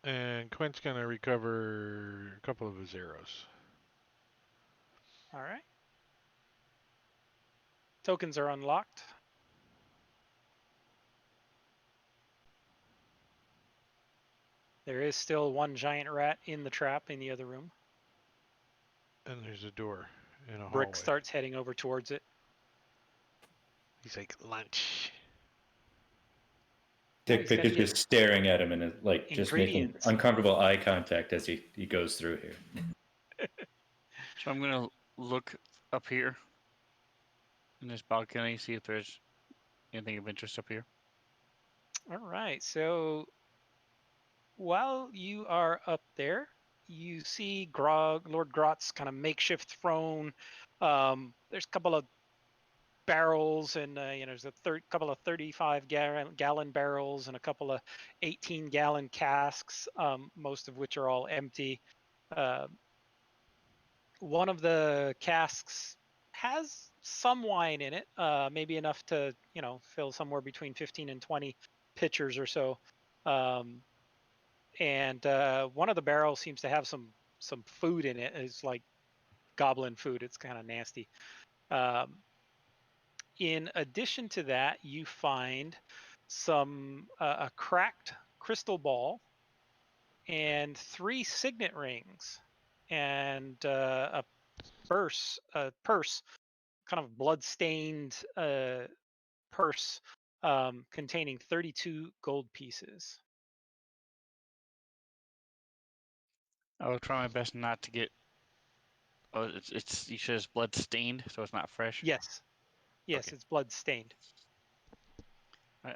And Quint's gonna recover a couple of his arrows.
All right. Tokens are unlocked. There is still one giant rat in the trap in the other room.
And there's a door in a
Brick
hallway.
starts heading over towards it.
He's like, lunch.
Dick
he's
Pick
gonna
is
get
just staring at him and just making
ingredients.
uncomfortable eye contact as he goes through here.
So I'm going to look up here in this balcony, see if there's anything of interest up here.
All right. So while you are up there, you see Lord Grot's kind of makeshift throne. There's a couple of barrels, and there's a couple of 35-gallon barrels and a couple of 18-gallon casks, most of which are all empty. One of the casks has some wine in it, maybe enough to fill somewhere between 15 and 20 pitchers or so. And one of the barrels seems to have some food in it. It's like goblin food. It's kind of nasty. In addition to that, you find a cracked crystal ball and 3 signet rings and a purse, kind of blood-stained purse containing 32 gold pieces.
I will try my best not to get. Oh, it's you said it's blood stained, so it's not fresh.
Yes,
Okay.
It's blood-stained.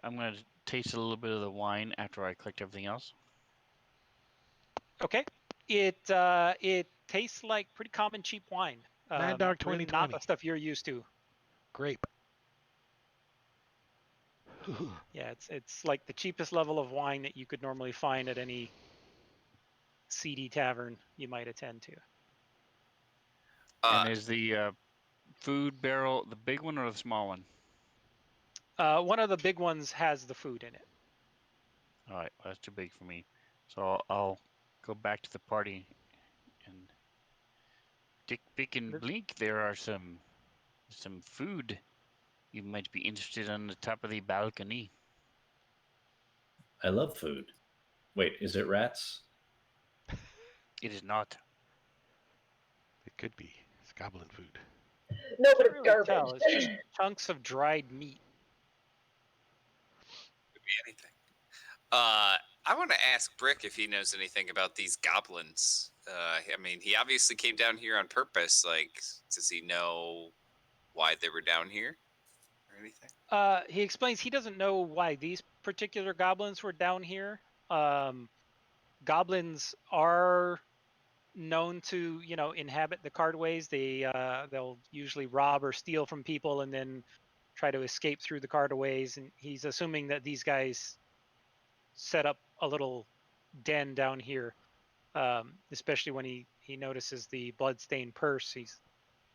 I'm going to taste a little bit of the wine after I collect everything else.
Okay, it tastes like pretty common cheap wine.
Mad Dog
Really
2020.
not the stuff you're used to.
Grape.
Yeah, it's like the cheapest level of wine that you could normally find at any seedy tavern you might attend to.
And is the food barrel the big one or the small one?
One of the big ones has the food in it.
All right, well, that's too big for me. So I'll go back to the party and Dick, Pick, and Blink. There are some food. You might be interested on the top of the balcony.
I love food. Wait, is it rats?
It is not.
It could be. It's goblin food.
No, but
Can't
it's
really
garbage.
tell. It's just chunks of dried meat.
Could be anything. I want to ask Brick if he knows anything about these goblins. I mean, he obviously came down here on purpose. Like, does he know why they were down here or anything?
He explains he doesn't know why these particular goblins were down here. Goblins are known to, inhabit the cardways. They'll usually rob or steal from people and then try to escape through the cardways. And he's assuming that these guys set up a little den down here, especially when he notices the bloodstained purse. He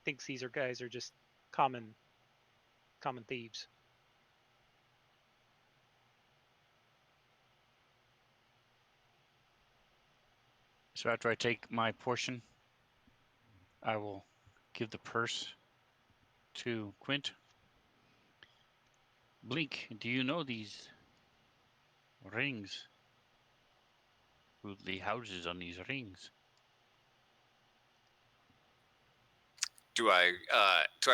thinks these guys are just common thieves.
So after I take my portion, I will give the purse to Quint. Blink, do you know these rings? Who the houses on these rings?
Do I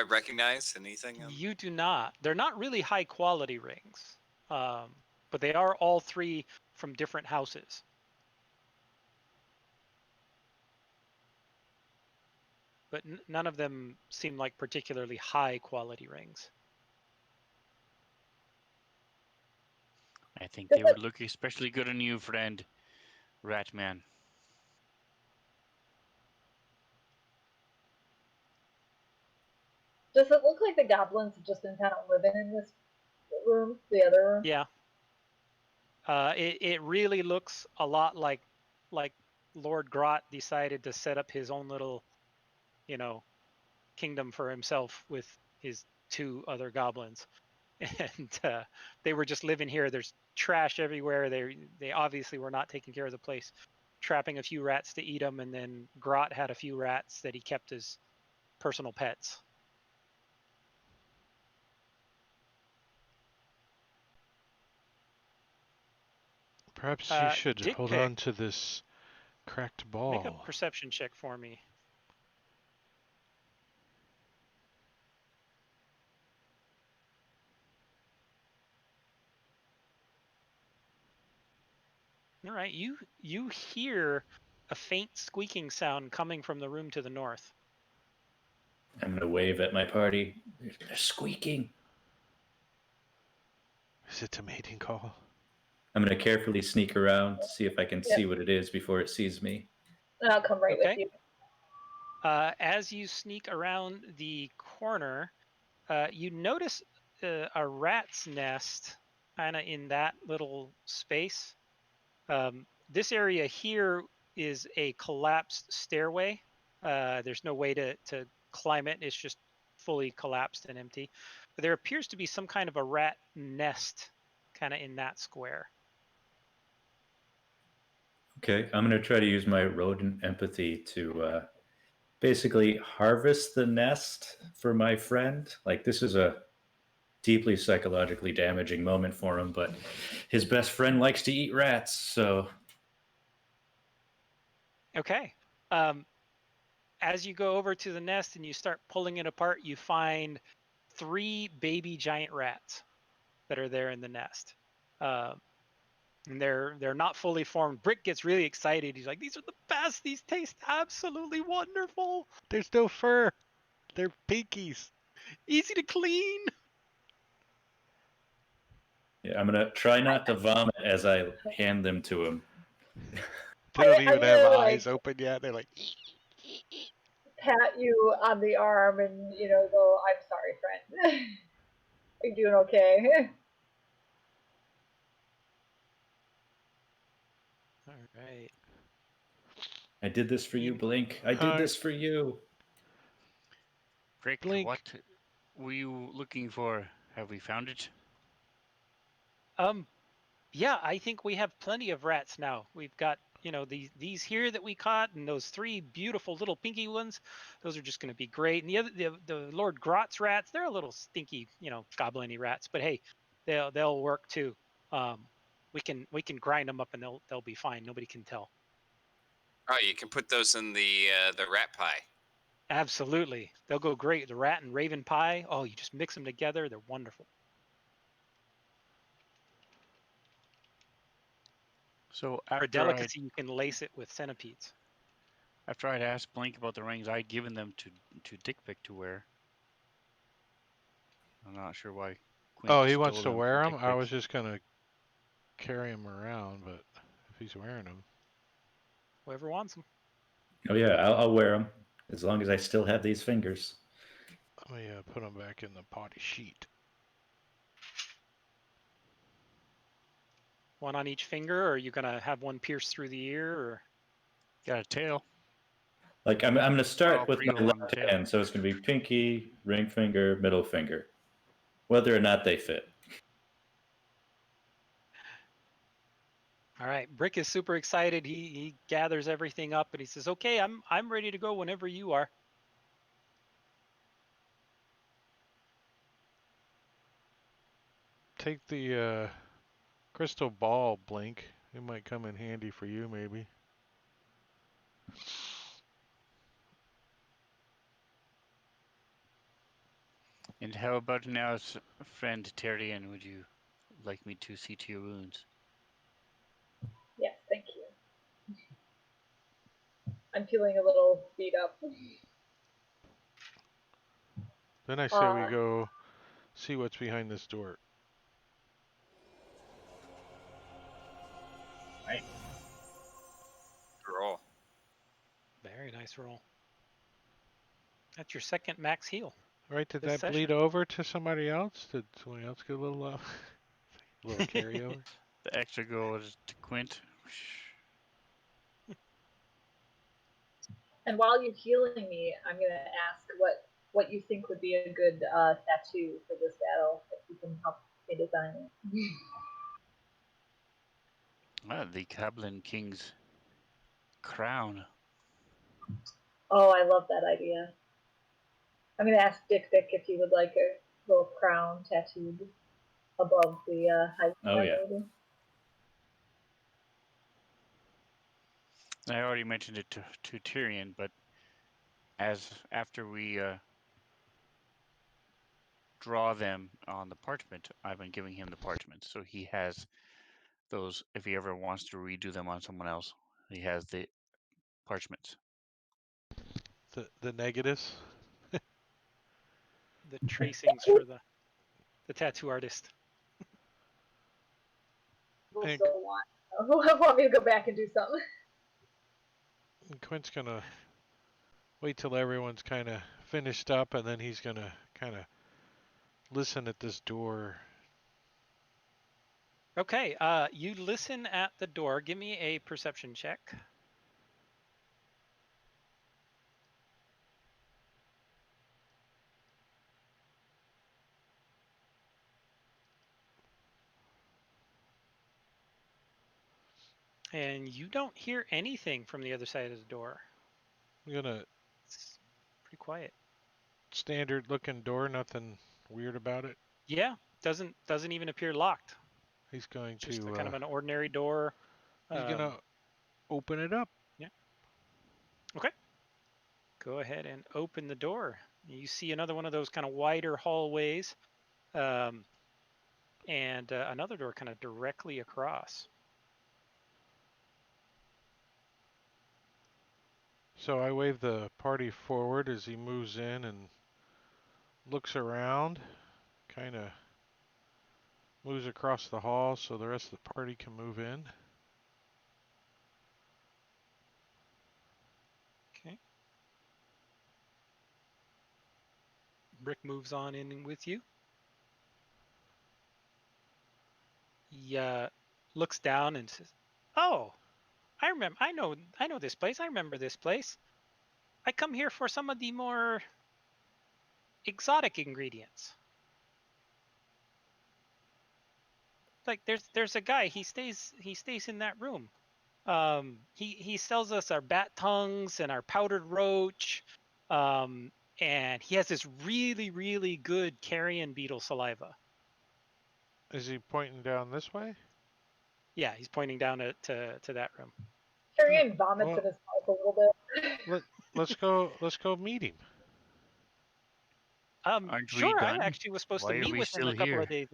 recognize anything?
You do not. They're not really high quality rings, but they are all 3 from different houses. But none of them seem like particularly high quality rings.
I think they would look especially good on you, friend, Ratman.
Does it look like like the goblins have just been kind of living in this room, the other room.
Yeah. It really looks a lot like Lord Grot decided to set up his own little, kingdom for himself with his 2 other goblins, and they were just living here. There's trash everywhere. They obviously were not taking care of the place, trapping a few rats to eat them, and then Grot had a few rats that he kept as personal pets.
Perhaps you should
Dick
hold
pic.
on to this cracked
Make a
ball.
perception check for me. All right, you hear a faint squeaking sound coming from the room to the north.
I'm going to wave at my party. They're squeaking.
Is it a mating call?
I'm going to carefully sneak around, see if I can see what it is before it sees me.
And I'll come right with
Okay.
you.
As you sneak around the corner, you notice a rat's nest kind of in that little space. This area here is a collapsed stairway. There's no way to climb it. It's just fully collapsed and empty. But there appears to be some kind of a rat nest kind of in that square.
Okay, I'm going to try to use my rodent empathy to basically harvest the nest for my friend. Like, this is a deeply psychologically damaging moment for him, but his best friend likes to eat rats, so...
Okay. As you go over to the nest and you start pulling it apart, you find 3 baby giant rats that are there in the nest. And they're not fully formed. Brick gets really excited. He's like, "These are the best. These taste absolutely wonderful.
There's no fur. They're pinkies.
Easy to clean."
Yeah, I'm going to try not to vomit as I hand them to him.
They don't
I'm
even have
gonna,
eyes open yet. They're like,
pat you on the arm and, go, I'm sorry, friend. Are you doing okay?
All right.
I did this for you, Blink. I did this for you.
Rick,
Blink.
what were you looking for? Have we found it?
Yeah, I think we have plenty of rats now. We've got, these here that we caught, and those 3 beautiful little pinky ones. Those are just going to be great. And the Lord Grot's rats, they're a little stinky, goblin-y rats, but hey, they'll work too. We can grind them up and they'll be fine. Nobody can tell.
Oh, you can put those in the rat pie.
Absolutely, they'll go great. The rat and raven pie. Oh, you just mix them together. They're wonderful.
So
For a
after
delicacy, you can lace it with centipedes.
I'd asked Blink about the rings, I'd given them to Dick Pick to wear. I'm not sure why Quint
oh, he
stole
wants to
them
wear
from
them?
Dick
I
Pick.
was just going to carry him around, but if he's wearing them.
Whoever wants them.
Oh, yeah, I'll wear them as long as I still have these fingers.
Let me put them back in the potty sheet.
One on each finger, or are you gonna have one pierce through the ear? Or
Got a tail.
Like, I'm going to start
All
with
3
my
of them on the
left
tail.
hand, so it's going to be pinky, ring finger, middle finger, whether or not they fit.
all right, Brick is super excited. He gathers everything up and he says, "Okay, I'm ready to go whenever you are."
Take the crystal ball, Blink. It might come in handy for you, maybe.
And how about now, friend Tyrion? Would you like me to see to your wounds?
Yes, thank you. I'm feeling a little beat up.
Then I say we go see what's behind this door.
Right.
Roll.
Very nice roll. That's your second max heal.
Right? Did
this
that
session.
bleed over to somebody else? Did somebody else get a little little carryover?
The extra goes to Quint.
And while you're healing me, I'm gonna ask what you think would be a good tattoo for this battle, if you can help me design it.
The Goblin King's crown.
Oh, I love that idea. I'm gonna ask Dick if he would like a little crown tattooed above the high
Oh, yeah.
maybe.
I already mentioned it to Tyrion, but after we draw them on the parchment, I've been giving him the parchment, so he has those. If he ever wants to redo them on someone else, he has the parchments.
The negatives?
The tracings for the tattoo artist.
We'll
And
still want me to go back and do something.
Quint's gonna wait till everyone's kind of finished up, and then he's gonna kind of listen at this door.
Okay, you listen at the door. Give me a perception check. And you don't hear anything from the other side of the door.
I'm gonna
It's pretty quiet.
standard looking door, nothing weird about it.
Yeah, doesn't even appear locked.
He's going
Just
to
a kind of an ordinary door.
he's gonna open it up.
Yeah. Okay. Go ahead and open the door. You see another one of those kind of wider hallways, and another door kind of directly across.
So I wave the party forward as he moves in and looks around, kind of moves across the hall so the rest of the party can move in.
Okay. Brick moves on in with you. He looks down and says, "Oh, I remember. I know this place. I remember this place. I come here for some of the more exotic ingredients. Like there's a guy. He stays in that room. He sells us our bat tongues and our powdered roach. And he has this really good carrion beetle saliva.
Is he pointing down this way?
Yeah, he's pointing down to that room.
Tyrion vomits
Well-
in his mouth a little bit.
Let's go meet him.
Aren't we
Sure. I
done?
actually was supposed
Why
to
are
meet
we
with him
still
in a couple
here?
of days.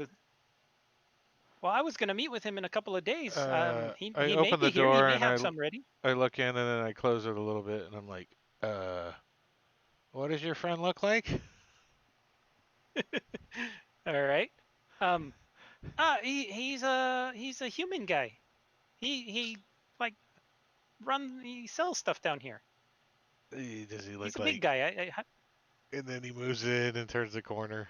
Well, I was going to meet with him in a couple of days. He
I
may
open
be
the
here. He
door
may
and
have some ready.
I look in and then I close it a little bit and I'm like, what does your friend look like?
All right. He's a human guy. He like he sells stuff down here.
Does he
He's
look
a big
like?
guy.
And then he moves in and turns the corner,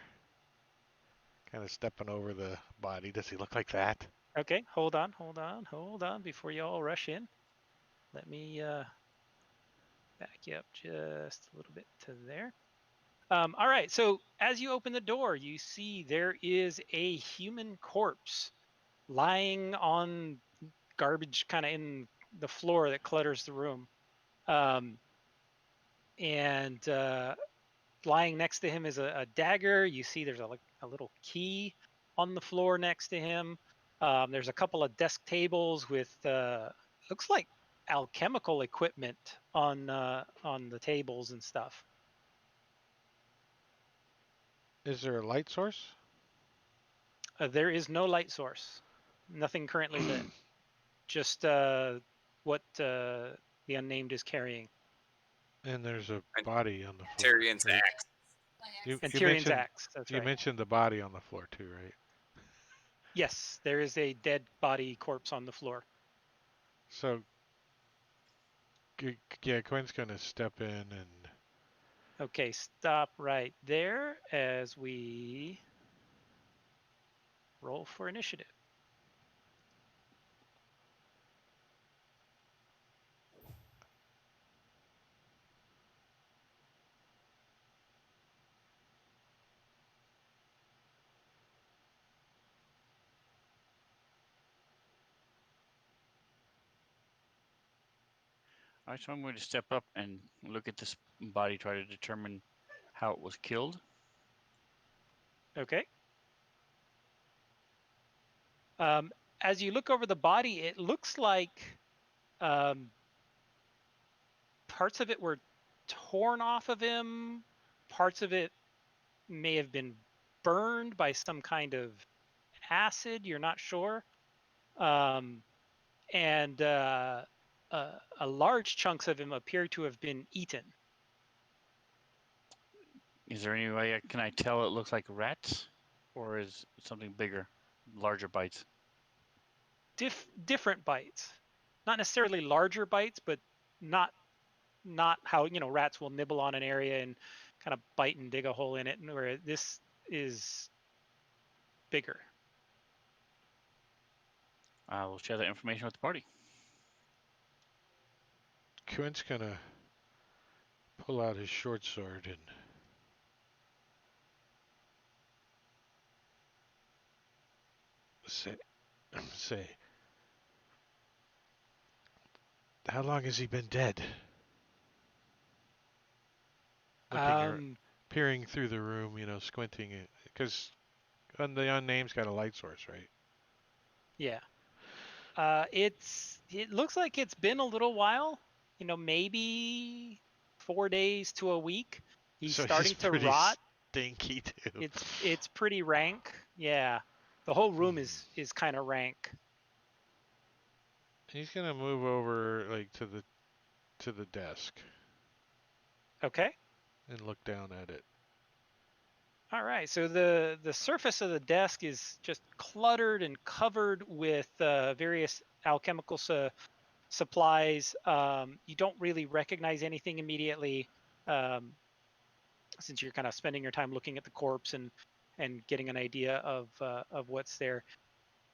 kind of stepping over the body. Does he look like that?
Okay, hold on before you all rush in. Let me back you up just a little bit to there. All right, so as you open the door, you see there is a human corpse lying on garbage kind of in the floor that clutters the room. And lying next to him is a dagger. You see there's a little key on the floor next to him. There's a couple of desk tables with looks like alchemical equipment on the tables and stuff.
Is there a light source?
There is no light source. Nothing currently lit. Just what the unnamed is carrying.
And there's a
And
body on the floor.
Tyrion's
right?
axe.
And
You
Tyrion's
mentioned
axe. That's
you
right.
mentioned the body on the floor too, right?
Yes, there is a dead body corpse on the floor.
So yeah, Quinn's gonna step in and
Okay, stop right there as we roll for initiative.
All right, so I'm going to step up and look at this body, try to determine how it was killed.
Okay. As you look over the body, it looks like parts of it were torn off of him. Parts of it may have been burned by some kind of acid. You're not sure. And large chunks of him appear to have been eaten.
Is there any way can I tell it looks like rats, or is it something bigger, larger bites?
Different bites, not necessarily larger bites, but not how rats will nibble on an area and kind of bite and dig a hole in it, and where this is bigger.
I will share that information with the party.
Quint's gonna pull out his short sword and say, how long has he been dead? Looking, peering through the room, squinting it, because the unname's got a light source, right?
Yeah. It looks like it's been a little while. Maybe 4 days to a week. He's
So
starting
he's
to
pretty
rot.
Stinky too.
It's pretty rank. Yeah. The whole room is kind of rank.
He's gonna move over like to the desk.
Okay.
And look down at it.
All right. So the surface of the desk is just cluttered and covered with various alchemical supplies. You don't really recognize anything immediately, since you're kind of spending your time looking at the corpse and getting an idea of what's there.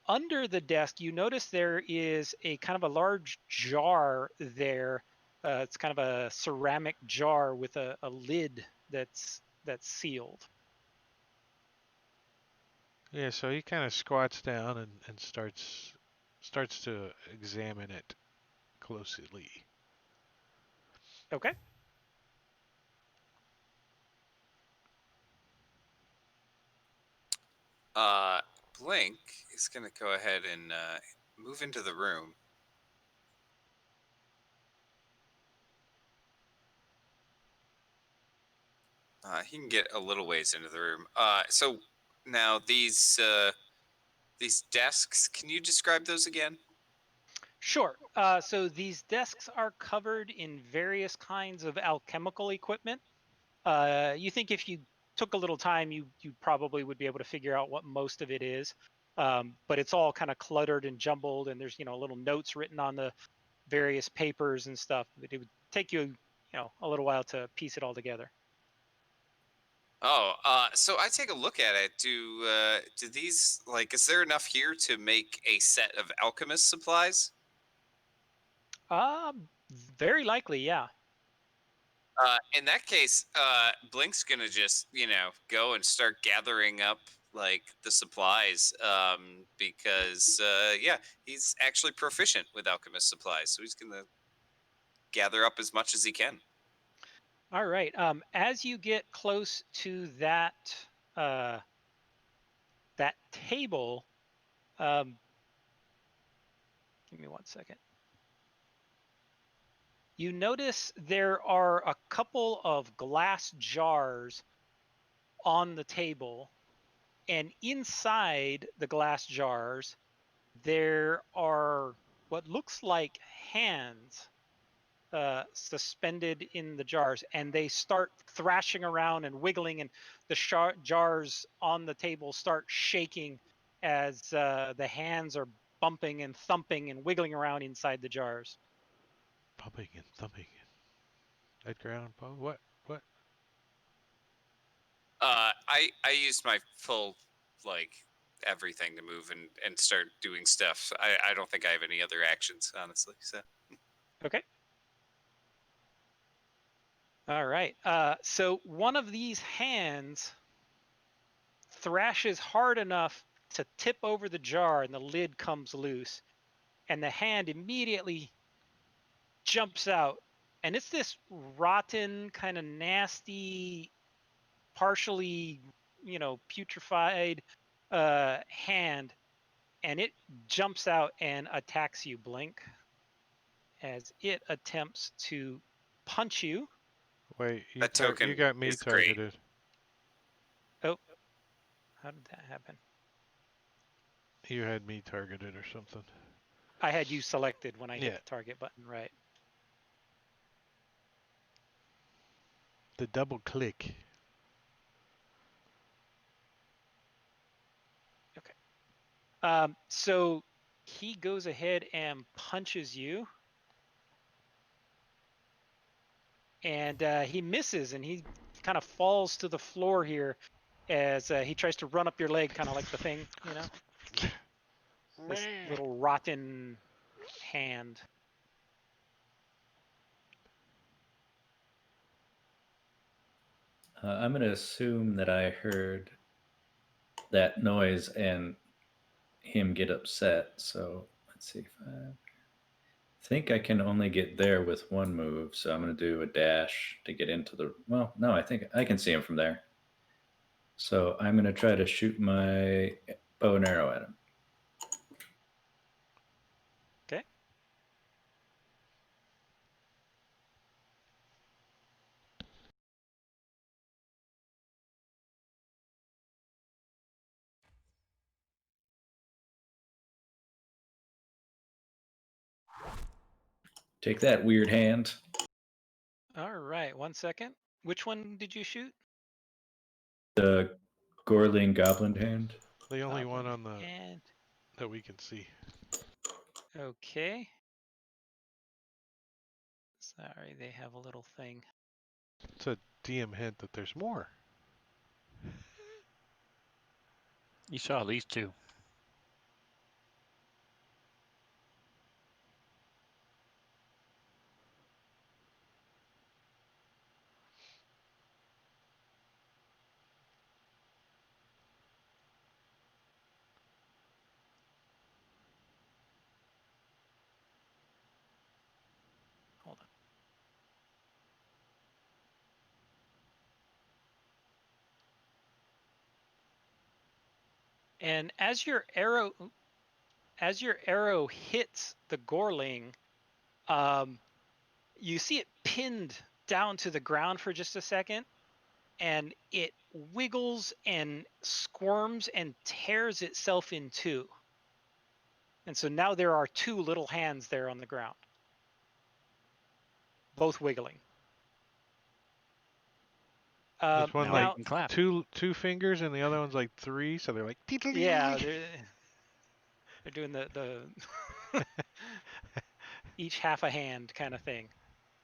Under the desk, you notice there is a kind of a large jar there. It's kind of a ceramic jar with a lid that's sealed.
Yeah, so he kind of squats down and starts to examine it closely.
Okay.
Blink is going to go ahead and move into the room. He can get a little ways into the room. So now these desks, can you describe those again?
Sure. So these desks are covered in various kinds of alchemical equipment. You think if you took a little time, you probably would be able to figure out what most of it is. But it's all kind of cluttered and jumbled, and there's little notes written on the various papers and stuff. But it would take you a little while to piece it all together.
Oh, so I take a look at it. Do these, like, is there enough here to make a set of alchemist supplies?
Very likely, yeah.
In that case, Blink's gonna just, go and start gathering up like the supplies, because yeah, he's actually proficient with alchemist supplies, so he's gonna gather up as much as he can.
All right. As you get close to that table, give me 1 second. You notice there are a couple of glass jars on the table, and inside the glass jars, there are what looks like hands suspended in the jars, and they start thrashing around and wiggling, and the jars on the table start shaking as the hands are bumping and thumping and wiggling around inside the jars.
Bumping and thumping. Edgar Allan Poe? What?
I used my full everything to move and start doing stuff. I don't think I have any other actions, honestly. So
Okay. All right. So one of these hands thrashes hard enough to tip over the jar, and the lid comes loose, and the hand immediately jumps out, and it's this rotten, kind of nasty, partially, putrefied hand, and it jumps out and attacks you, Blink, as it attempts to punch you.
Wait,
that token
you got me
is great.
targeted.
Oh, how did that happen?
You had me targeted or something.
I had you selected when I hit
Yeah.
the target button, right?
The double click.
Okay. So he goes ahead and punches you, and he misses, and he kind of falls to the floor here as he tries to run up your leg, kind of like the thing, this little rotten hand.
I'm going to assume that I heard that noise and him get upset. So let's see if I think I can only get there with one move. So I'm going to do a dash to get into the. Well, no, I think I can see him from there. So I'm going to try to shoot my bow and arrow at him.
Okay.
Take that, weird hand.
All right. 1 second. Which one did you shoot?
The Gorling Goblin hand.
The only one
Goblin
on the
hand.
that we can see.
Okay. Sorry, they have a little thing.
It's a DM hint that there's more.
You saw these two.
Hold on. And as your arrow hits the Gorling, you see it pinned down to the ground for just a second, and it wiggles and squirms and tears itself in two. And so now there are two little hands there on the ground, both wiggling.
There's one
Now
like
you can clap.
two fingers and the other one's like three, so they're like.
Yeah, they're doing the each half a hand kind of thing.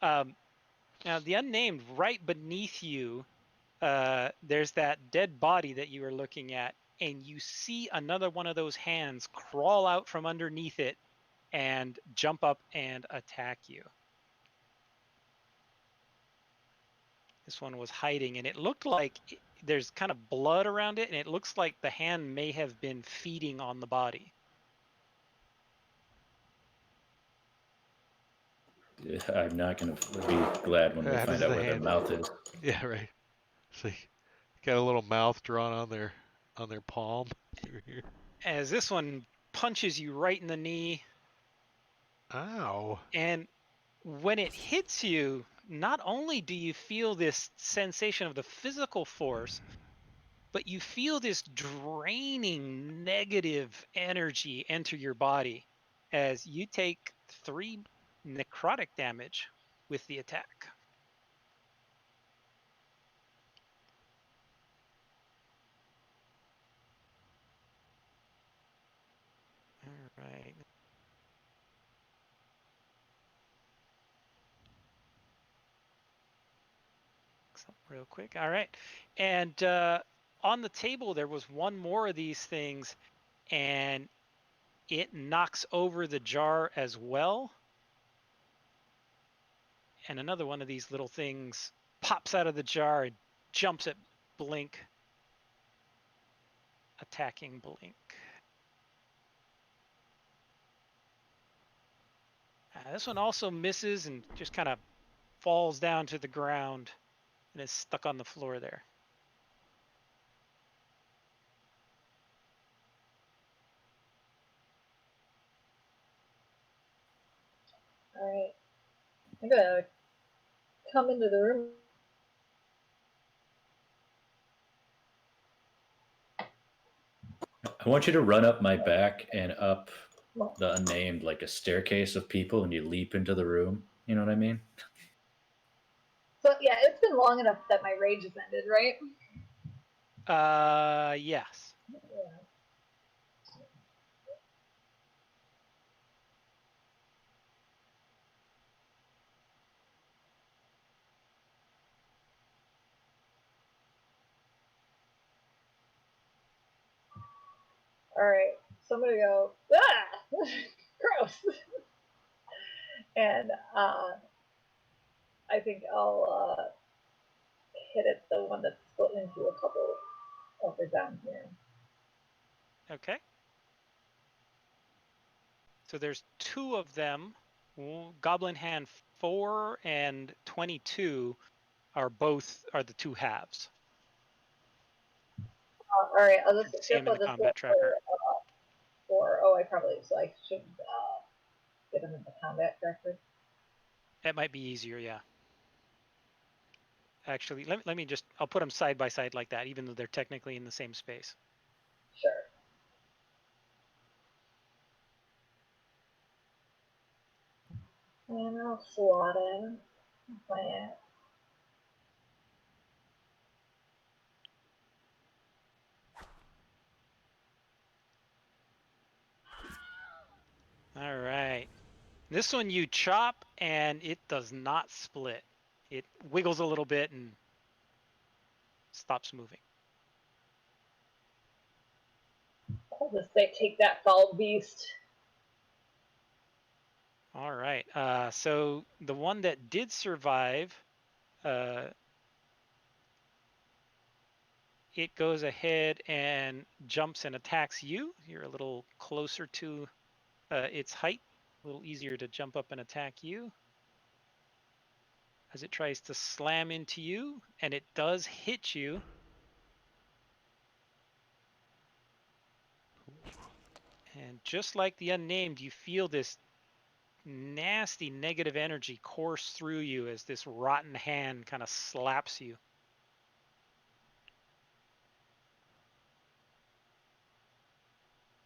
Now the unnamed, right beneath you, there's that dead body that you were looking at, and you see another one of those hands crawl out from underneath it and jump up and attack you. This one was hiding, and it looked like there's kind of blood around it, and it looks like the hand may have been feeding on the body.
I'm not going to be glad when we
How does
find out
the
where their
hand-
mouth is.
Yeah, right. See, got a little mouth drawn on their palm.
As this one punches you right in the knee,
Ow.
and when it hits you, not only do you feel this sensation of the physical force, but you feel this draining negative energy enter your body as you take 3 necrotic damage with the attack. All right. something real quick. All right. And on the table, there was one more of these things, and it knocks over the jar as well. And another one of these little things pops out of the jar and jumps at Blink, attacking Blink. This one also misses and just kind of falls down to the ground and is stuck on the floor there.
All right. I'm gonna come into the room.
I want you to run up my back and up the unnamed, like a staircase of people, and you leap into the room. You know what I mean?
So yeah, it's been long enough that my rage has ended, right?
Yes.
Yeah. All right, so I'm gonna go, gross, and I think I'll hit it, the one that's split into a couple over down here.
Okay. So there's two of them. Goblin Hand 4 and 22 are the two halves.
All right, I'll just
See them in the combat tracker.
I probably should get them in the combat tracker.
That might be easier, yeah. Actually, let me just, I'll put them side by side like that, even though they're technically in the same space.
Sure. And I'll slot in. Plant.
All right. This one you chop and it does not split. It wiggles a little bit and stops moving.
I'll just say, take that, foul beast.
All right. So the one that did survive, it goes ahead and jumps and attacks you. You're a little closer to its height, a little easier to jump up and attack you. As it tries to slam into you, and it does hit you. And just like the unnamed, you feel this nasty negative energy course through you as this rotten hand kind of slaps you.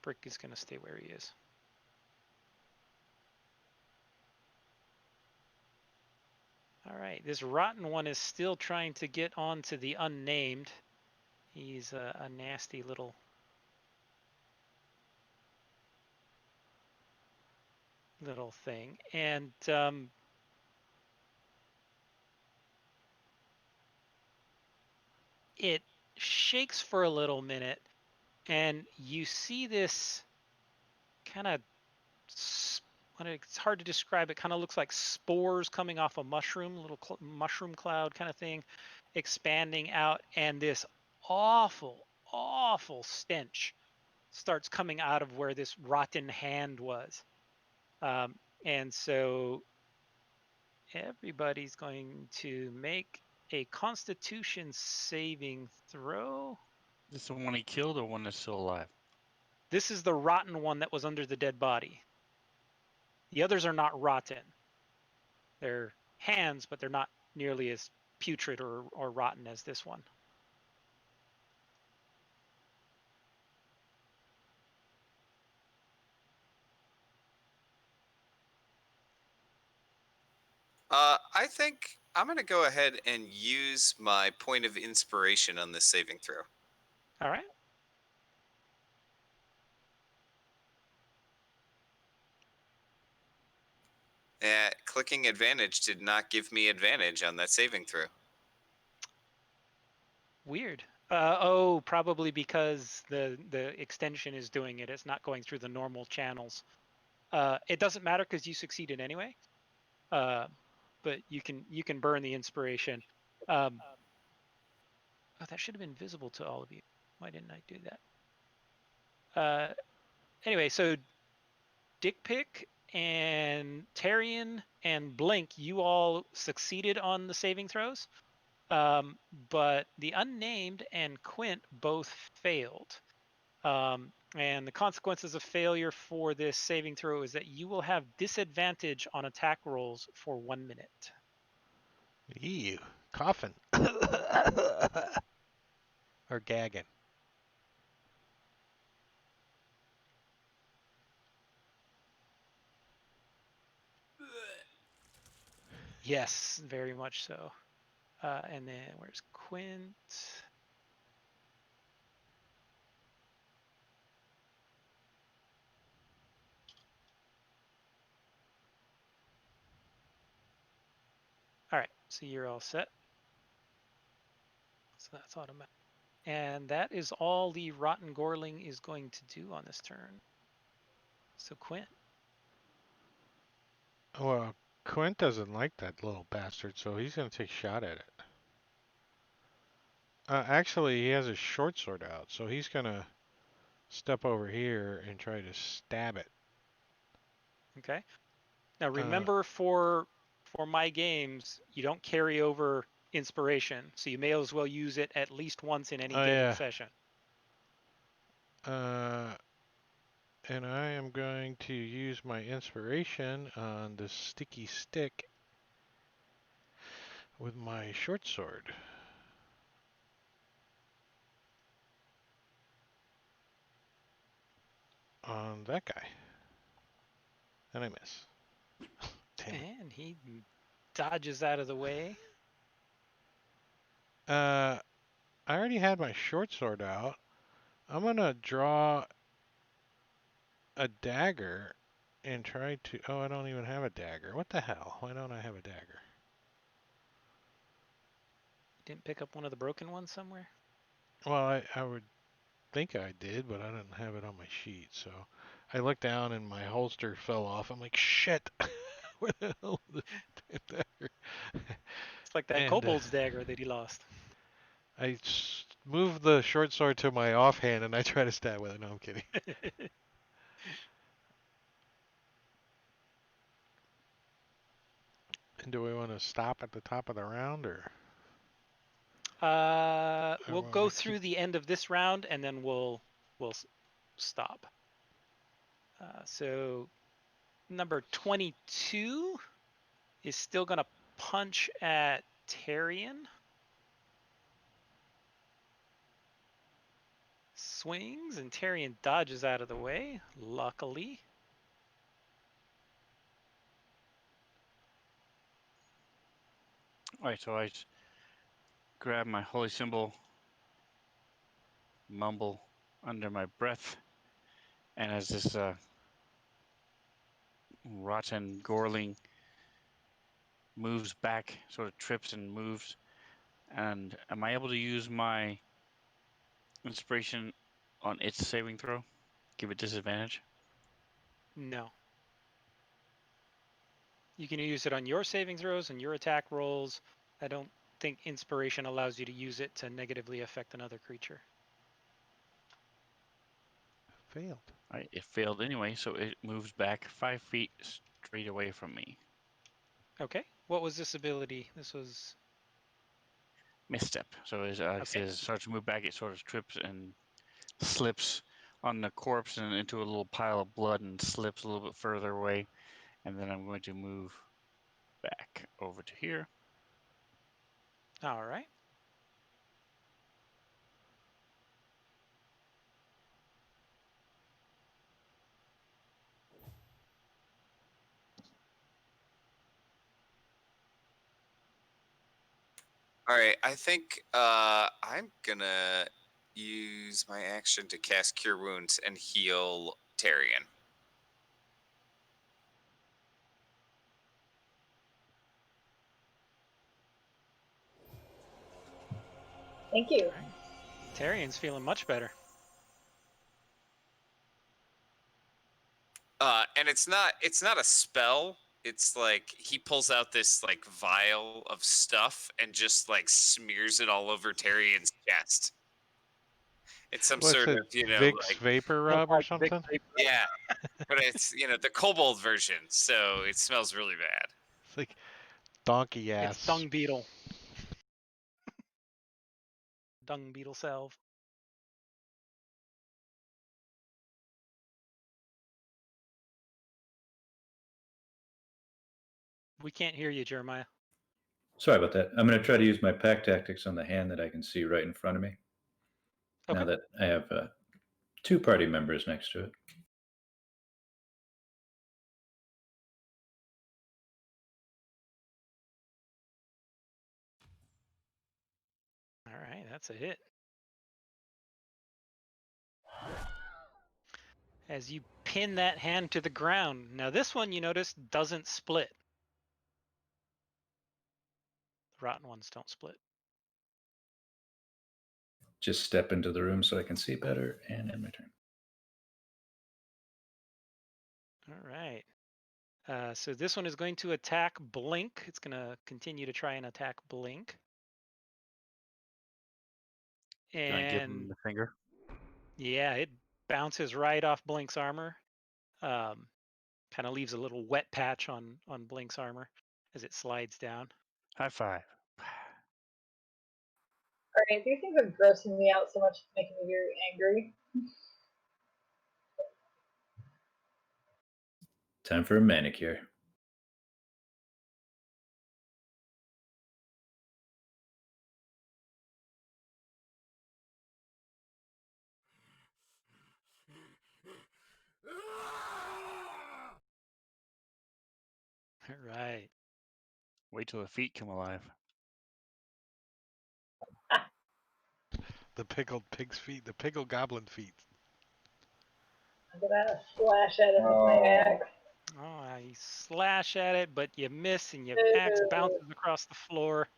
Brick is going to stay where he is. All right, this rotten one is still trying to get onto the unnamed. He's a nasty little thing. And it shakes for a little minute, and you see this kind of, it's hard to describe. It kind of looks like spores coming off a mushroom, a little mushroom cloud kind of thing, expanding out, and this awful, awful stench starts coming out of where this rotten hand was. And so everybody's going to make a Constitution saving throw.
This is the one he killed or one that's still alive?
This is the rotten one that was under the dead body. The others are not rotten. They're hands, but they're not nearly as putrid or rotten as this one.
I think I'm going to go ahead and use my point of inspiration on this saving throw.
All right.
Clicking advantage did not give me advantage on that saving throw.
Weird. Probably because the extension is doing it. It's not going through the normal channels. It doesn't matter because you succeeded anyway. But you can burn the inspiration. Oh, that should have been visible to all of you. Why didn't I do that? Anyway, so Dick Pick and Tarian and Blink, you all succeeded on the saving throws. But the unnamed and Quint both failed. And the consequences of failure for this saving throw is that you will have disadvantage on attack rolls for 1 minute.
Ew, coughing. Or gagging.
Yes, very much so. And then where's Quint? All right, so you're all set. So that's automatic. And that is all the Rotten Gorling is going to do on this turn. So Quint.
Well, Quint doesn't like that little bastard, so he's going to take a shot at it. Actually, he has his short sword out, so he's going to step over here and try to stab it.
Okay. Now remember, for my games, you don't carry over inspiration, so you may as well use it at least once in any given session.
And I am going to use my inspiration on the sticky stick with my short sword. On that guy. And I miss. Damn it.
And he dodges out of the way.
I already had my short sword out. I'm going to draw a dagger and try to... Oh, I don't even have a dagger. What the hell? Why don't I have a dagger?
Didn't pick up one of the broken ones somewhere?
Well, I would think I did, but I didn't have it on my sheet. So I looked down and my holster fell off. I'm like, shit. Where the hell is the dagger?
It's like that kobold's dagger that he lost.
I moved the short sword to my offhand and I try to stab with it. No, I'm kidding. And do we want to stop at the top of the round or?
We'll go through the end of this round and then we'll stop. So number 22 is still going to punch at Tarian. Swings and Tarian dodges out of the way, luckily.
All right, so I grab my holy symbol, mumble under my breath, and as this rotten Gorling moves back, sort of trips and moves, and am I able to use my inspiration on its saving throw? Give it disadvantage?
No. You can use it on your saving throws and your attack rolls. I don't think inspiration allows you to use it to negatively affect another creature.
Failed.
All right, it failed anyway, so it moves back 5 feet straight away from me.
Okay. What was this ability? This was
Misstep. So as it starts to move back, it sort of trips and slips on the corpse and into a little pile of blood and slips a little bit further away. And then I'm going to move back over to here.
All right.
All right, I think I'm gonna use my action to cast Cure Wounds and heal Tarian.
Thank you.
All right. Tarian's feeling much better.
And it's not a spell. It's like he pulls out this like vial of stuff and just like smears it all over Tarian's chest. It's some
What's
sort
it?
of,
Vicks
like,
Vapor Rub or something?
yeah, but it's the kobold version, so it smells really bad.
It's like donkey ass.
It's dung beetle. Dung beetle salve. We can't hear you, Jeremiah.
Sorry about that. I'm going to try to use my pack tactics on the hand that I can see right in front of me.
Okay.
Now that I have 2 party members next to it.
All right, that's a hit. As you pin that hand to the ground. Now this one, you notice, doesn't split. The rotten ones don't split.
Just step into the room so I can see better and end my turn.
All right. So this one is going to attack Blink. It's going to continue to try and attack Blink.
Gonna give him
And
the finger.
yeah, it bounces right off Blink's armor. Kind of leaves a little wet patch on Blink's armor as it slides down.
High five.
Alright, these things are grossing me out so much, it's making me very angry.
Time for a manicure.
All right.
Wait till the feet come alive.
The pickled pig's feet, the pickled goblin feet.
I'm gonna slash at it with my axe.
Oh, you slash at it, but you miss and your axe bounces across the floor.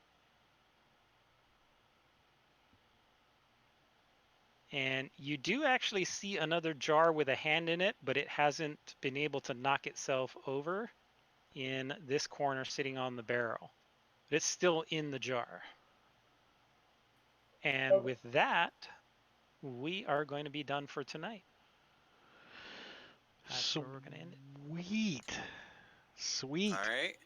And you do actually see another jar with a hand in it, but it hasn't been able to knock itself over in this corner sitting on the barrel. But it's still in the jar. And with that, we are going to be done for tonight. That's where we're going to end it.
Sweet. Sweet.
All right.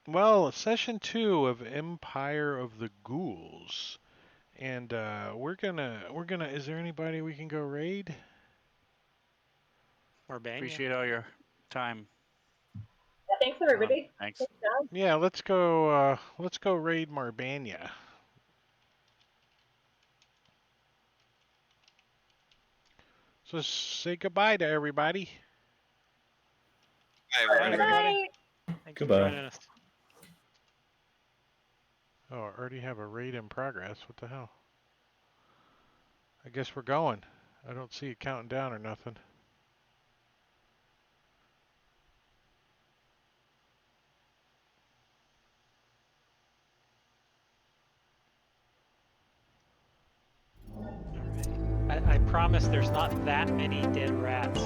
Well, session 2 of Empire of the Ghouls. And we're gonna is there anybody we can go raid?
Morbania.
Appreciate all your time.
Yeah, thanks everybody.
Thanks.
Thanks, John.
Yeah, let's go raid Marbania. So say goodbye to everybody.
Hi,
Bye,
everybody.
everybody. Thanks
Goodbye.
for joining us.
Oh, I already have a raid in progress. What the hell? I guess we're going. I don't see it counting down or nothing.
All right. I promise there's not that many dead rats.